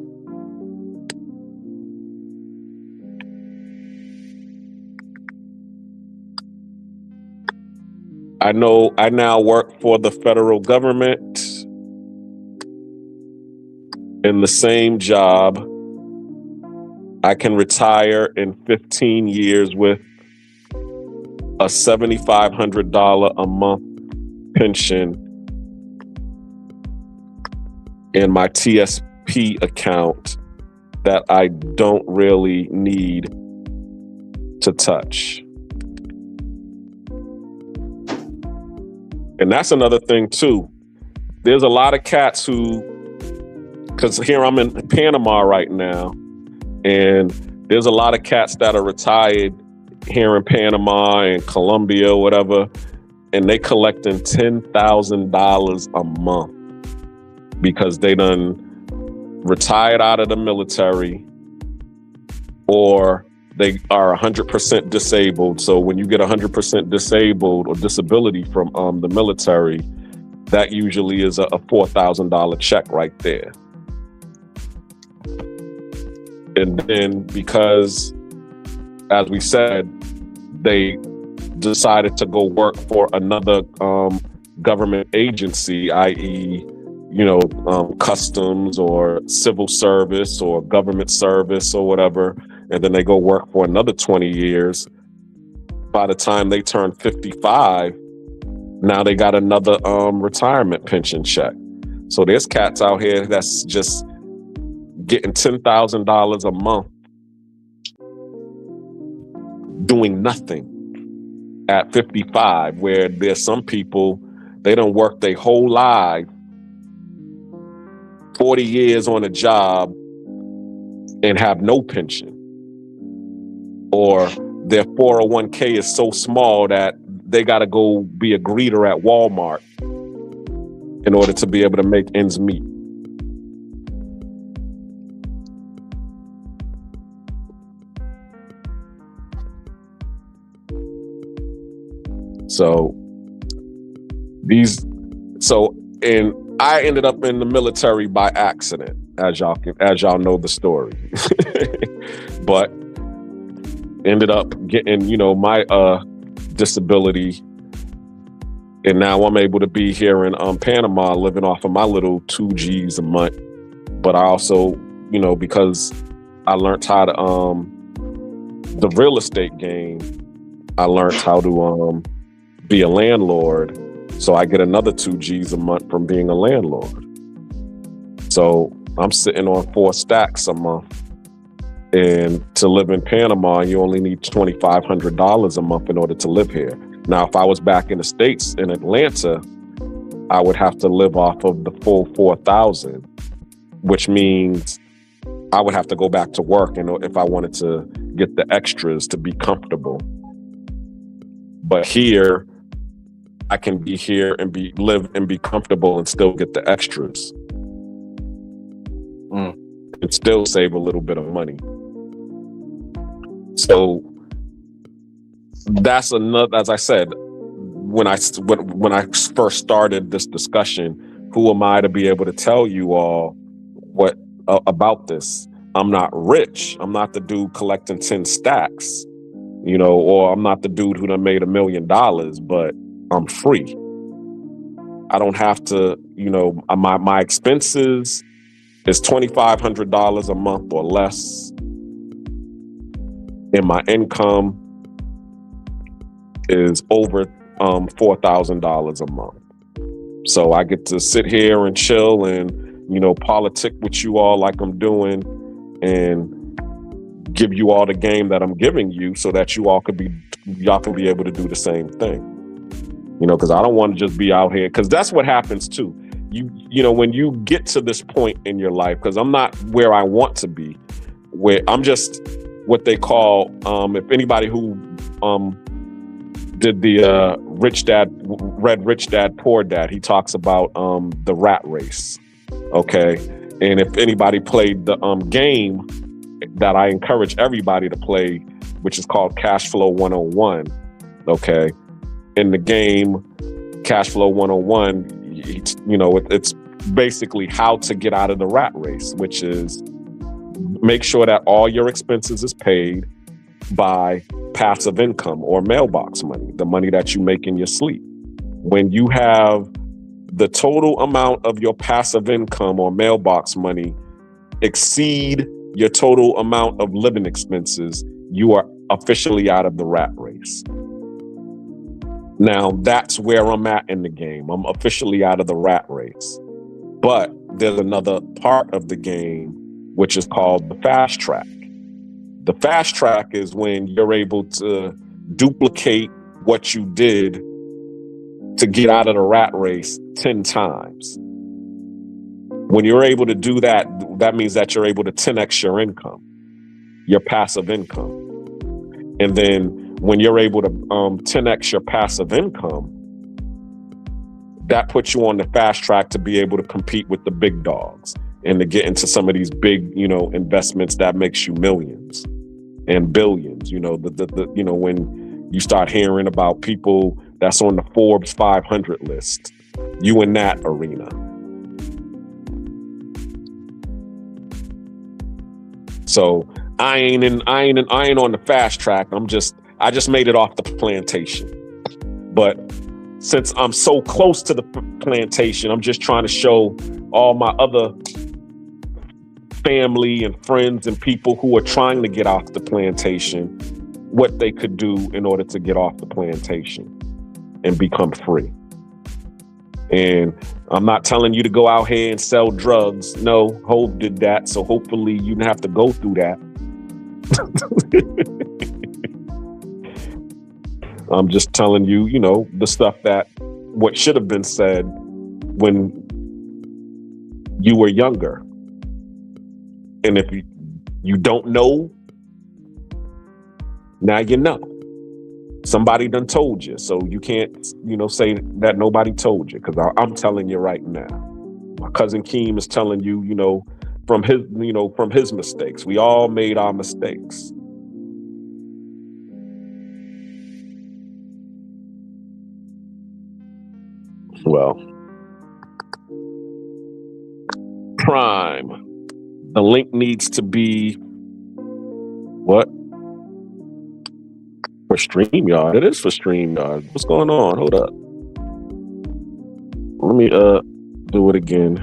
I now work for the federal government in the same job. I can retire in 15 years with a $7,500 a month pension in my TSP account that I don't really need to touch. And that's another thing too. There's a lot of cats because here I'm in Panama right now, and there's a lot of cats that are retired here in Panama and Colombia, whatever, and they collecting $10,000 a month because they done retired out of the military or they are 100% disabled. So when you get 100% disabled or disability from the military, that usually is a $4,000 check right there. And then because, as we said, they decided to go work for another government agency, i.e., customs or civil service or government service or whatever, and then they go work for another 20 years. By the time they turn 55, now they got another retirement pension check. So there's cats out here that's just getting $10,000 a month doing nothing at 55, where there's some people, they don't work their whole life, 40 years on a job and have no pension. Or their 401k is so small that they got to go be a greeter at Walmart in order to be able to make ends meet. And I ended up in the military by accident, as y'all know the story. But ended up getting, my disability. And now I'm able to be here in Panama living off of my little 2 G's a month. But I also, because I learned how to, the real estate game, I learned how to be a landlord. So I get another 2 G's a month from being a landlord. So I'm sitting on 4 stacks a month. And to live in Panama, you only need $2,500 a month in order to live here. Now, if I was back in the States in Atlanta, I would have to live off of the full 4,000, which means I would have to go back to work, if I wanted to get the extras to be comfortable. But here, I can be here and live and be comfortable and still get the extras. And still save a little bit of money. So that's another, as I said, when I first started this discussion, who am I to be able to tell you all what about this? I'm not rich. I'm not the dude collecting 10 stacks, or I'm not the dude who done made $1 million, but I'm free. I don't have to, my expenses is $2,500 a month or less. And my income is over $4,000 a month. So I get to sit here and chill and, politic with you all like I'm doing and give you all the game that I'm giving you so that y'all can be able to do the same thing. Because I don't want to just be out here, because that's what happens too. When you get to this point in your life, because I'm not where I want to be, where I'm just what they call, if anybody who did the read Rich Dad, Poor Dad, he talks about the rat race, okay? And if anybody played the game that I encourage everybody to play, which is called Cash Flow 101, okay? In the game, Cash Flow 101, it's basically how to get out of the rat race, which is make sure that all your expenses is paid by passive income or mailbox money, the money that you make in your sleep. When you have the total amount of your passive income or mailbox money exceed your total amount of living expenses, you are officially out of the rat race. Now, that's where I'm at in the game. I'm officially out of the rat race. But there's another part of the game, which is called the fast track. The fast track is when you're able to duplicate what you did to get out of the rat race 10 times. When you're able to do that, that means that you're able to 10x your income, your passive income. And then when you're able to 10x your passive income, that puts you on the fast track to be able to compete with the big dogs and to get into some of these big, investments that makes you millions and billions. When you start hearing about people that's on the Forbes 500 list, you in that arena. So I ain't on the fast track. I just made it off the plantation. But since I'm so close to the plantation, I'm just trying to show all my other family and friends and people who are trying to get off the plantation what they could do in order to get off the plantation and become free. And I'm not telling you to go out here and sell drugs. No, Hope did that. So hopefully you don't have to go through that. I'm just telling you, the stuff what should have been said when you were younger. And if you don't know, now you know. Somebody done told you, so you can't, say that nobody told you, because I'm telling you right now. My cousin Keem is telling you, from his mistakes. We all made our mistakes. Well, Prime. The link needs to be what? For StreamYard. It is for StreamYard. What's going on? Hold up. Let me do it again.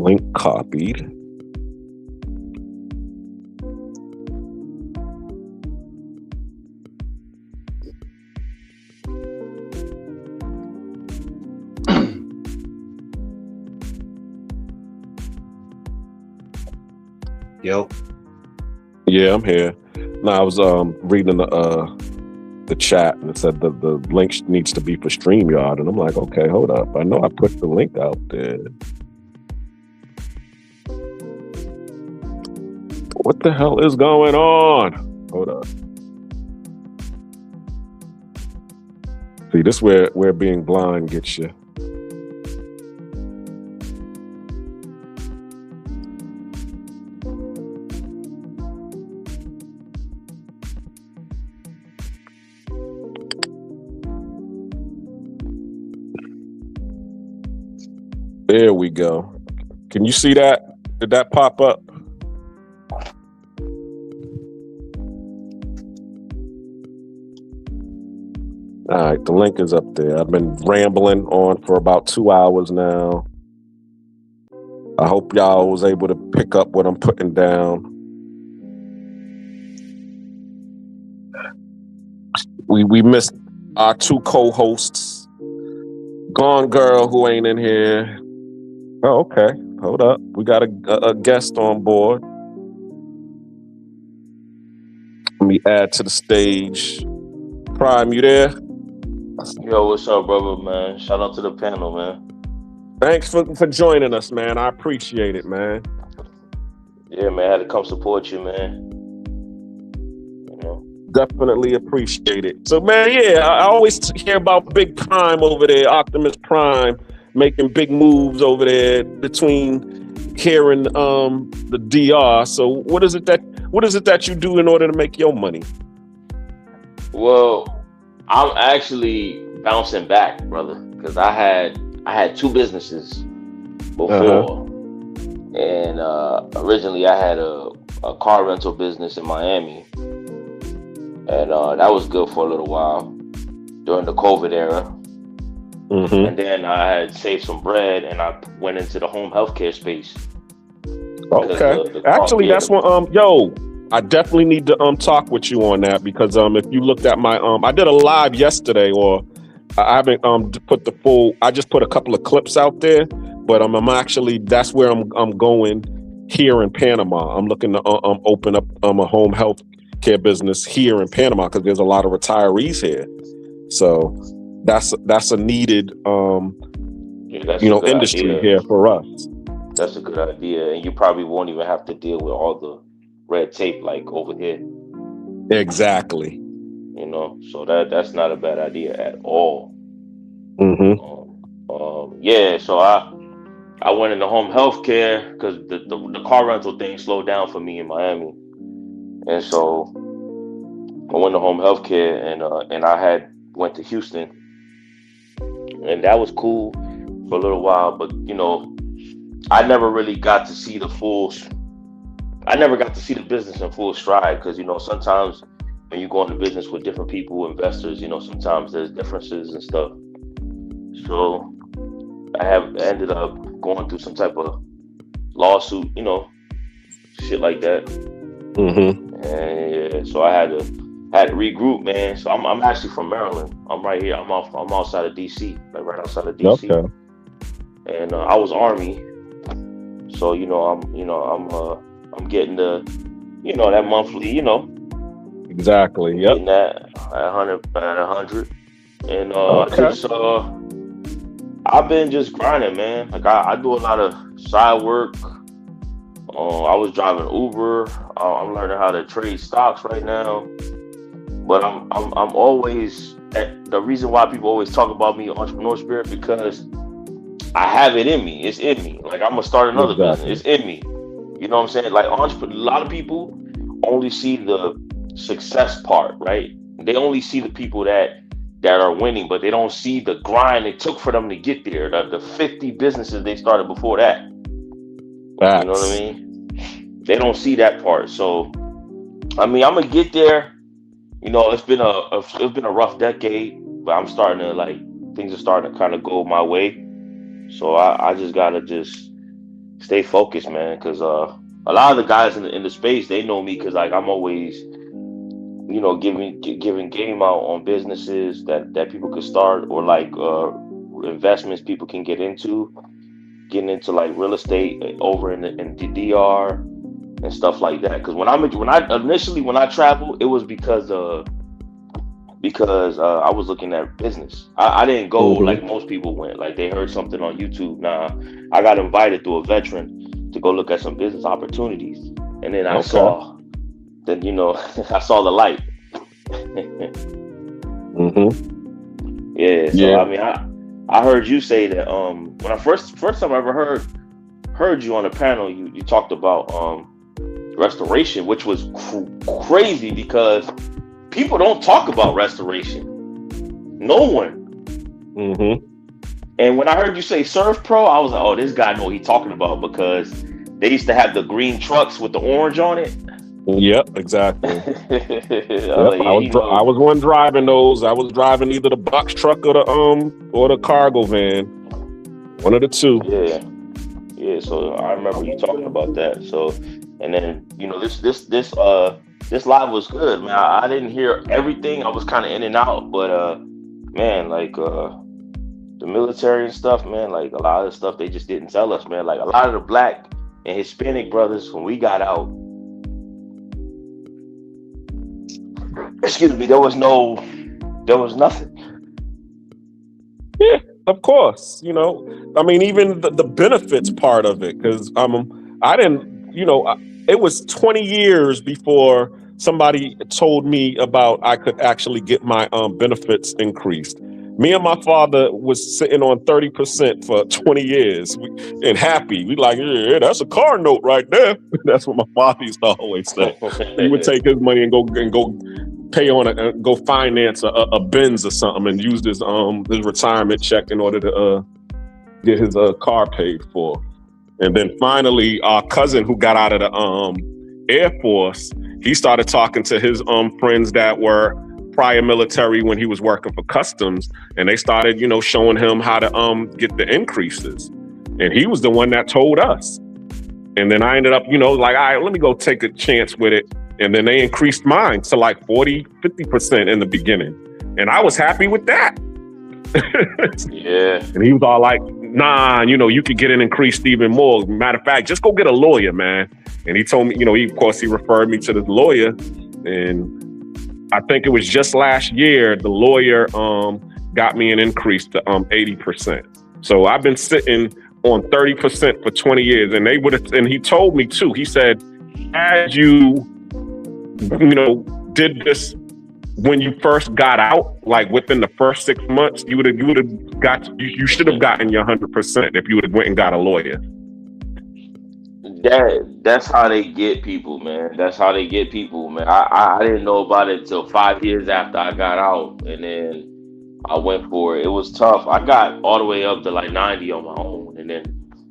Link copied. Yo. Yeah, I'm here. No, I was reading the chat and it said the link needs to be for StreamYard, and I'm like, okay, hold up. I know I put the link out there. What the hell is going on? Hold up. See, this where being blind gets you. There we go. Can you see that? Did that pop up? All right, the link is up there. I've been rambling on for about 2 hours now. I hope y'all was able to pick up what I'm putting down. We missed our two co-hosts. Gone Girl, who ain't in here. Oh, okay. Hold up. We got a guest on board. Let me add to the stage. Prime, you there? Yo, what's up, brother, man? Shout out to the panel, man. Thanks for joining us, man. I appreciate it, man. Yeah, man, I had to come support you, man. You know? Definitely appreciate it. So, man, yeah, I always hear about Big Prime over there, Optimus Prime, making big moves over there between here and the DR. So, what is it that you do in order to make your money? Well, I'm actually bouncing back, brother, because I had two businesses before, and originally I had a car rental business in Miami, and that was good for a little while during the COVID era. Mm-hmm. And then I had saved some bread, and I went into the home healthcare space. Okay, actually, that's what I definitely need to talk with you on that, because if you looked at my I did a live yesterday, or I haven't put the full. I just put a couple of clips out there, but I'm actually, that's where I'm going here in Panama. I'm looking to open up a home health care business here in Panama, because there's a lot of retirees here. So that's a needed industry idea here for us. That's a good idea, and you probably won't even have to deal with all the red tape like over here. Exactly. You know, so that's not a bad idea at all. Mm-hmm. Yeah, so I went into home health care because the car rental thing slowed down for me in Miami, and so I went to home health care, and I went to Houston, and that was cool for a little while, but you know, I never really got to see the business in full stride, because you know, sometimes when you go into business with different people, investors, you know, sometimes there's differences and stuff. So I ended up going through some type of lawsuit, you know, shit like that. Mm-hmm. And yeah, so I had to regroup, man. So I'm actually from Maryland. I'm right here. I'm outside of DC, like right outside of DC. Okay. And I was Army, so you know, I'm getting the, you know, that monthly, you know. Exactly. Yep. Getting that at 100, and I've been just grinding, man. Like I do a lot of side work. I was driving Uber. I'm learning how to trade stocks right now. But I'm always, the reason why people always talk about me, entrepreneur spirit, because I have it in me. It's in me. Like I'm gonna start another business. It's in me. You know what I'm saying? Like a lot of people only see the success part, right? They only see the people that are winning, but they don't see the grind it took for them to get there. The 50 businesses they started before that. You know what I Facts. mean? They don't see that part. So I mean, I'm gonna get there. You know, it's been a rough decade, but I'm starting to like things are starting to kind of go my way. So I just gotta just stay focused, man. Because a lot of the guys in the space they know me because like I'm always giving game out on businesses that people could start or like investments people can get into, getting into like real estate over in the DR and stuff like that. Because when I traveled, it was because I was looking at business. I didn't go like Mm-hmm. most people went. Like they heard something on YouTube. Nah, I got invited through a veteran to go look at some business opportunities, and then I Okay. saw then I saw the light. Mm-hmm. Yeah. So Yeah. I mean, I heard you say that when I first time I ever heard you on a panel, you talked about restoration, which was crazy because people don't talk about restoration. No one. Mm-hmm. And when I heard you say Surf Pro, I was like, oh, this guy know what he's talking about because they used to have the green trucks with the orange on it. Yep, I exactly. was Yep, like, yeah, he I knows. was one driving those. I was driving either the box truck or the cargo van. One of the two. Yeah, yeah. So I remember you talking about that. So, and then this live was good, man. I didn't hear everything. I was kind of in and out, but man, like the military and stuff, man. Like a lot of the stuff they just didn't tell us, man. Like a lot of the black and Hispanic brothers when we got out. Excuse me. There was nothing. Yeah, of course. I mean, even the benefits part of it, because I didn't, it was 20 years before somebody told me about I could actually get my benefits increased. Me and my father was sitting on 30% for 20 years and happy. We like, yeah, that's a car note right there. That's what my father used to always say. He would take his money and go pay on go finance a Benz or something and use his retirement check in order to get his car paid for. And then finally, our cousin who got out of the Air Force, he started talking to his friends that were prior military when he was working for customs, and they started, showing him how to get the increases. And he was the one that told us. And then I ended up, like, all right, let me go take a chance with it. And then they increased mine to like 40-50% in the beginning. And I was happy with that. Yeah. And he was all like, nah, you could get it increased even more. Matter of fact, just go get a lawyer, man. And he told me, he referred me to this lawyer. And I think it was just last year, the lawyer got me an increase to 80%. So I've been sitting on 30% for 20 years. And and he told me too, he said, as you did this when you first got out, like within the first 6 months, you should have gotten your 100% if you would have went and got a lawyer. That's how they get people, man. That's how they get people, man. I didn't know about it until 5 years after I got out, and then I went for it. It was tough. I got all the way up to like 90 on my own, and then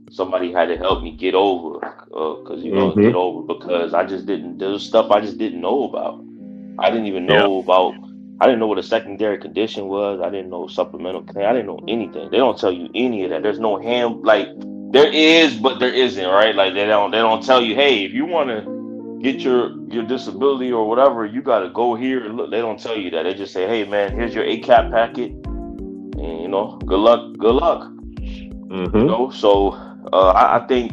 somebody had to help me get over, get over because I just didn't. There was stuff I just didn't know about. I didn't even know about. I didn't know what a secondary condition was. I didn't know supplemental claim. I didn't know anything. They don't tell you any of that. There's no like there is, but there isn't, right? Like they don't tell you, hey, if you want to get your disability or whatever, you got to go here and look. They don't tell you that. They just say, hey, man, here's your ACAP packet, and good luck. Mm-hmm. So I think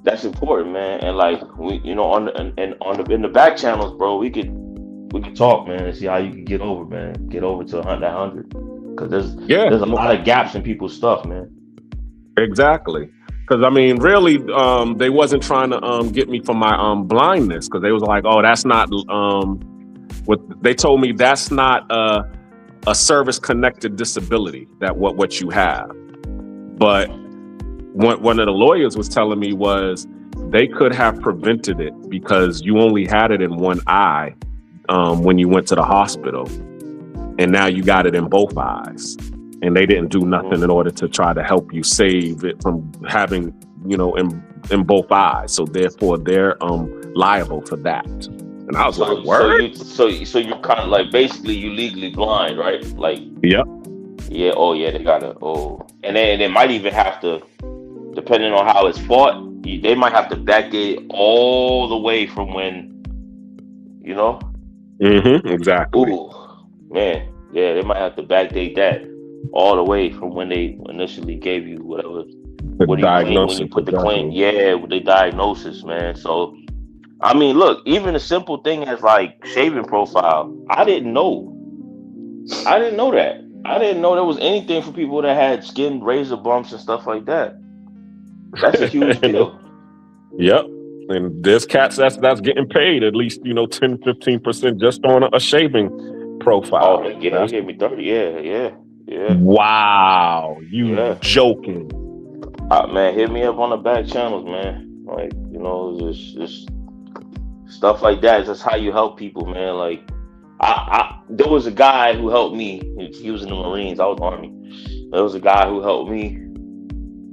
that's important, man. And like we, in the back channels, bro, we could talk, man, and see how you can get over, man. Get over to 100, because there's a lot of gaps in people's stuff, man. Exactly. Because I mean, really, they wasn't trying to get me for my blindness, because they was like, oh, that's not what they told me. That's not a service connected disability. That what you have. But one of the lawyers was telling me was they could have prevented it because you only had it in one eye when you went to the hospital, and now you got it in both eyes. And they didn't do nothing in order to try to help you save it from having in both eyes. So therefore, they're liable for that. And I was like, word? So you're kind of like basically you legally blind, right? Like, Yep. yeah, oh yeah, they gotta, and then they might even have to, depending on how it's fought, they might have to backdate all the way from when, Exactly. Ooh, man, yeah, they might have to backdate that all the way from when they initially gave you whatever. What do you claim when you put the claim? Yeah, with the diagnosis, man. So, I mean, look, even a simple thing as like shaving profile, I didn't know that. I didn't know there was anything for people that had skin razor bumps and stuff like that. That's a huge deal. Yep. And there's cats that's getting paid at least, 10-15% just on a shaving profile. Oh, they gave me 30. Yeah. Wow. You joking. Man, hit me up on the back channels, man. Like, just stuff like that. That's how you help people, man. Like, there was a guy who helped me. He was in the Marines. I was Army. There was a guy who helped me,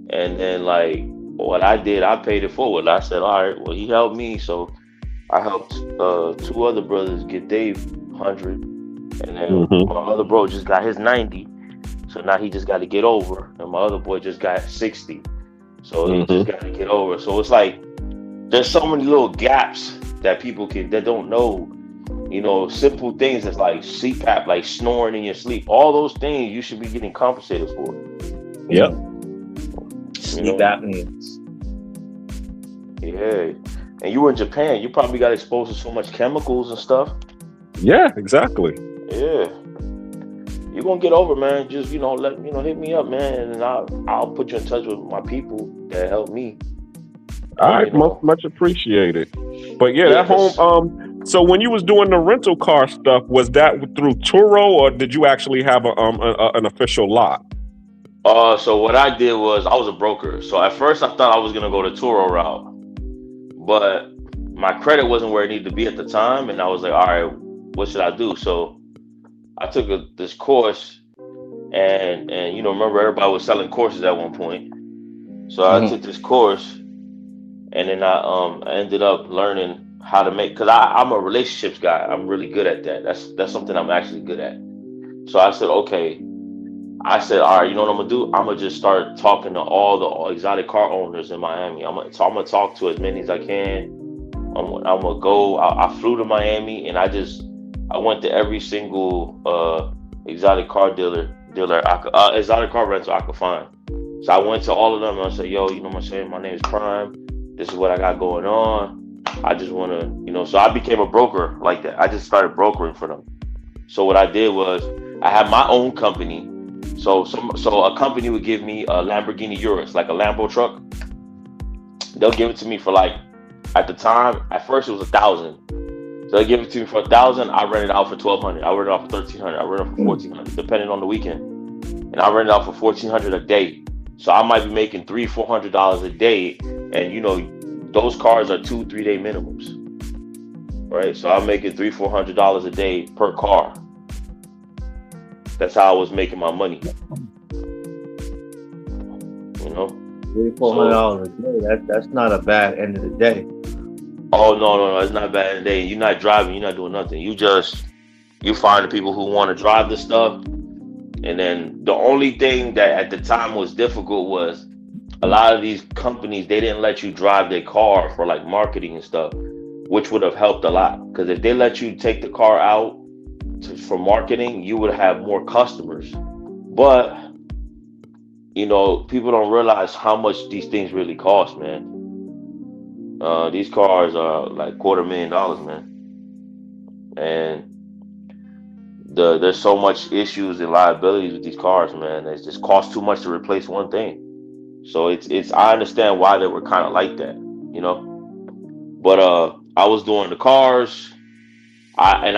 and then like what I did, I paid it forward. I said, all right, well, he helped me, so I helped 2 other brothers get their 100, and then my other bro just got his 90. So now he just got to get over, and my other boy just got 60. So he just got to get over. So it's like there's so many little gaps that people that don't know. Simple things that's like CPAP, like snoring in your sleep. All those things you should be getting compensated for. Yep. Sleep apnea. Yeah. And you were in Japan. You probably got exposed to so much chemicals and stuff. Yeah, exactly. Yeah. You're gonna get over, man. Just hit me up, man, and I'll put you in touch with my people that help me. All right, much appreciated. But yeah, that home. So when you was doing the rental car stuff, was that through Turo, or did you actually have an official lot? So what I did was I was a broker. So at first I thought I was gonna go the Turo route, but my credit wasn't where it needed to be at the time, and I was like, all right, what should I do? So I took this course, and remember everybody was selling courses at one point. So I took this course, and then I ended up learning how to make, because I'm a relationships guy. I'm really good at that. That's something I'm actually good at. So I said, okay. I said, all right, you know what I'm gonna do? I'm gonna just start talking to all the exotic car owners in Miami. I'm gonna talk to as many as I can. I'm gonna go. I flew to Miami, and I went to every single exotic car dealer, exotic car rental I could find. So I went to all of them and I said, yo, you know what I'm saying? My name is Prime. This is what I got going on. I just want to, so I became a broker like that. I just started brokering for them. So what I did was I had my own company. So a company would give me a Lamborghini Urus, like a Lambo truck. They'll give it to me for like, at the time, at first it was $1,000. So they give it to me for $1,000. I rent it out for $1,200. I rent it out for $1,300. I rent it out for $1,400, depending on the weekend. And I rent it out for $1,400 a day. So I might be making $300-$400 a day, and those cars are 2-3 day minimums, right? So I'm making $300-$400 a day per car. That's how I was making my money. $300-$400 a day. That's not a bad end of the day. Oh no, it's not bad end of the day. You're not driving. You're not doing nothing. You find the people who want to drive the stuff. And then the only thing that at the time was difficult was a lot of these companies, they didn't let you drive their car for like marketing and stuff, which would have helped a lot. Because if they let you take the car out for marketing, you would have more customers. But, people don't realize how much these things really cost, man. These cars are like $250,000, man. And there's so much issues and liabilities with these cars, man. It just costs too much to replace one thing. So it's I understand why they were kind of like that, But I was doing the cars. I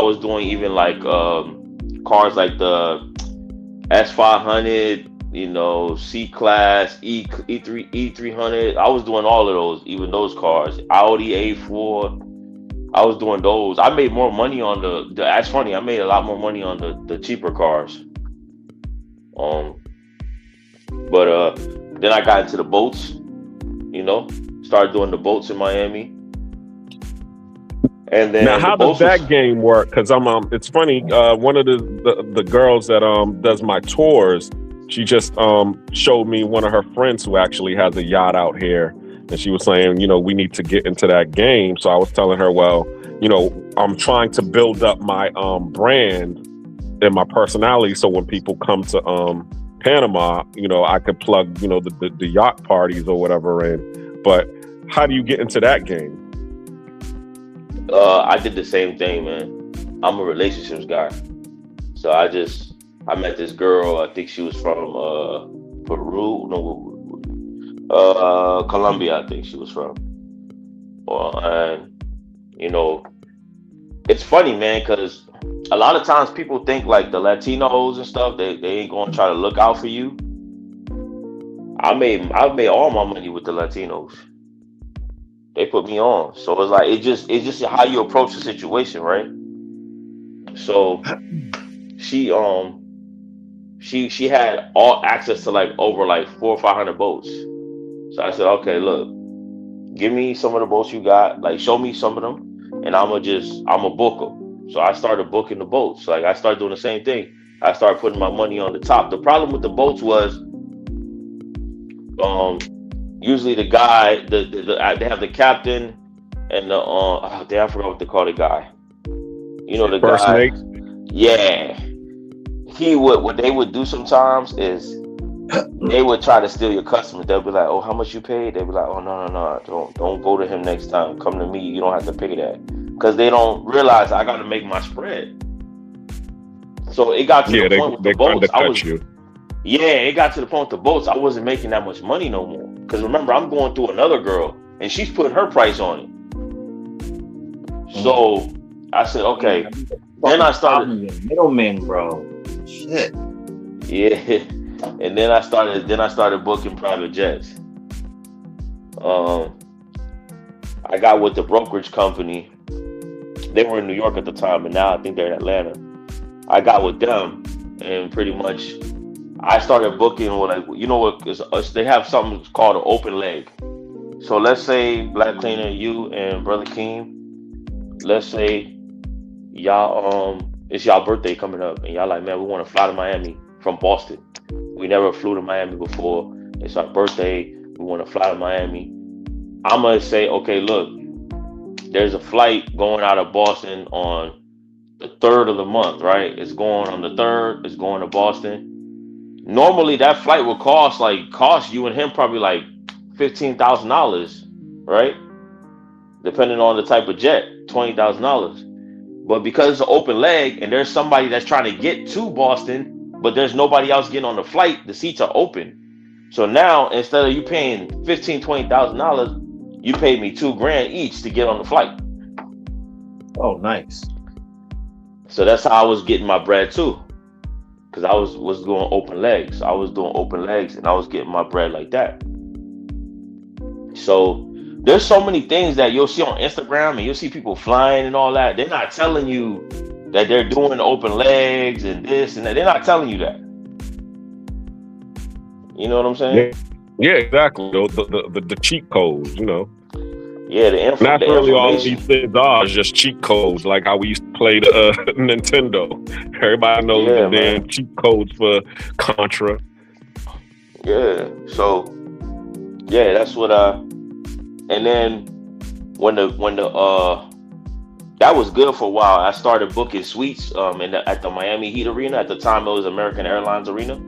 was doing even like cars like the S500, C-Class, E300. I was doing all of those, even those cars. Audi A4. I was doing those. I made more money on the that's funny. I made a lot more money on the cheaper cars. But then I got into the boats. You know, started doing the boats in Miami, and Now, then the how does boats was that game work? Because it's funny. One of the girls that does my tours, she just showed me one of her friends who actually has a yacht out here, and she was saying, we need to get into that game. So I was telling her, well, I'm trying to build up my brand and my personality, so when people come to Panama, I could plug, the yacht parties or whatever in. But how do you get into that game? I did the same thing, man. I'm a relationships guy, so I met this girl. I think she was from Peru, no, Colombia. I think she was from. And you know, it's funny, man, because a lot of times people think like the Latinos and stuff, they ain't gonna try to look out for you. I made all my money with the Latinos. They put me on, so it's like it's just how you approach the situation, right? So she she had all access to like over like 400 or 500 boats. So I said, okay, look, give me some of the boats you got, like show me some of them, and I'm a book them. So I started booking the boats. Like I started doing the same thing. I started putting my money on the top. The problem with the boats was, um, usually the guy, they have the captain and the I forgot what they call the guy. The First guy, mate. yeah. He would What they would do sometimes is they would try to steal your customers. They'll be like, "Oh, how much you paid?" They'll be like, "Oh, no, no, no, don't go to him next time. Come to me. You don't have to pay that." Because they don't realize I got to make my spread. So it got to Yeah, the they point with the they boats. undercut you. Yeah, it got to the point with the boats. I wasn't making that much money no more. Because remember, I'm going through another girl, and she's putting her price on it. So I said, okay. Then I started middleman, bro. Shit. Yeah, and then I started booking private jets. Um, I got with the brokerage company. They were in New York at the time, and now I think they're in Atlanta. I got with them, and pretty much I started booking with like what they have something called an open leg. So let's say Black Cleaner, you and Brother Keem, let's say y'all it's y'all birthday coming up, and y'all like, man, we want to fly to Miami from Boston. We never flew to Miami before. It's our birthday. We want to fly to Miami. I'm gonna say, okay, look, there's a flight going out of Boston on the third of the month, right? It's going on the third. It's going to Boston. Normally, that flight would cost you and him probably like $15,000, right? Depending on the type of jet, $20,000. But because it's an open leg and there's somebody that's trying to get to Boston, but there's nobody else getting on the flight, the seats are open. So now instead of you paying $20,000, you paid me $2,000 each to get on the flight. Oh, nice. So that's how I was getting my bread too. Because I was doing open legs. I was doing open legs and I was getting my bread like that. So there's so many things that you'll see on Instagram and you'll see people flying and all that. They're not telling you that they're doing open legs and this and that. They're not telling you that. You know what I'm saying? Yeah, exactly. The cheat codes, Yeah, the That's really all information. these things are, is just cheat codes, like how we used to play the Nintendo. Everybody knows Yeah, the damn man. cheat codes for Contra. Yeah. So yeah, that's what and then when the that was good for a while. I started booking suites at the Miami Heat Arena. At the time it was American Airlines Arena.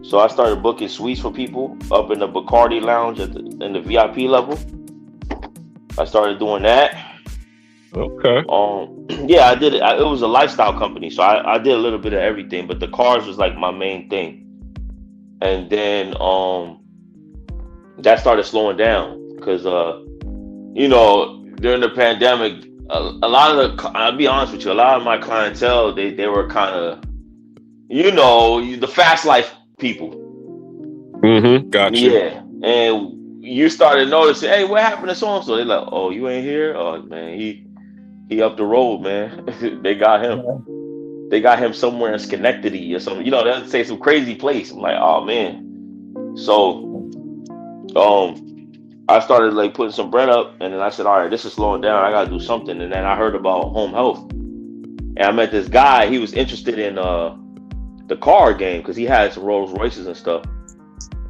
So I started booking suites for people up in the Bacardi Lounge in the VIP level. I started doing that. Okay. Yeah, I did it. It was a lifestyle company, so I did a little bit of everything, but the cars was like my main thing. And then that started slowing down because during the pandemic, a lot of I'll be honest with you, a lot of my clientele they were kind of the fast life people. Mm-hmm. Got you. Yeah, and you started noticing, hey, what happened to so and so? They're like, oh, you ain't here? Oh man, he up the road, man. They got him. They got him somewhere in Schenectady or something. They'll say some crazy place. I'm like, oh man. So, I started like putting some bread up, and then I said, all right, this is slowing down. I gotta do something. And then I heard about home health, and I met this guy. He was interested in the car game because he had some Rolls Royces and stuff.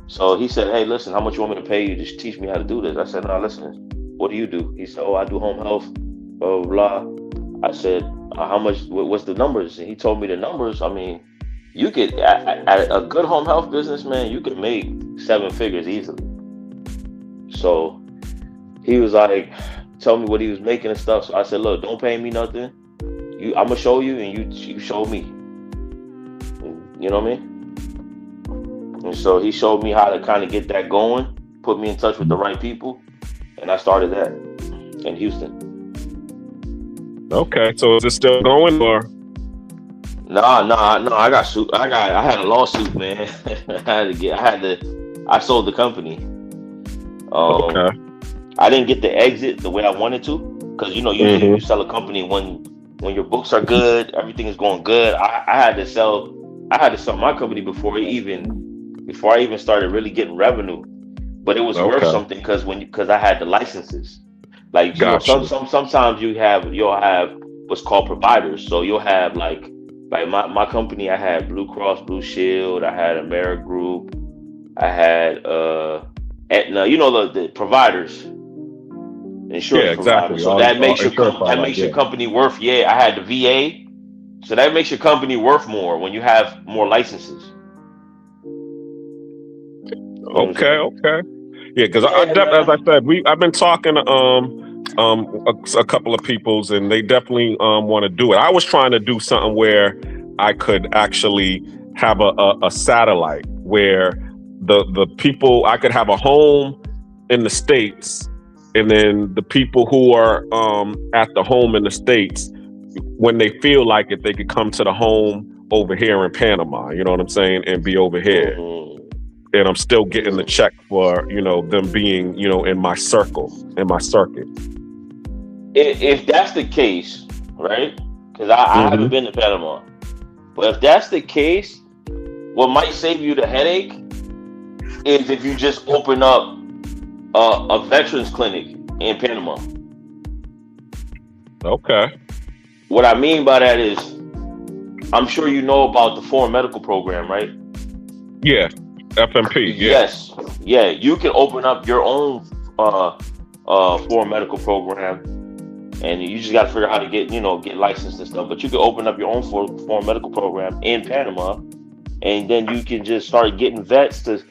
So he said, hey, listen, how much you want me to pay you to teach me how to do this? I said, no, listen, what do you do? He said, oh, I do home health, blah, blah, blah. I said, how much, what's the numbers? And he told me the numbers. I mean, you could, at a good home health business, man, you could make 7 figures easily. So he was like, tell me what he was making and stuff. So I said, look, don't pay me nothing. I'm going to show you, and you show me. You know what I mean? And so he showed me how to kind of get that going, put me in touch with the right people, and I started that in Houston. Okay, so is it still going or? No, I got sued. I had a lawsuit, man. I sold the company. Okay. I didn't get the exit the way I wanted to, because usually you sell a company when your books are good, everything is going good. I had to sell my company before I even started really getting revenue, but it was worth something because I had the licenses. Like sometimes you'll have what's called providers. So you'll have like my company. I had Blue Cross Blue Shield. I had Amerigroup. I had Aetna. The providers, insurance providers. So that makes your company worth. Yeah, I had the VA. So that makes your company worth more when you have more licenses. Okay. Yeah, because as I said, I've been talking to a couple of peoples, and they definitely want to do it. I was trying to do something where I could actually have a satellite where the people, I could have a home in the States, and then the people who are at the home in the States, when they feel like it, they could come to the home over here in Panama, you know what I'm saying, and be over here. And I'm still getting the check for, them being, in my circle, in my circuit. If that's the case, right? Because I haven't been to Panama. But if that's the case, what might save you the headache is if you just open up a veterans clinic in Panama. Okay. What I mean by that is, I'm sure you know about the foreign medical program, right? Yeah. FMP, yeah. Yes, yeah. You can open up your own foreign medical program, and you just got to figure out how to get licensed and stuff. But you can open up your own foreign medical program in Panama, and then you can just start getting vets to,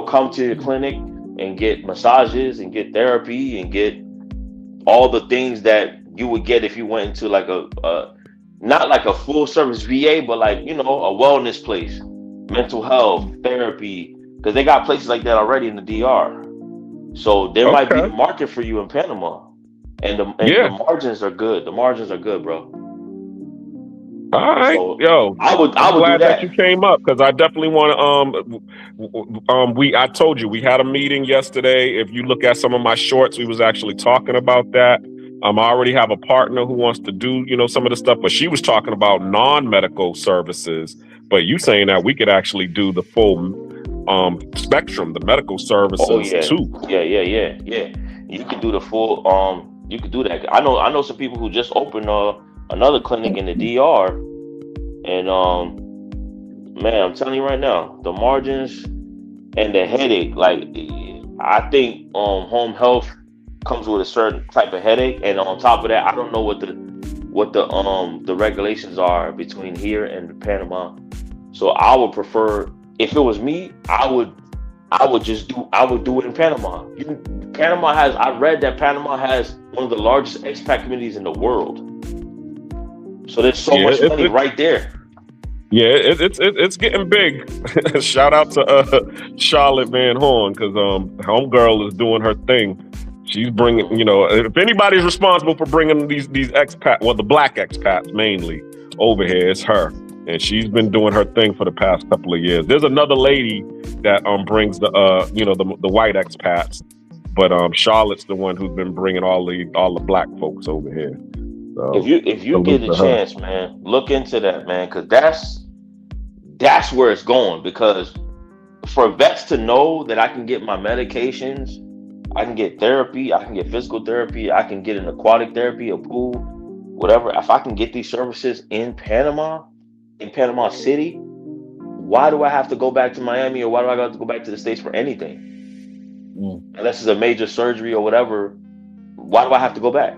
come to your clinic and get massages and get therapy and get all the things that you would get if you went into like not like a full service VA, but like a wellness place. Mental health, therapy, because they got places like that already in the DR. So there might be a market for you in Panama, and the margins are good. The margins are good, bro. All right, so I'm glad that you came up, because I definitely want to. I told you we had a meeting yesterday. If you look at some of my shorts, we was actually talking about that. I already have a partner who wants to do, some of the stuff, but she was talking about non-medical services. But you saying that we could actually do the full spectrum, the medical services too. Yeah. You could do the full. You could do that. I know some people who just opened another clinic in the DR, and man, I'm telling you right now, the margins and the headache. Like, I think home health comes with a certain type of headache, and on top of that, I don't know what the regulations are between here and Panama. So I would prefer, if it was me, I would do it in Panama. I read that Panama has one of the largest expat communities in the world. So there's so much money right there. Yeah, it's getting big. Shout out to Charlotte Van Horn, because homegirl is doing her thing. She's bringing, if anybody's responsible for bringing these expats, well, the black expats mainly over here, it's her. And she's been doing her thing for the past couple of years. There's another lady that brings the white expats, but Charlotte's the one who's been bringing all the black folks over here. So, if you get a chance, man, look into that, man, because that's where it's going. Because for vets to know that I can get my medications, I can get therapy. I can get physical therapy. I can get an aquatic therapy, a pool, whatever. If I can get these services in Panama City, why do I have to go back to Miami, or why do I have to go back to the States for anything? Unless it's a major surgery or whatever, why do I have to go back?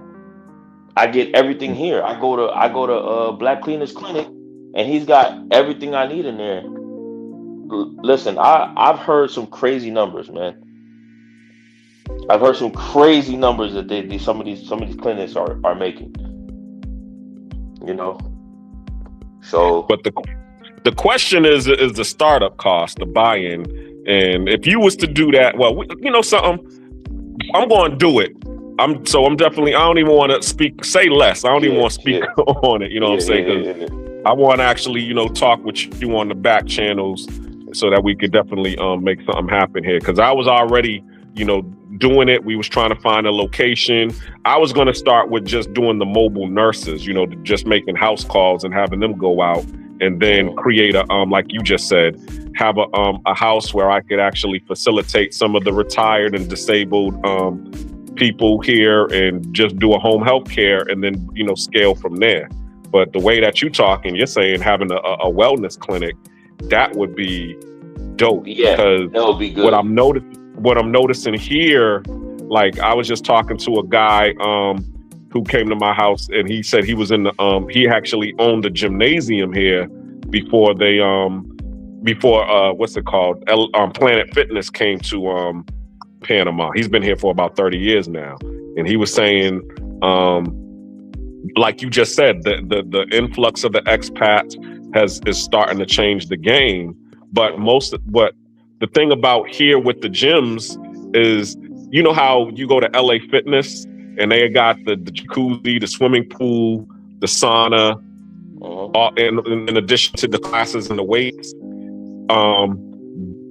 I get everything here. I go to Black Cleaners Clinic, and he's got everything I need in there. Listen, I've heard some crazy numbers, man. I've heard some crazy numbers that some of these clinics are making. You know, so. But the question is the startup cost, the buy-in, and if you was to do that, well, you know something, I'm going to do it. I'm definitely. I don't even want to say less. I don't even want to speak on it. You know what I'm saying? Because I want to actually, you know, talk with you on the back channels so that we could definitely make something happen here. Because I was already, you know, doing it. We was trying to find a location. I was going to start with just doing the mobile nurses, you know, just making house calls and having them go out, and then create a like you just said, have a house where I could actually facilitate some of the retired and disabled people here and just do a home health care, and then, you know, scale from there. But the way that you're talking, you're saying having a wellness clinic, that would be dope. Yeah, because that would be good. What I'm noticing here, like I was just talking to a guy who came to my house, and he said he was in the he actually owned the gymnasium here before they what's it called, Planet Fitness came to Panama. He's been here for about 30 years now, and he was saying like you just said, the influx of the expats is starting to change the game. But the thing about here with the gyms is, you know how you go to LA Fitness and they got the jacuzzi, the swimming pool, the sauna, in addition to the classes and the weights.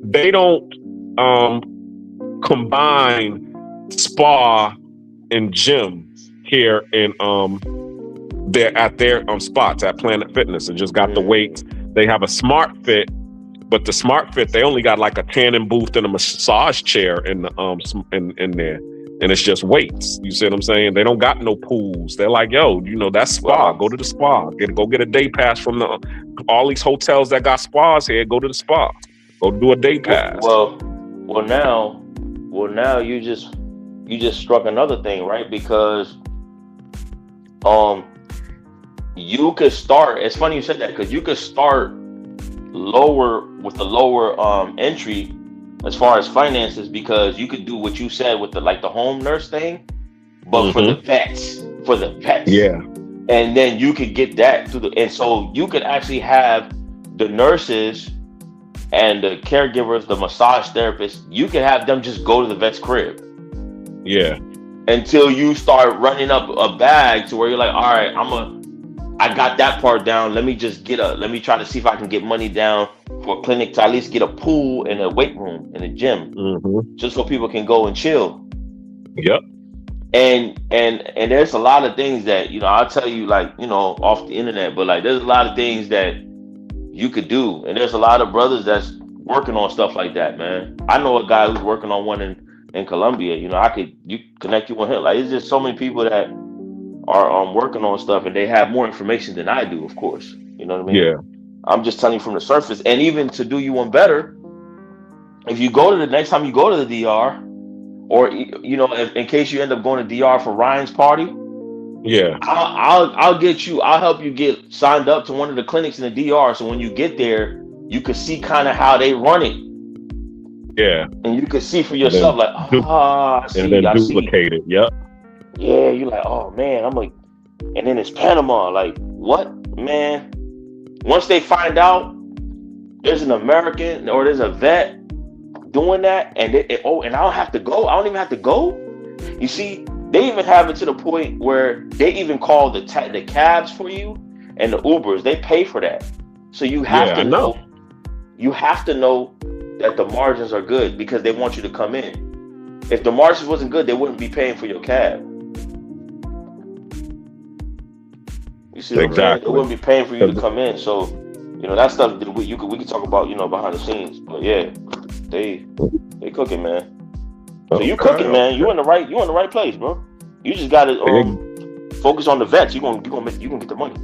They don't combine spa and gym here in they're at their spots at Planet Fitness, and just got the weights. They have a Smart Fit, but the Smart Fit, they only got like a tanning booth and a massage chair in there, and it's just weights. You see what I'm saying? They don't got no pools. They're like, yo, you know, that's spa. Go to the spa. Go get a day pass from all these hotels that got spas here. Go to the spa. Go do a day pass. Well, now you just struck another thing, right? Because you could start. It's funny you said that, because you could start lower with the lower entry as far as finances, because you could do what you said with the home nurse thing, but for the vets. Yeah. And then you could get that and so you could actually have the nurses and the caregivers, the massage therapists, you can have them just go to the vet's crib. Yeah. Until you start running up a bag to where you're like, all right, I got that part down. Let me try to see if I can get money down for a clinic to at least get a pool and a weight room and a gym, just so people can go and chill. Yep. And there's a lot of things that, you know, I'll tell you, like, you know, off the internet, but like there's a lot of things that you could do, and there's a lot of brothers that's working on stuff like that, man. I know a guy who's working on one in Colombia. You know, you connect you with him. Like, it's just so many people that are working on stuff, and they have more information than I do, of course. You know what I mean? Yeah. I'm just telling you from the surface. And even to do you one better, if you go to the next time you go to the DR, or, you know, in case you end up going to DR for Ryan's party, yeah, I'll help you get signed up to one of the clinics in the DR. So when you get there, you can see kind of how they run it. Yeah. And you can see for yourself, and then duplicate it. Yep. Yeah, you're like, oh man, I'm like, and then it's Panama. Like, what, man? Once they find out there's an American or there's a vet doing that, and and I don't have to go. I don't even have to go. You see, they even have it to the point where they even call the cabs for you and the Ubers. They pay for that. So you have to know. You have to know that the margins are good, because they want you to come in. If the margins wasn't good, they wouldn't be paying for your cab. You see what I'm saying? They wouldn't be paying for you to come in. So, you know, that stuff that we could talk about, you know, behind the scenes. But yeah, they cooking, man. So you cooking, man. You in the right place, bro. You just gotta focus on the vets. You gonna get the money.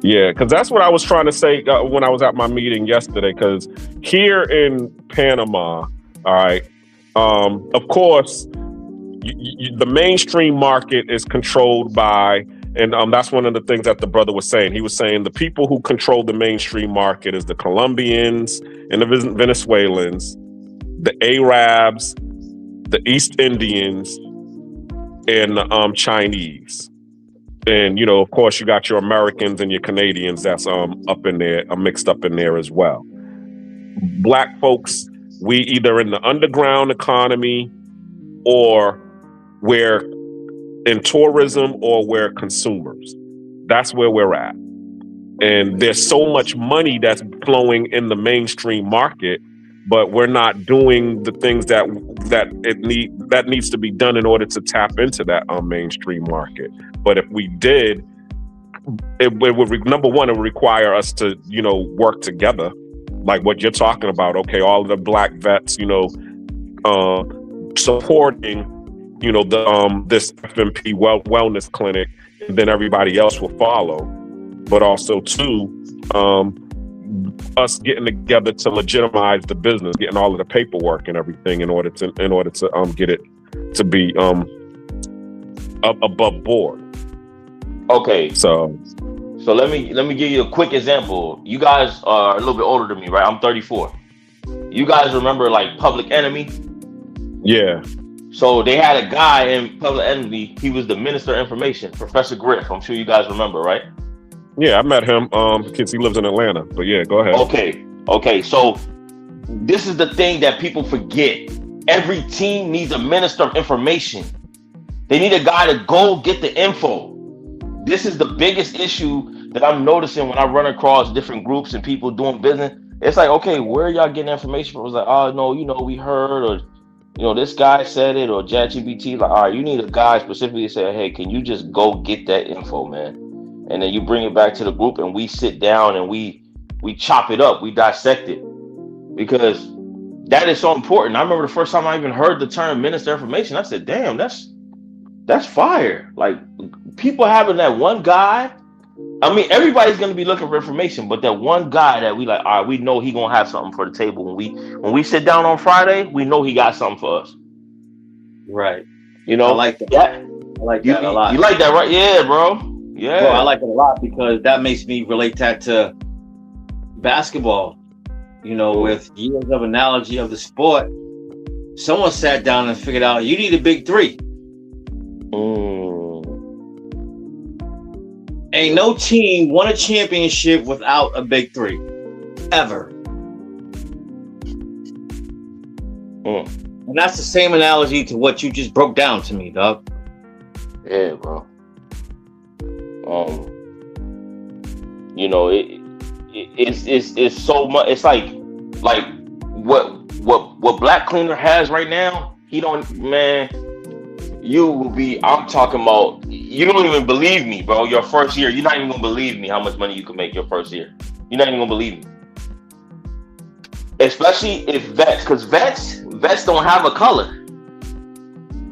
Yeah, because that's what I was trying to say when I was at my meeting yesterday. Because here in Panama, all right, of course, the mainstream market is controlled by, and that's one of the things that the brother was saying. He was saying the people who control the mainstream market is the Colombians and the Venezuelans, the Arabs, the East Indians, and the Chinese. And, of course, you got your Americans and your Canadians that's up in there, mixed up in there as well. Black folks, we either in the underground economy or we're in tourism or we're consumers. That's where we're at. And there's so much money that's flowing in the mainstream market, but we're not doing the things that needs to be done in order to tap into that mainstream market. But if we did, it would, number one, it would require us to, work together, like what you're talking about. Okay, all of the Black vets, supporting, this FMP wellness clinic, and then everybody else will follow. But also, too, us getting together to legitimize the business, getting all of the paperwork and everything in order to get it to be above board. Okay. So let me give you a quick example. You guys are a little bit older than me, right? I'm 34. You guys remember like Public Enemy? Yeah. So they had a guy in Public Enemy. He was the Minister of Information, Professor Griff. I'm sure you guys remember, right? Yeah, I met him because he lives in Atlanta. But yeah, go ahead. Okay. So this is the thing that people forget. Every team needs a Minister of Information. They need a guy to go get the info. This is the biggest issue that I'm noticing when I run across different groups and people doing business. It's like, okay, where are y'all getting information from? It's like, oh, no, we heard, or, this guy said it, or ChatGPT. Like, all right, you need a guy specifically to say, hey, can you just go get that info, man? And then you bring it back to the group and we sit down and we chop it up, we dissect it. Because that is so important. I remember the first time I even heard the term Minister of Information, I said, damn, that's fire. Like, people having that one guy. I mean, everybody's going to be looking for information, but that one guy that we like, all right, we know he going to have something for the table. When we sit down on Friday, we know he got something for us. Right. I like that. Yeah. I like that a lot. You like that, right? Yeah, bro. Yeah. Bro, I like it a lot because that makes me relate that to basketball. With years of analogy of the sport, someone sat down and figured out you need a big three. Ain't no team won a championship without a big three. Ever. And that's the same analogy to what you just broke down to me, dog. Yeah, bro. It's so much. It's like what Black Cleaner has right now. He don't, man. You will be. I'm talking about. You don't even believe me, bro. Your first year, you're not even gonna believe me how much money you can make your first year. You're not even gonna believe me. Especially if vets, because vets don't have a color.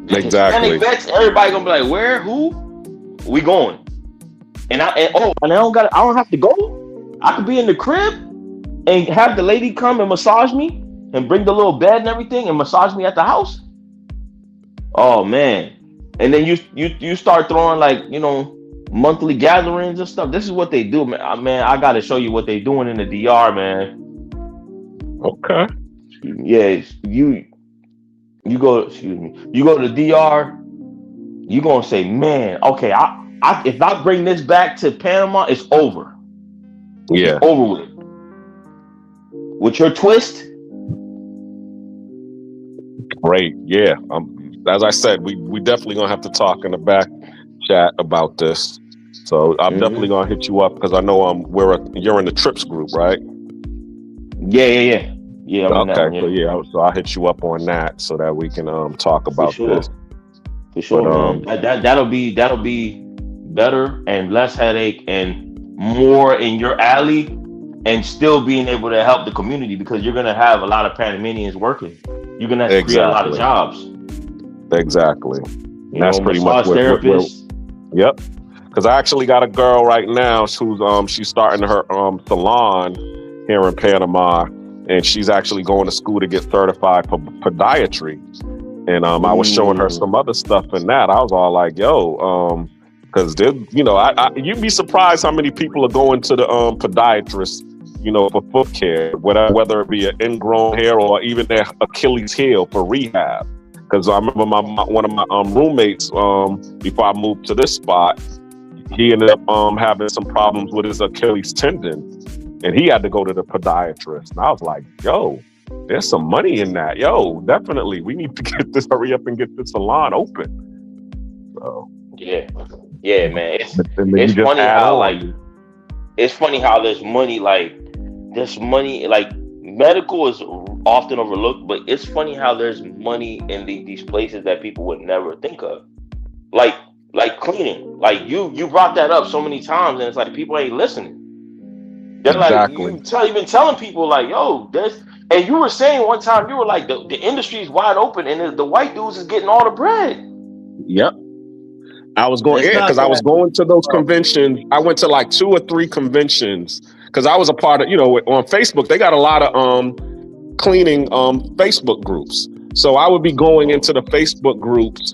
Exactly. Vets, everybody gonna be like, where, who, we going? And I don't have to go. I could be in the crib and have the lady come and massage me and bring the little bed and everything and massage me at the house. Oh man. And then you start throwing like, monthly gatherings and stuff. This is what they do, man. I gotta show you what they doing in the DR, man. Okay. Yeah, you go to the DR, you gonna say, man, okay, I if I bring this back to Panama, it's over. Yeah. It's over with. With your twist. Great. Yeah. As I said, we definitely gonna have to talk in the back chat about this. So I'm definitely gonna hit you up because I know you're in the trips group, right? Yeah. Okay. So I'll hit you up on that so that we can talk about this. For sure, man. That'll be better and less headache and more in your alley and still being able to help the community because you're gonna have a lot of Panamanians working. you're gonna have to create a lot of jobs. Exactly. You That's know, pretty much massage therapists. Yep. Because I actually got a girl right now who's she's starting her salon here in Panama, and she's actually going to school to get certified for podiatry. And I was showing her some other stuff in that. I was all like, yo, because you know, you'd be surprised how many people are going to the podiatrist, you know, for foot care, whether it be an ingrown hair or even their Achilles heel for rehab. Because I remember one of my roommates before I moved to this spot, he ended up having some problems with his Achilles tendon, and he had to go to the podiatrist. And I was like, yo, there's some money in that. Yo, definitely, we need to hurry up and get this salon open. So yeah, man. It's funny how it's funny how there's money like medical is often overlooked, but it's funny how there's money in these places that people would never think of, like cleaning. Like you brought that up so many times, and it's like people ain't listening. They're exactly. You've been telling people like, yo, this, and you were saying one time, you were like, the industry is wide open, and the white dudes is getting all the bread. Yep. I was going because I was going to those conventions. I went to like 2 or 3 conventions because I was a part of, you know, on Facebook, they got a lot of cleaning Facebook groups. So I would be going into the Facebook groups,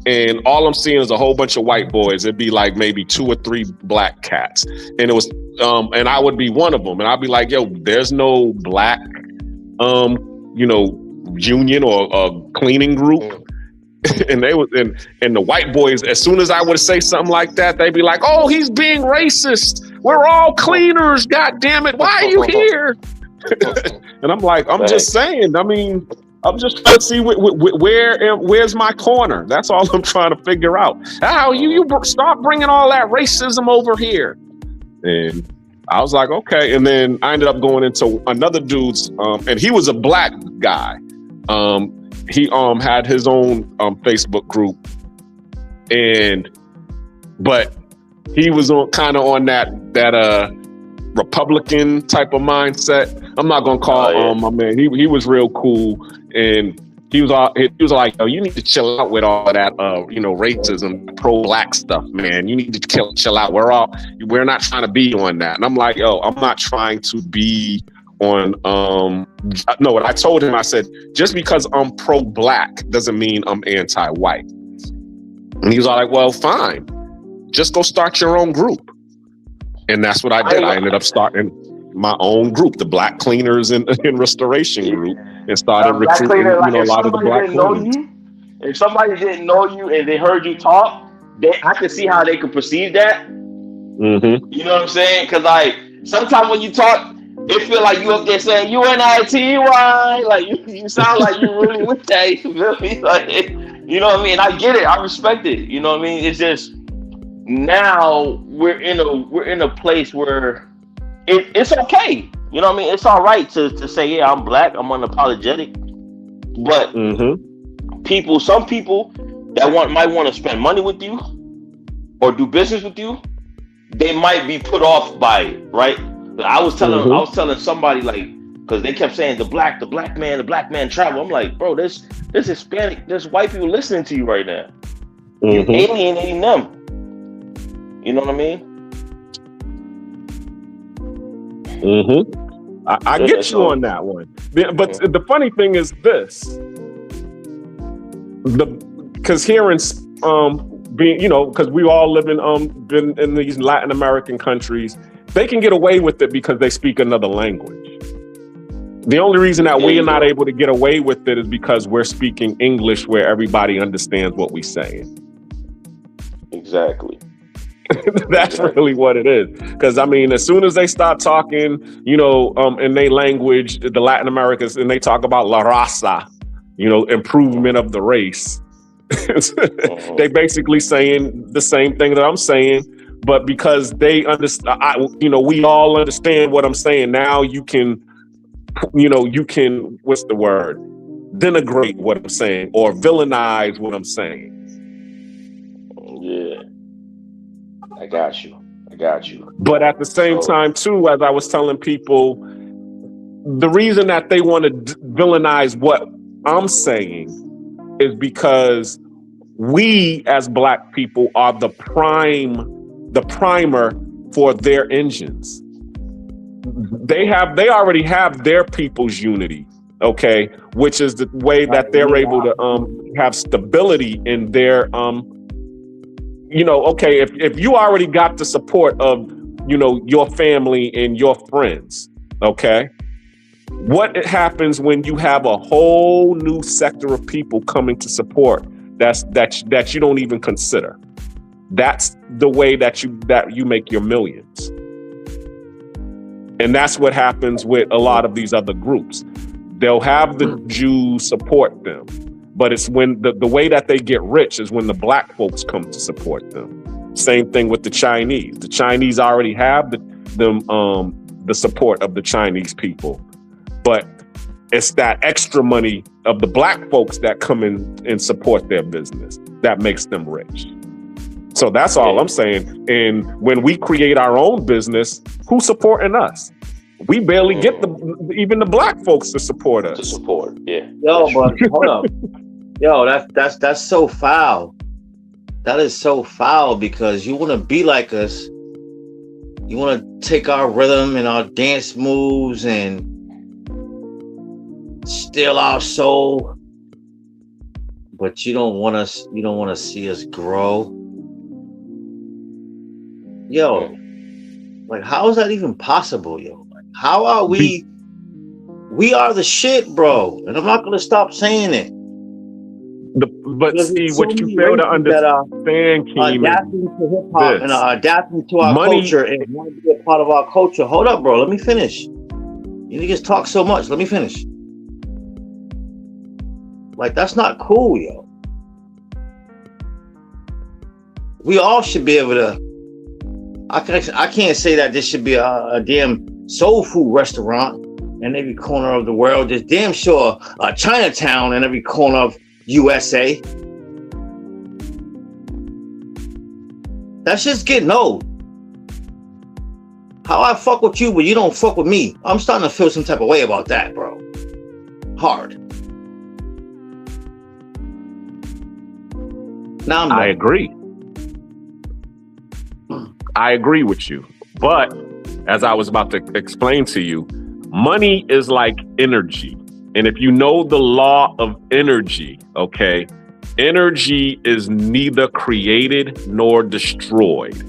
and all I'm seeing is a whole bunch of white boys. It'd be like maybe 2 or 3 black cats. And it was and I would be one of them. And I'd be like, yo, there's no black you know, union or cleaning group. And they would, and the white boys, as soon as I would say something like that, they'd be like, "Oh, he's being racist. We're all cleaners. God damn it! Why are you here?" And I'm like, I'm just saying. I mean, I'm just trying to see where's my corner. That's all I'm trying to figure out. How you start bringing all that racism over here? And I was like, okay. And then I ended up going into another dude's, and he was a black guy. He had his own Facebook group, but he was kind of on that Republican type of mindset. I'm not gonna call my man. He was real cool, and he was like, "Oh, you need to chill out with all of that, you know, racism, pro-black stuff, man. You need to chill out. We're not trying to be on that." And I'm like, "Yo, I'm not trying to be on no." What I told him, I said, just because I'm pro-black doesn't mean I'm anti-white. And he was all like, "Well, fine, just go start your own group." And that's what I did. I ended up starting my own group, the Black Cleaners and Restoration Group, and started recruiting, you know, a lot of the black cleaners. If somebody didn't know you and they heard you talk, I could see how they could perceive that. Mm-hmm. You know what I'm saying? Because like sometimes when you talk, it feel like you up there saying UNITY, like you sound like you really with that. You feel me? Like, you know what I mean? I get it. I respect it. You know what I mean? It's just now we're in a place where it's okay. You know what I mean? It's all right to say, yeah, I'm black, I'm unapologetic. But some people that might want to spend money with you or do business with you, they might be put off by it, right? I was telling somebody, like, because they kept saying the black man travel. I'm like, bro, there's Hispanic, there's white people listening to you right now. You're alienating them. You know what I mean? I get you on that one. But the funny thing is this: because here in being, you know, because we all live been in these Latin American countries, they can get away with it because they speak another language. The only reason that we are not able to get away with it is because we're speaking English where everybody understands what we're saying. Exactly. That's really what it is. Because I mean, as soon as they start talking, you know, in their language, the Latin Americans, and they talk about la raza, you know, improvement of the race, they basically saying the same thing that I'm saying, but because they understand, you know, we all understand what I'm saying. Now you can, what's the word? Denigrate what I'm saying or villainize what I'm saying. Yeah. I got you. But at the same time, too, as I was telling people, the reason that they want to villainize what I'm saying is because we as Black people are the primer for their engines. They already have their people's unity, okay, which is the way that they're able to have stability in their okay, if you already got the support of your family and your friends, okay, what happens when you have a whole new sector of people coming to support that you don't even consider? That's the way that you make your millions. And that's what happens with a lot of these other groups. They'll have the Jews support them, but it's when the way that they get rich is when the Black folks come to support them. Same thing with the Chinese. The Chinese already have the support of the Chinese people, but it's that extra money of the Black folks that come in and support their business that makes them rich. So that's all I'm saying. And when we create our own business, who's supporting us? We barely get even the Black folks to support us. To support, yeah. Yo, but hold up. Yo, that's so foul. That is so foul because you want to be like us. You want to take our rhythm and our dance moves and steal our soul, but you don't want us. You don't want to see us grow. Yo, like, how is that even possible, yo? Like, how are we? We are the shit, bro, and I'm not gonna stop saying it. But see, what you fail to understand, Keem, adapting to hip hop and adapting to our culture and want to be a part of our culture. Hold up, bro. Let me finish. You niggas talk so much. Let me finish. Like, that's not cool, yo. We all should be able to. I can't say that this should be a damn soul food restaurant in every corner of the world. There's damn sure a Chinatown in every corner of USA. That's just getting old. How I fuck with you, but you don't fuck with me. I'm starting to feel some type of way about that, bro. Hard. Now I agree. I agree with you. But as I was about to explain to you, money is like energy. And if you know the law of energy, okay, energy is neither created nor destroyed.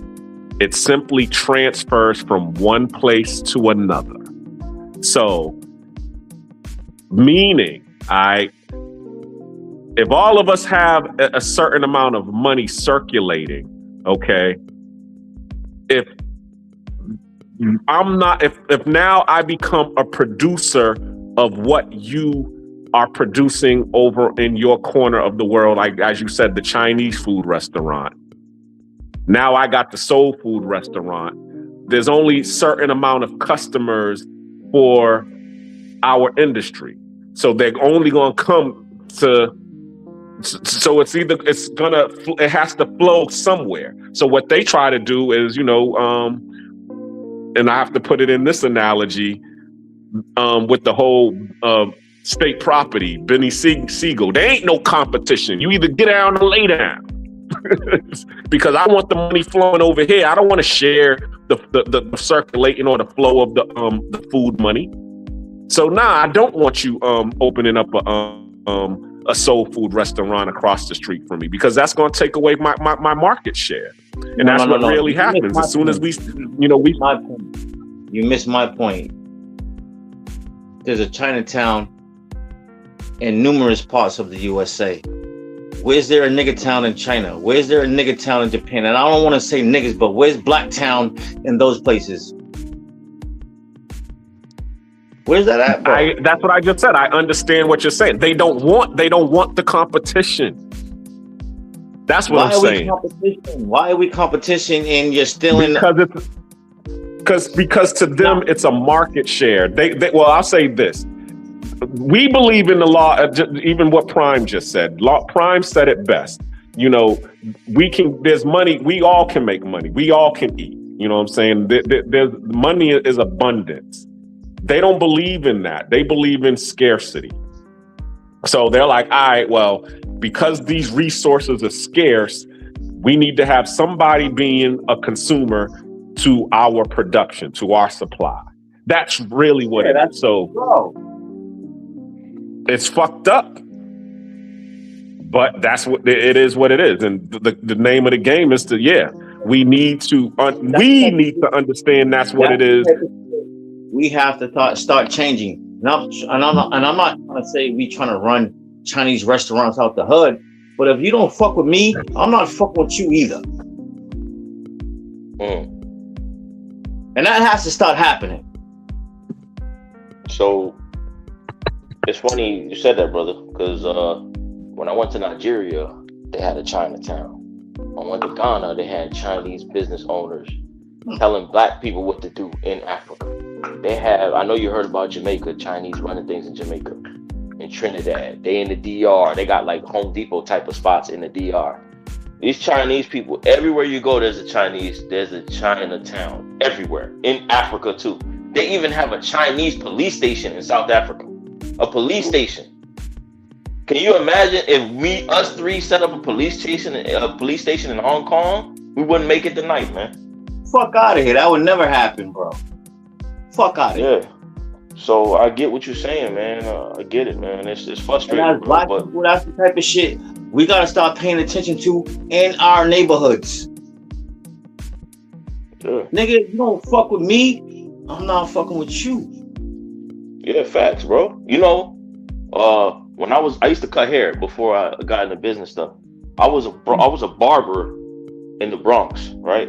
It simply transfers from one place to another. So, meaning, if all of us have a certain amount of money circulating, okay, if now I become a producer of what you are producing over in your corner of the world, like as you said, the Chinese food restaurant. Now I got the soul food restaurant. There's only a certain amount of customers for our industry. So they're only going to come to, so it has to flow somewhere. So what they try to do is, and I have to put it in this analogy, with the whole state property, Benny Siegel, there ain't no competition. You either get down or lay down. Because I want the money flowing over here. I don't want to share the circulating or the flow of the food money. So I don't want you opening up a soul food restaurant across the street from me, because that's going to take away my market share. And that's what really happens as soon as we. You missed my point. There's a Chinatown in numerous parts of the USA. Where's there a nigga town in China? Where's there a nigga town in Japan? And I don't want to say niggas, but where's Black town in those places? Where's that at, bro? That's what I just said. I understand what you're saying. They don't want the competition. That's what I'm saying. Why are we competition and you're still in? Because to them it's a market share. Well, I'll say this. We believe in the law, even what Prime just said. Prime said it best. There's money. We all can make money. We all can eat. You know what I'm saying? There's money is abundance. They don't believe in that. They believe in scarcity. So they're like, all right, well, because these resources are scarce, we need to have somebody being a consumer to our production, to our supply. That's really what it is. So it's fucked up. But that's what it is. What it is, and the name of the game is we need to understand that's what it is. We have to start changing. And I'm not trying to say we trying to run Chinese restaurants out the hood, but if you don't fuck with me, I'm not fucking with you either. And that has to start happening. So it's funny you said that, brother, because when I went to Nigeria, they had a Chinatown. I went to Ghana, they had Chinese business owners telling black people what to do in Africa. They have, I know you heard about Jamaica, Chinese running things in Jamaica, in Trinidad. They in the DR, they got like Home Depot type of spots in the DR. These Chinese people, everywhere you go, there's a Chinatown, everywhere, in Africa too. They even have a Chinese police station in South Africa, a police station. Can you imagine if us three set up a police station in Hong Kong? We wouldn't make it tonight, man. Fuck out of here. That would never happen, bro. Fuck out of here. Yeah. So I get what you're saying, man. I get it, man. It's frustrating. And as black people, that's the type of shit we gotta start paying attention to in our neighborhoods. Yeah. Nigga, if you don't fuck with me, I'm not fucking with you. Yeah, facts, bro. You know, when I used to cut hair before I got into business stuff. I was a barber in the Bronx, right?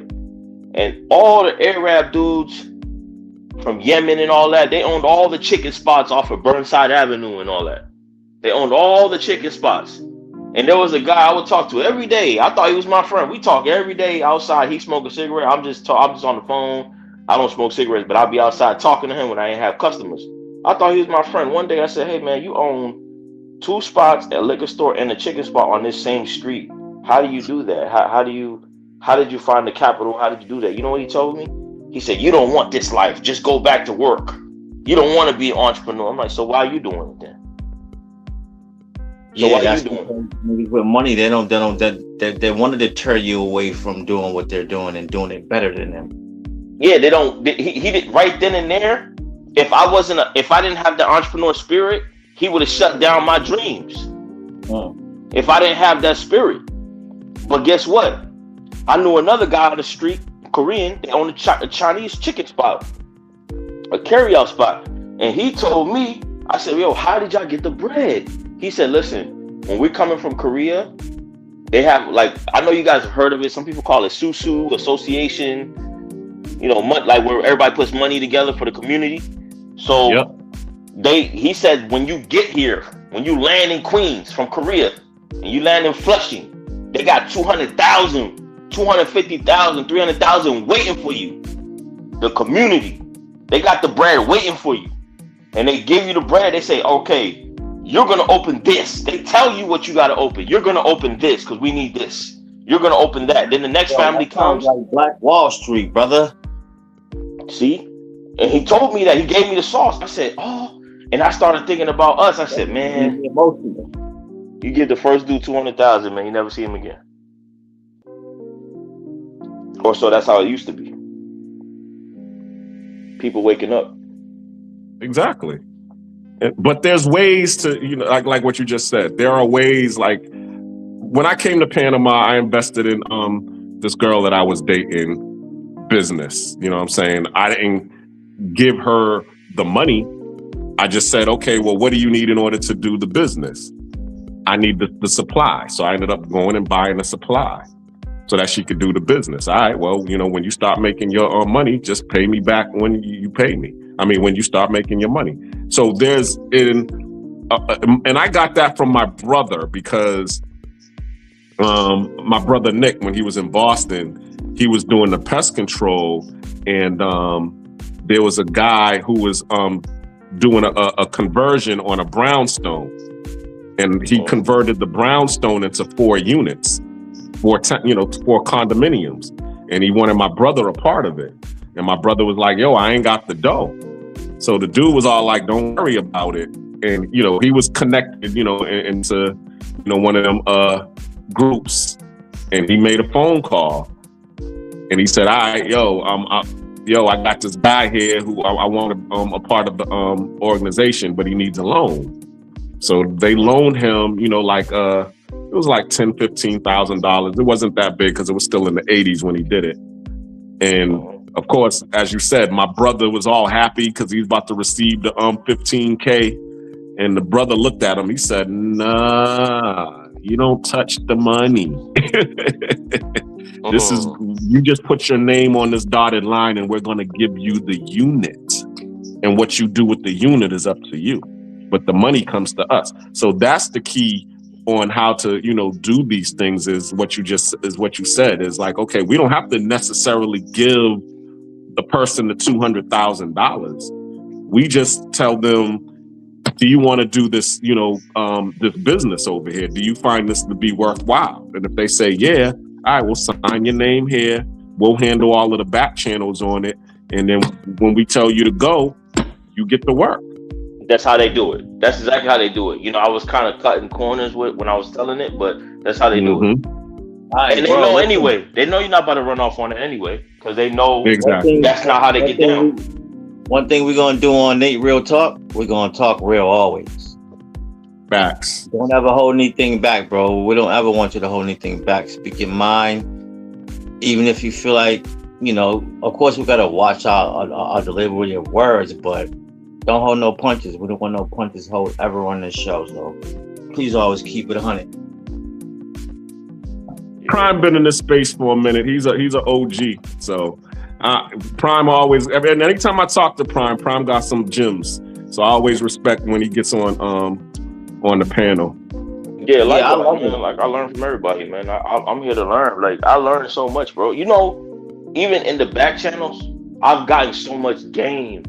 And all the Arab dudes from Yemen and all that, they owned all the chicken spots off of Burnside Avenue and all that. They owned all the chicken spots. And there was a guy I would talk to every day. I thought he was my friend. We talk every day outside. He smoked a cigarette. I'm just on the phone. I don't smoke cigarettes, but I'll be outside talking to him when I ain't have customers. I thought he was my friend. One day I said, hey man, you own 2 spots, a liquor store and a chicken spot on this same street. How do you do that? How did you find the capital? How did you do that? You know what he told me? He said, you don't want this life. Just go back to work. You don't want to be an entrepreneur. I'm like, so why are you doing it then? So yeah, why are you doing it? With money, they want to deter you away from doing what they're doing and doing it better than them. Yeah, they don't. He did right then and there. If I didn't have the entrepreneur spirit, he would have shut down my dreams. If I didn't have that spirit. But guess what? I knew another guy on the street, Korean, they owned a Chinese chicken spot, a carry-out spot. And he told me, I said, yo, how did y'all get the bread? He said, listen, when we're coming from Korea, they have, like, I know you guys have heard of it. Some people call it Susu Association, you know, like where everybody puts money together for the community. So he said, when you get here, when you land in Queens from Korea and you land in Flushing, they got 200,000, 250,000, 300,000 waiting for you. The community, they got the bread waiting for you. And they give you the bread. They say, okay, you're going to open this. They tell you what you got to open. You're going to open this because we need this. You're going to open that. Then the next family comes. Like Black Wall Street, brother. See? And he told me that. He gave me the sauce. I said, oh. And I started thinking about us. I said, man, you give the first dude 200,000, man. You never see him again. Or so that's how it used to be. People waking up. Exactly. But there's ways to, you know, like what you just said. There are ways, like when I came to Panama, I invested in this girl that I was dating business. You know what I'm saying? I didn't give her the money. I just said, okay, well, what do you need in order to do the business? I need the supply. So I ended up going and buying the supply so that she could do the business. All right, well, you know, when you start making your money, just pay me back when you pay me. I mean, when you start making your money. So there's and I got that from my brother because my brother Nick, when he was in Boston, he was doing the pest control, and there was a guy who was doing a conversion on a brownstone, and he converted the brownstone into 4 units, 4 condominiums, and he wanted my brother a part of it. And my brother was like, yo, I ain't got the dough. So the dude was all like, don't worry about it. and he was connected, into one of them groups, and he made a phone call, and he said, "All right, I got this guy here who I want a part of the organization, but he needs a loan." So they loaned him, it was like $10,000-$15,000. It wasn't that big because it was still in the 80s when he did it. And of course, as you said, my brother was all happy because he was about to receive the $15K. And the brother looked at him. He said, "Nah, you don't touch the money. This is, you just put your name on this dotted line and we're going to give you the unit. And what you do with the unit is up to you. But the money comes to us." So that's the key on how to, do these things is what you said is like, okay, we don't have to necessarily give the person the $200,000. We just tell them, do you want to do this, this business over here? Do you find this to be worthwhile? And if they say, yeah, all right, we'll sign your name here. We'll handle all of the back channels on it. And then when we tell you to go, you get to work. That's how they do it. That's exactly how they do it. I was kind of cutting corners when I was telling it, but that's how they do it. Right, and they know anyway. They know you're not about to run off on it anyway, because they know exactly that's not how they get down. One thing we're going to do on Nate Real Talk, we're going to talk real always. Facts. Don't ever hold anything back, bro. We don't ever want you to hold anything back. Speak your mind. Even if you feel like, of course we got to watch our delivery of words, but don't hold no punches. We don't want no punches hold ever on this show. So please always keep it 100. Prime been in this space for a minute. He's an OG. So Prime always, and anytime I talk to Prime got some gems. So I always respect when he gets on the panel. Yeah, I love it. Like I learn from everybody, man. I'm here to learn. Like I learned so much, bro. Even in the back channels, I've gotten so much game.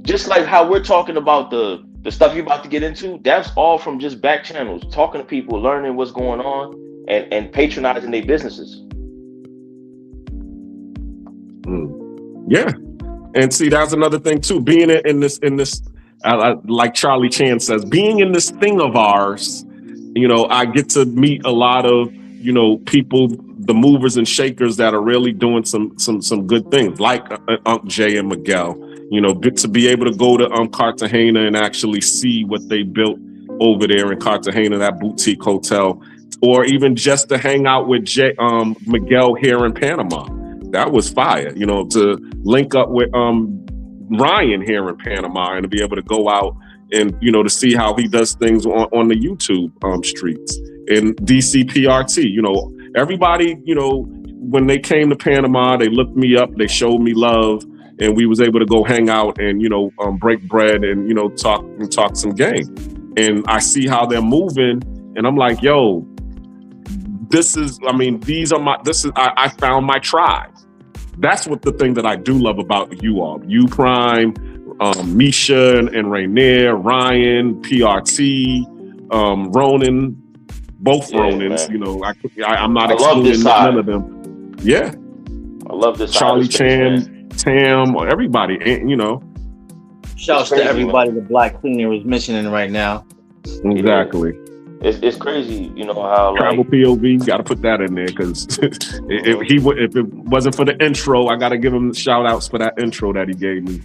Just like how we're talking about the stuff you're about to get into, that's all from just back channels, talking to people, learning what's going on, and patronizing their businesses. Yeah, and see, that's another thing too. Being in this, like Charlie Chan says, being in this thing of ours, I get to meet a lot of people, the movers and shakers that are really doing some good things, like Unc Jay and Miguel. Good to be able to go to Cartagena and actually see what they built over there in Cartagena, that boutique hotel, or even just to hang out with Miguel here in Panama. That was fire, to link up with Ryan here in Panama and to be able to go out and, to see how he does things on the YouTube streets. And DCPRT, everybody, when they came to Panama, they looked me up, they showed me love, and we was able to go hang out and, break bread and, talk some game. And I see how they're moving, and I'm like, yo, I found my tribe. That's what the thing that I do love about you all. You Prime, Misha and Rainier, Ryan, PRT, Ronan, both Ronans. I'm not excluding none of them. Yeah. I love this. Charlie Chan, Tam, everybody, Shouts to everybody the Black Cleaner is mentioning right now. Exactly. It's crazy, how travel POV, got to put that in there because if it wasn't for the intro, I got to give him shout outs for that intro that he gave me.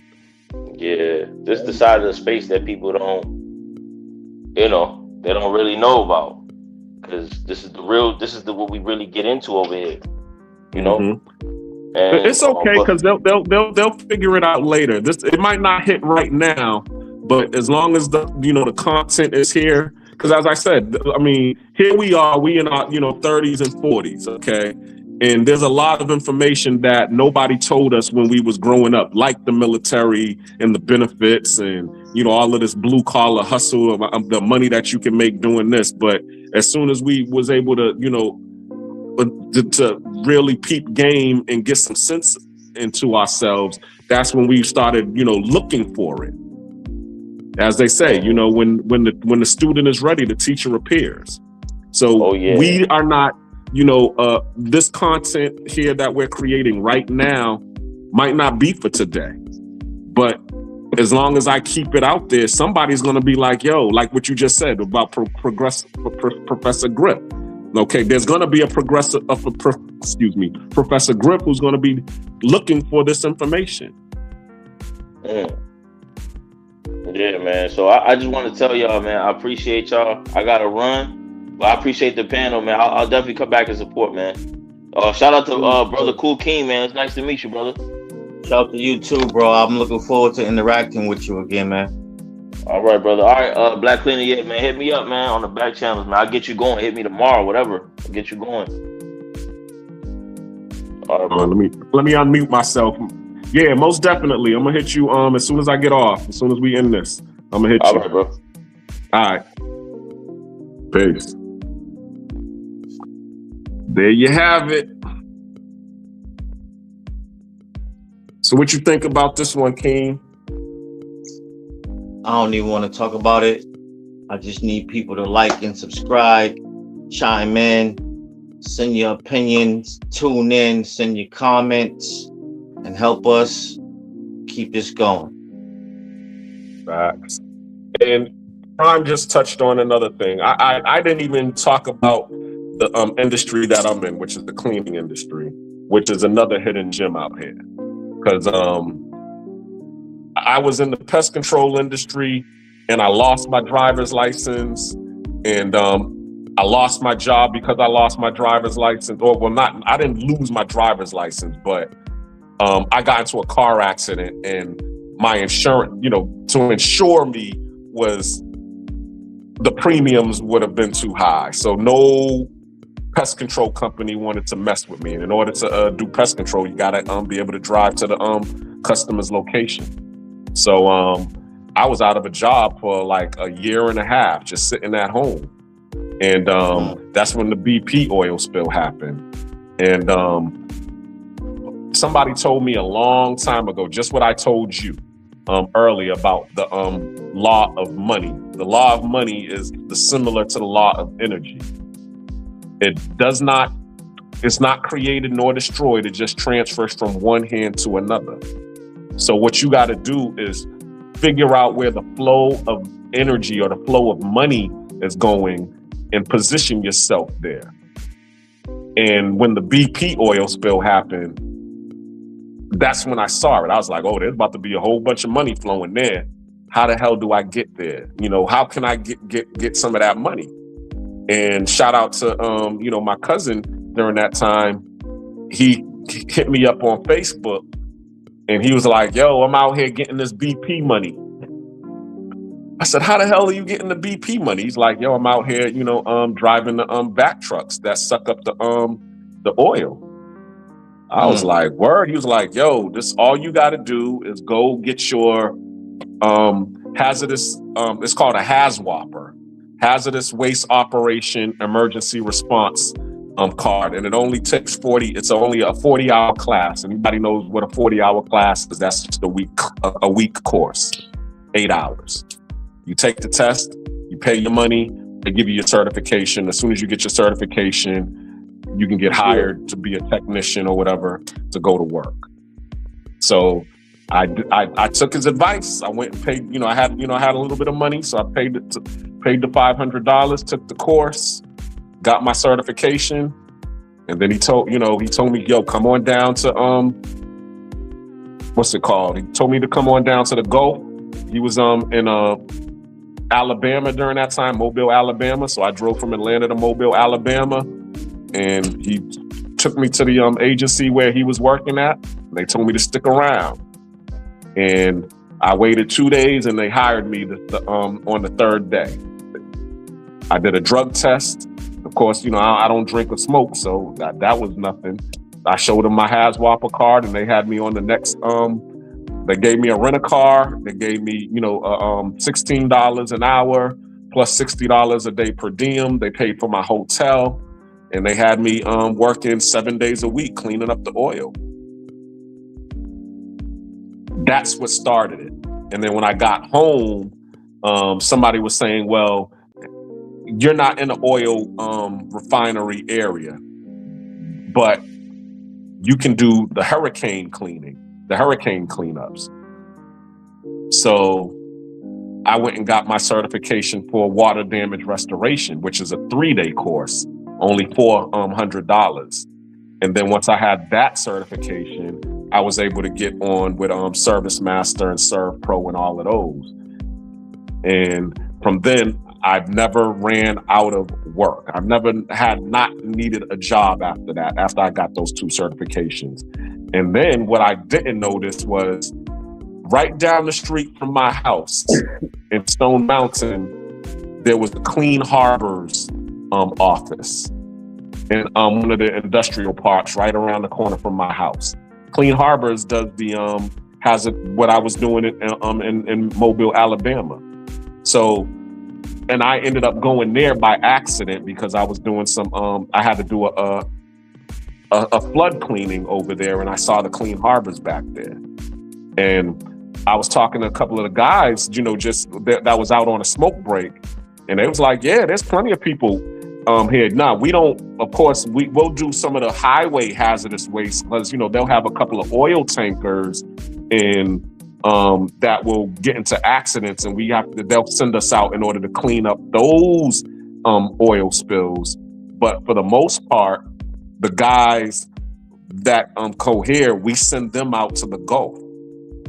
Yeah, this is the side of the space that people don't, they don't really know about, because this is what we really get into over here, And it's okay because they'll figure it out later. It might not hit right now, but as long as the content is here. Because as I said, here we are, we in our, 30s and 40s, okay? And there's a lot of information that nobody told us when we was growing up, like the military and the benefits and, all of this blue collar hustle, the money that you can make doing this. But as soon as we was able to, to really peep game and get some sense into ourselves, that's when we started, looking for it. As they say, when the student is ready, the teacher appears. So we are not, this content here that we're creating right now might not be for today, but as long as I keep it out there, somebody's going to be like, yo, like what you just said about Professor Grip. Okay, there's going to be a Professor Grip who's going to be looking for this information. Yeah, man. So I just want to tell y'all, man, I appreciate y'all. I got to run, but I appreciate the panel, man. I'll definitely come back and support, man. Shout out to brother Cool King, man. It's nice to meet you, brother. Shout out to you too, bro. I'm looking forward to interacting with you again, man. All right, brother. All right, Black Cleaner, yeah, man. Hit me up, man, on the back channels, man. I'll get you going. Hit me tomorrow, whatever. I'll get you going. All right, bro. Let me unmute myself. Yeah, most definitely. I'm gonna hit you as soon as I get off. As soon as we end this, I'm gonna hit you. All right, bro. All right. Peace. There you have it. So what you think about this one, King? I don't even want to talk about it. I just need people to like and subscribe, chime in, send your opinions, tune in, send your comments, and help us keep this going. Facts. And Prime just touched on another thing. I didn't even talk about the industry that I'm in, which is the cleaning industry, which is another hidden gem out here. Because I was in the pest control industry and I lost my driver's license, and I lost my job because I lost my driver's license. I didn't lose my driver's license, but I got into a car accident, and my insurance, to insure me the premiums would have been too high. So no pest control company wanted to mess with me. And in order to do pest control, you gotta be able to drive to the customer's location. So I was out of a job for like a year and a half, just sitting at home. And that's when the BP oil spill happened. And somebody told me a long time ago, just what I told you earlier about the law of money. The law of money is similar to the law of energy. It's not created nor destroyed. It just transfers from one hand to another. So what you got to do is figure out where the flow of energy or the flow of money is going and position yourself there. And when the BP oil spill happened, that's when I saw it. I was like, oh, there's about to be a whole bunch of money flowing there. How the hell do I get there? How can I get some of that money? And shout out to, my cousin during that time. He hit me up on Facebook and he was like, yo, I'm out here getting this BP money. I said, how the hell are you getting the BP money? He's like, yo, I'm out here, driving the back trucks that suck up the oil. I was like, word? He was like, yo, this all you got to do is go get your hazardous, it's called a HAZWOPER, Hazardous Waste Operation Emergency Response card. And it only takes it's only a 40-hour class. Anybody knows what a 40-hour class is? That's just a week course, 8 hours. You take the test, you pay your money, they give you your certification. As soon as you get your certification, you can get hired to be a technician or whatever to go to work. So I took his advice. I went and paid, I had a little bit of money. So I paid the $500, took the course, got my certification. And then he told me, yo, come on down to, what's it called? He told me to come on down to the Gulf. He was in Alabama during that time, Mobile, Alabama. So I drove from Atlanta to Mobile, Alabama. And he took me to the agency where he was working at. They told me to stick around. And I waited 2 days and they hired me on the third day. I did a drug test. Of course, I don't drink or smoke, so that was nothing. I showed them my HAZWOPER card and they had me on the next, they gave me a rent-a-car. They gave me, $16 an hour plus $60 a day per diem. They paid for my hotel. And they had me working 7 days a week cleaning up the oil. That's what started it. And then when I got home, somebody was saying, well, you're not in the oil refinery area, but you can do the hurricane cleaning, the hurricane cleanups. So I went and got my certification for water damage restoration, which is a 3-day course, only $400. And then once I had that certification, I was able to get on with Service Master and Serve Pro and all of those. And from then, I've never ran out of work. I've never not needed a job after that, after I got those 2 certifications. And then what I didn't notice was right down the street from my house in Stone Mountain, there was the Clean Harbors office in one of the industrial parks right around the corner from my house. Clean Harbors does the what I was doing in Mobile, Alabama. So, and I ended up going there by accident because I was doing I had to do a flood cleaning over there, and I saw the Clean Harbors back there. And I was talking to a couple of the guys, just that was out on a smoke break, and they was like, yeah, there's plenty of people here. Now, we don't, of course, we'll do some of the highway hazardous waste because, they'll have a couple of oil tankers and that will get into accidents, and they'll send us out in order to clean up those oil spills. But for the most part, the guys that cohere, we send them out to the Gulf.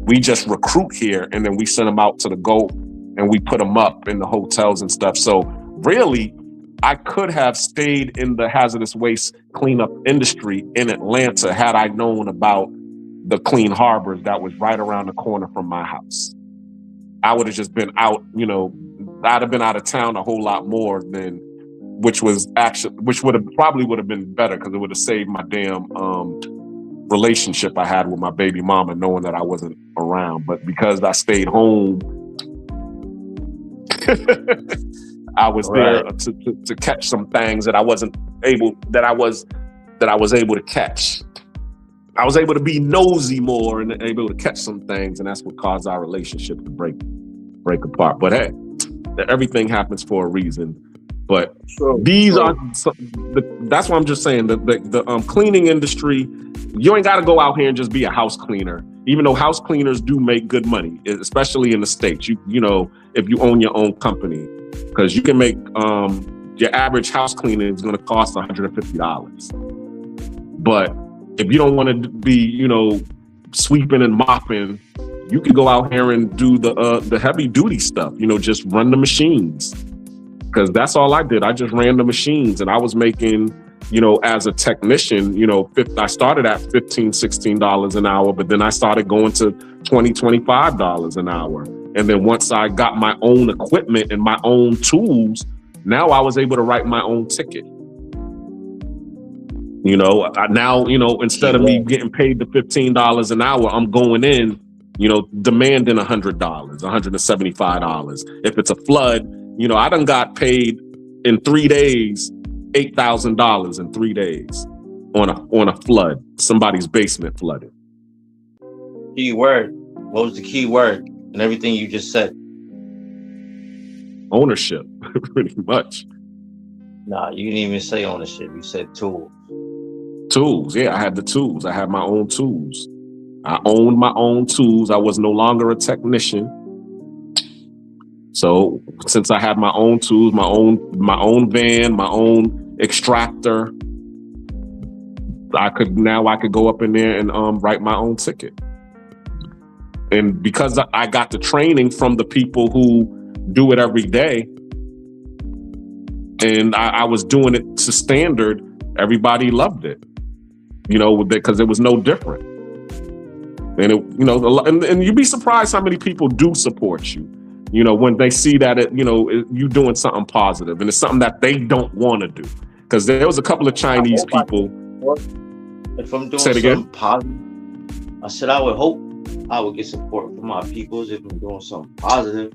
We just recruit here, and then we send them out to the Gulf, and we put them up in the hotels and stuff. So really, I could have stayed in the hazardous waste cleanup industry in Atlanta had I known about the Clean Harbors that was right around the corner from my house. I would have just been out, I'd have been out of town a whole lot more than, which would have probably been better because it would have saved my damn relationship I had with my baby mama, knowing that I wasn't around. But because I stayed home, I was there to catch some things that I was able to catch. I was able to be nosy more and able to catch some things, and that's what caused our relationship to break apart. But hey, everything happens for a reason. But that's what I'm just saying. The cleaning industry, you ain't got to go out here and just be a house cleaner, even though house cleaners do make good money, especially in the States. You know, if you own your own company, because you can make your average house cleaning is going to cost $150. But if you don't want to be, sweeping and mopping, you can go out here and do the heavy duty stuff. Just run the machines. Because that's all I did. I just ran the machines, and I was making, as a technician, I started at $15, $16 an hour, but then I started going to $20, $25 an hour. And then once I got my own equipment and my own tools, now I was able to write my own ticket. Instead of me getting paid the $15 an hour, I'm going in, demanding $100, $175. If it's a flood, I done got paid in 3 days, $8,000 in 3 days on a flood. Somebody's basement flooded. Key word. What was the key word in everything you just said? Ownership, pretty much. Nah, you didn't even say ownership. You said tools. Tools, yeah, I had the tools. I had my own tools. I owned my own tools. I was no longer a technician. So since I had my own tools, my own van, my own extractor, I could go up in there and write my own ticket. And because I got the training from the people who do it every day, and I was doing it to standard, everybody loved it. Because it was no different. And and you'd be surprised how many people do support you. When they see that you doing something positive, and it's something that they don't want to do. Because there was a couple of Chinese people. If I'm doing something positive, I said I would hope I would get support from my peoples if I'm doing something positive.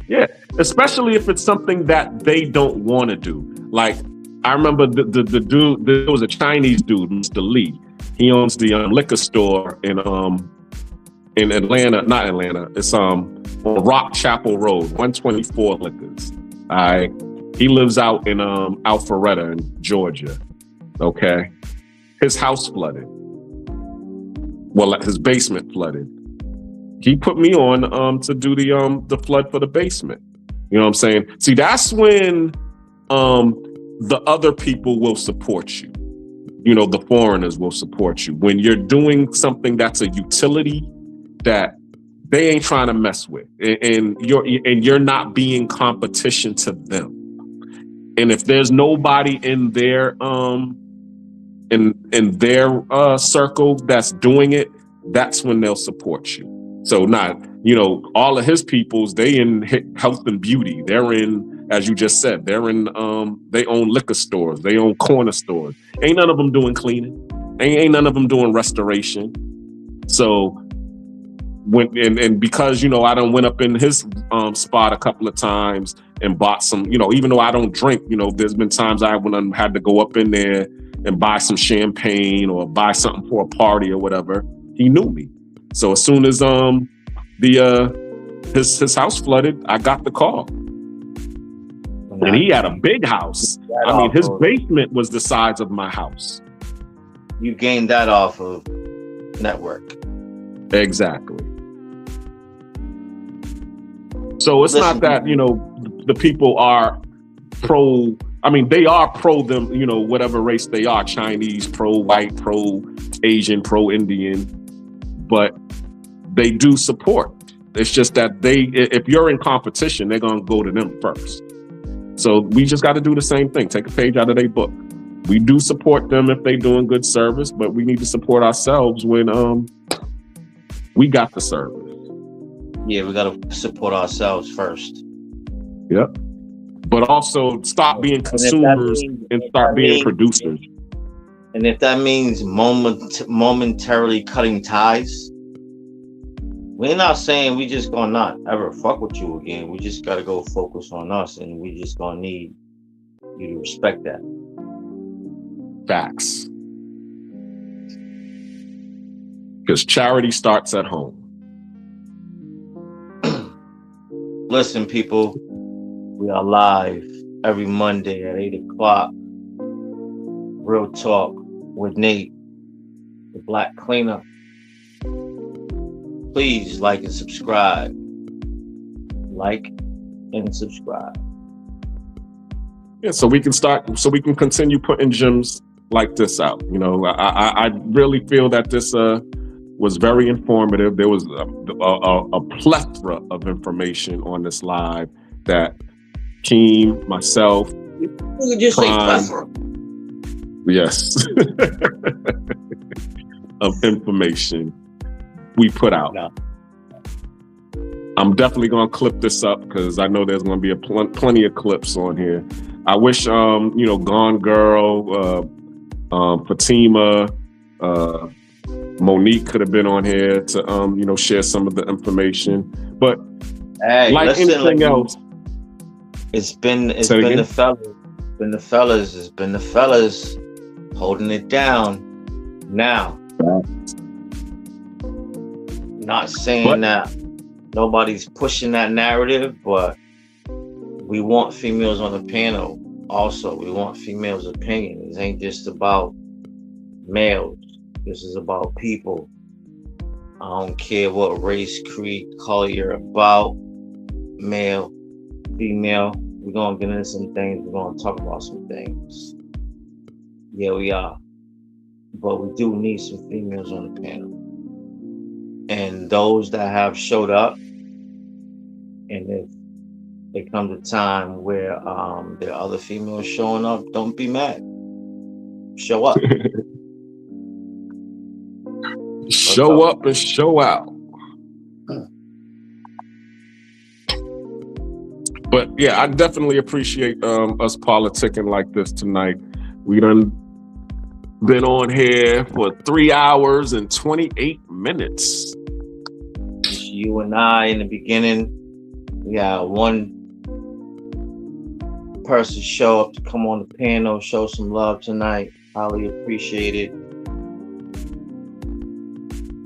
Yeah, especially if it's something that they don't want to do. Like, I remember the dude, there was a Chinese dude, Mr. Lee. He owns the liquor store in Atlanta, not Atlanta. It's on Rock Chapel Road, 124 Liquors. All right. He lives out in Alpharetta in Georgia. Okay. His house flooded. Well, his basement flooded. he put me on to do the flood for the basement. You know what I'm saying? See, that's when the other people will support you. You know, the foreigners will support you. When you're doing something that's a utility that they ain't trying to mess with, and you're not being competition to them. And if there's nobody in their in their circle that's doing it, that's when they'll support you. So not, you know, all of his peoples, they in health and beauty. They're in, as you just said, they're in, they own liquor stores. They own corner stores. Ain't none of them doing cleaning. Ain't none of them doing restoration. So when, and because, you know, I done went up in his spot a couple of times and bought some, you know, even though I don't drink, you know, there's been times I had to go up in there and buy some champagne or buy something for a party or whatever. He knew me. So as soon as his house flooded, I got the call. And he had a big house. I mean, his basement was the size of my house. You gained that off of network. Exactly. So it's not that, you know, the people are pro, I mean, they are pro them, you know, whatever race they are, Chinese, pro-white, pro-Asian, pro-Indian, but they do support. It's just that if you're in competition, they're going to go to them first. So we just got to do the same thing. Take a page out of their book. We do support them if they're doing good service, but we need to support ourselves when we got the service. Yeah, we got to support ourselves first. Yep. But also stop being consumers and start being producers. And if that means momentarily cutting ties, we're not saying we just gonna not ever fuck with you again. We just gotta go focus on us, and we just gonna need you to respect that. Facts. Because charity starts at home. Listen, people, we are live every Monday at 8 o'clock. Real Talk with Nate, the Black Cleaner. Please like and subscribe. Like and subscribe. Yeah, so we can continue putting gems like this out. You know, I really feel that this was very informative. There was a plethora of information on this live that Keem, myself, You could just say plethora. Yes, of information we put out. No. I'm definitely gonna clip this up because I know there's gonna be plenty of clips on here. I wish, you know, Gone Girl, Fatima, Monique could have been on here to, you know, share some of the information. But hey, like listen, anything else, it's been the fellas holding it down now. Not saying that nobody's pushing that narrative, but we want females on the panel. Also, we want females' opinion. This ain't just about males. This is about people. I don't care what race, creed, color you're about, male, female. We're gonna get into some things. We're gonna talk about some things. Yeah, we are. But we do need some females on the panel. And those that have showed up, and if it comes a time where there are other females showing up, don't be mad. Show up. show up and show out. But yeah, I definitely appreciate us politicking like this tonight. We done been on here for 3 hours and 28 minutes. You and I in the beginning, we had one person show up to come on the panel, show some love tonight. Highly appreciated.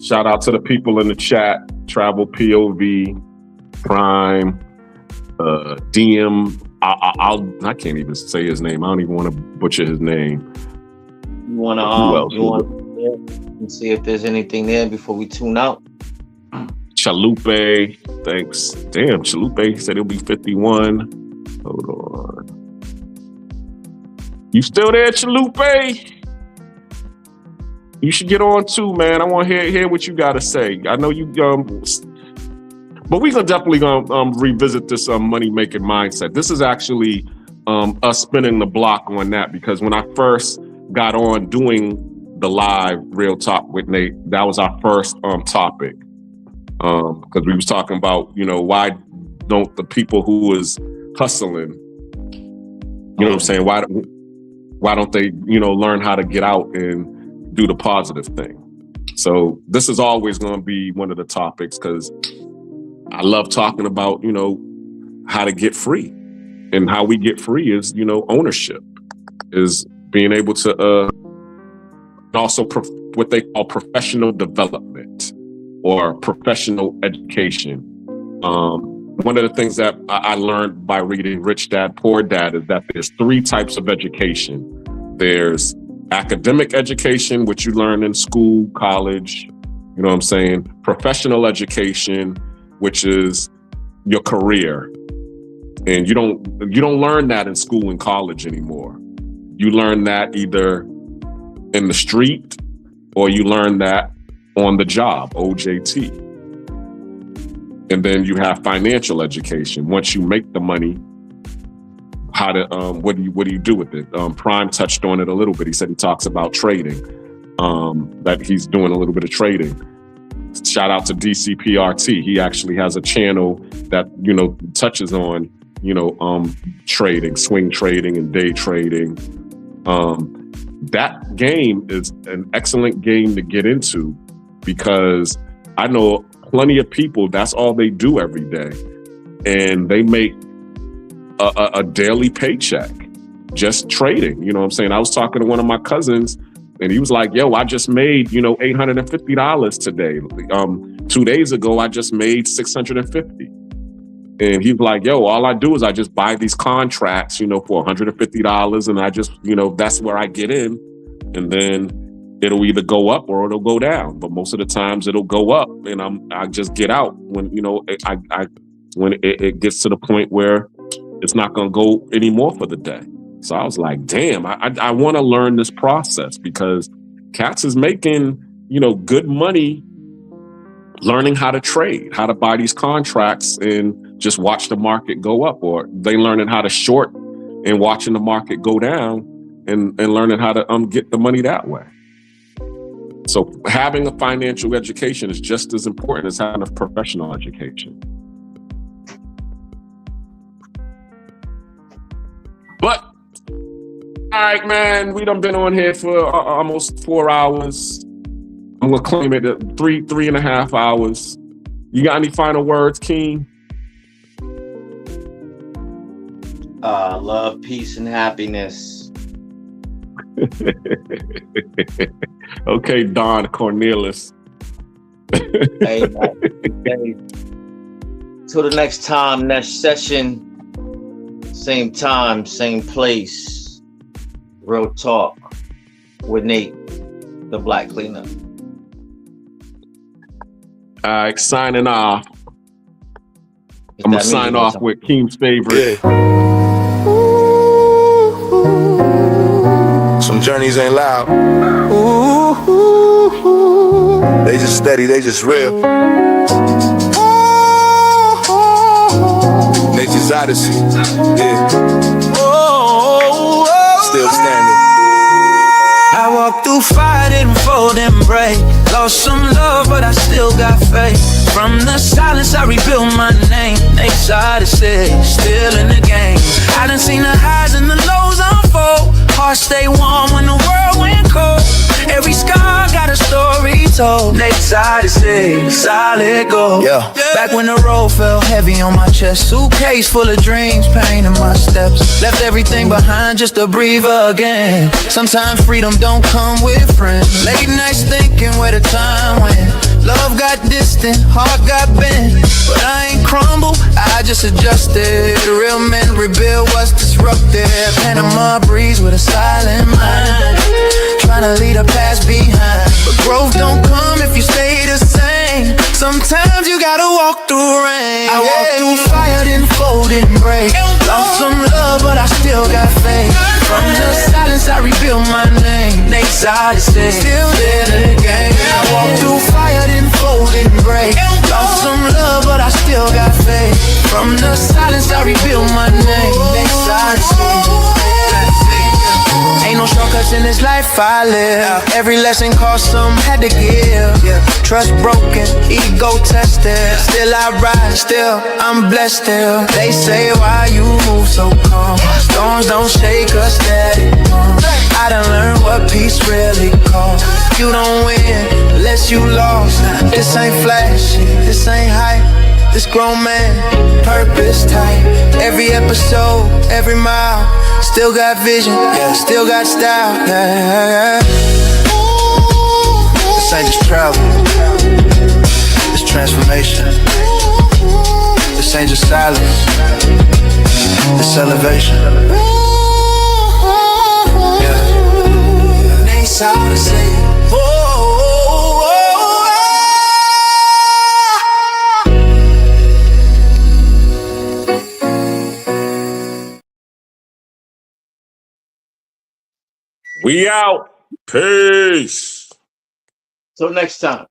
Shout out to the people in the chat, Travel POV, Prime, DM. I can't even say his name. I don't even want to butcher his name. You want to see if there's anything there before we tune out? Chalupe, thanks. Damn, Chalupe said he'll be 51. Hold on. You still there, Chalupe? You should get on too, man. I want to hear what you got to say. I know you, but we're definitely gonna revisit this money making mindset. This is actually us spinning the block on that, because when I first got on doing the live Real Talk with Nate, that was our first topic, because we was talking about, why don't the people who is hustling, what I'm saying, why don't they learn how to get out and do the positive thing? So this is always going to be one of the topics, because I love talking about how to get free, and how we get free is ownership, is being able to also what they call professional development or professional education. One of the things that I learned by reading Rich Dad, Poor Dad is that there's 3 types of education. There's academic education, which you learn in school, college, professional education, which is your career. And you don't learn that in school and college anymore. You learn that either in the street or you learn that on the job, OJT. And then you have financial education. Once you make the money, how to what do you do with it? Prime touched on it a little bit. He said he talks about trading, that he's doing a little bit of trading. Shout out to DCPRT. He actually has a channel that touches on trading, swing trading, and day trading. That game is an excellent game to get into, because I know plenty of people, that's all they do every day. And they make a daily paycheck just trading. I was talking to one of my cousins, and he was like, yo, I just made, $850 today. 2 days ago, I just made $650. And he's like, yo, all I do is I just buy these contracts, for $150. And I just, that's where I get in. And then it'll either go up or it'll go down. But most of the times it'll go up, and I just get out when, when it gets to the point where it's not going to go anymore for the day. So I was like, damn, I want to learn this process, because cats is making, good money learning how to trade, how to buy these contracts and just watch the market go up, or they learning how to short and watching the market go down and learning how to get the money that way. So having a financial education is just as important as having a professional education. But, all right, man, we done been on here for almost 4 hours. I'm going to claim it at 3.5 hours. You got any final words, King? Love, peace, and happiness. Okay, Don Cornelius. Hey, till the next time, next session, same time, same place. Real Talk with Nate, the Black Cleaner. All right, signing off. I'm going to sign off with Keem's favorite. Yeah. Some journeys ain't loud. They just steady, they just real. Nature's Odyssey. Yeah. Still standing. I walked through fire, didn't fold and break. Lost some love, but I still got faith. From the silence, I rebuilt my name. Nate's Odyssey, still in the game. I done seen the highs and the lows unfold. Heart stay warm when the world went cold. Every scar got a story told. Nate's Odyssey, solid gold. Yeah. Back when the road felt heavy on my chest, suitcase full of dreams, pain in my steps. Left everything behind just to breathe again. Sometimes freedom don't come with friends. Late nights thinking where the time went. Love got distant, heart got bent, but I ain't crumbled, I just adjusted. Real men rebuild what's disrupted. Panama breeze with a silent mind, trying to leave the past behind. But growth don't come if you stay the same. Some Sometimes you gotta walk through rain. I walk through fire, then fold and break. Lost some love, but I still got faith. From the silence, I rebuild my name. Nate's Odyssey, still there in the game. I walk through fire, then fold and break. Lost some love, but I still got faith. From the silence, I rebuild my name. Nate's Odyssey. Ain't no shortcuts in this life I live. Every lesson cost some, had to give. Trust broken, ego tested. Still I rise, still I'm blessed still. They say why you move so calm. Storms don't shake us steady. I done learned what peace really costs. You don't win unless you lost. This ain't flashy, this ain't hype. This grown man, purpose tight. Every episode, every mile. Still got vision, yeah, still got style, yeah. This ain't just travel, it's transformation. This ain't just silence, it's elevation. Yeah. Nate's Odyssey. We out. Peace. Till next time.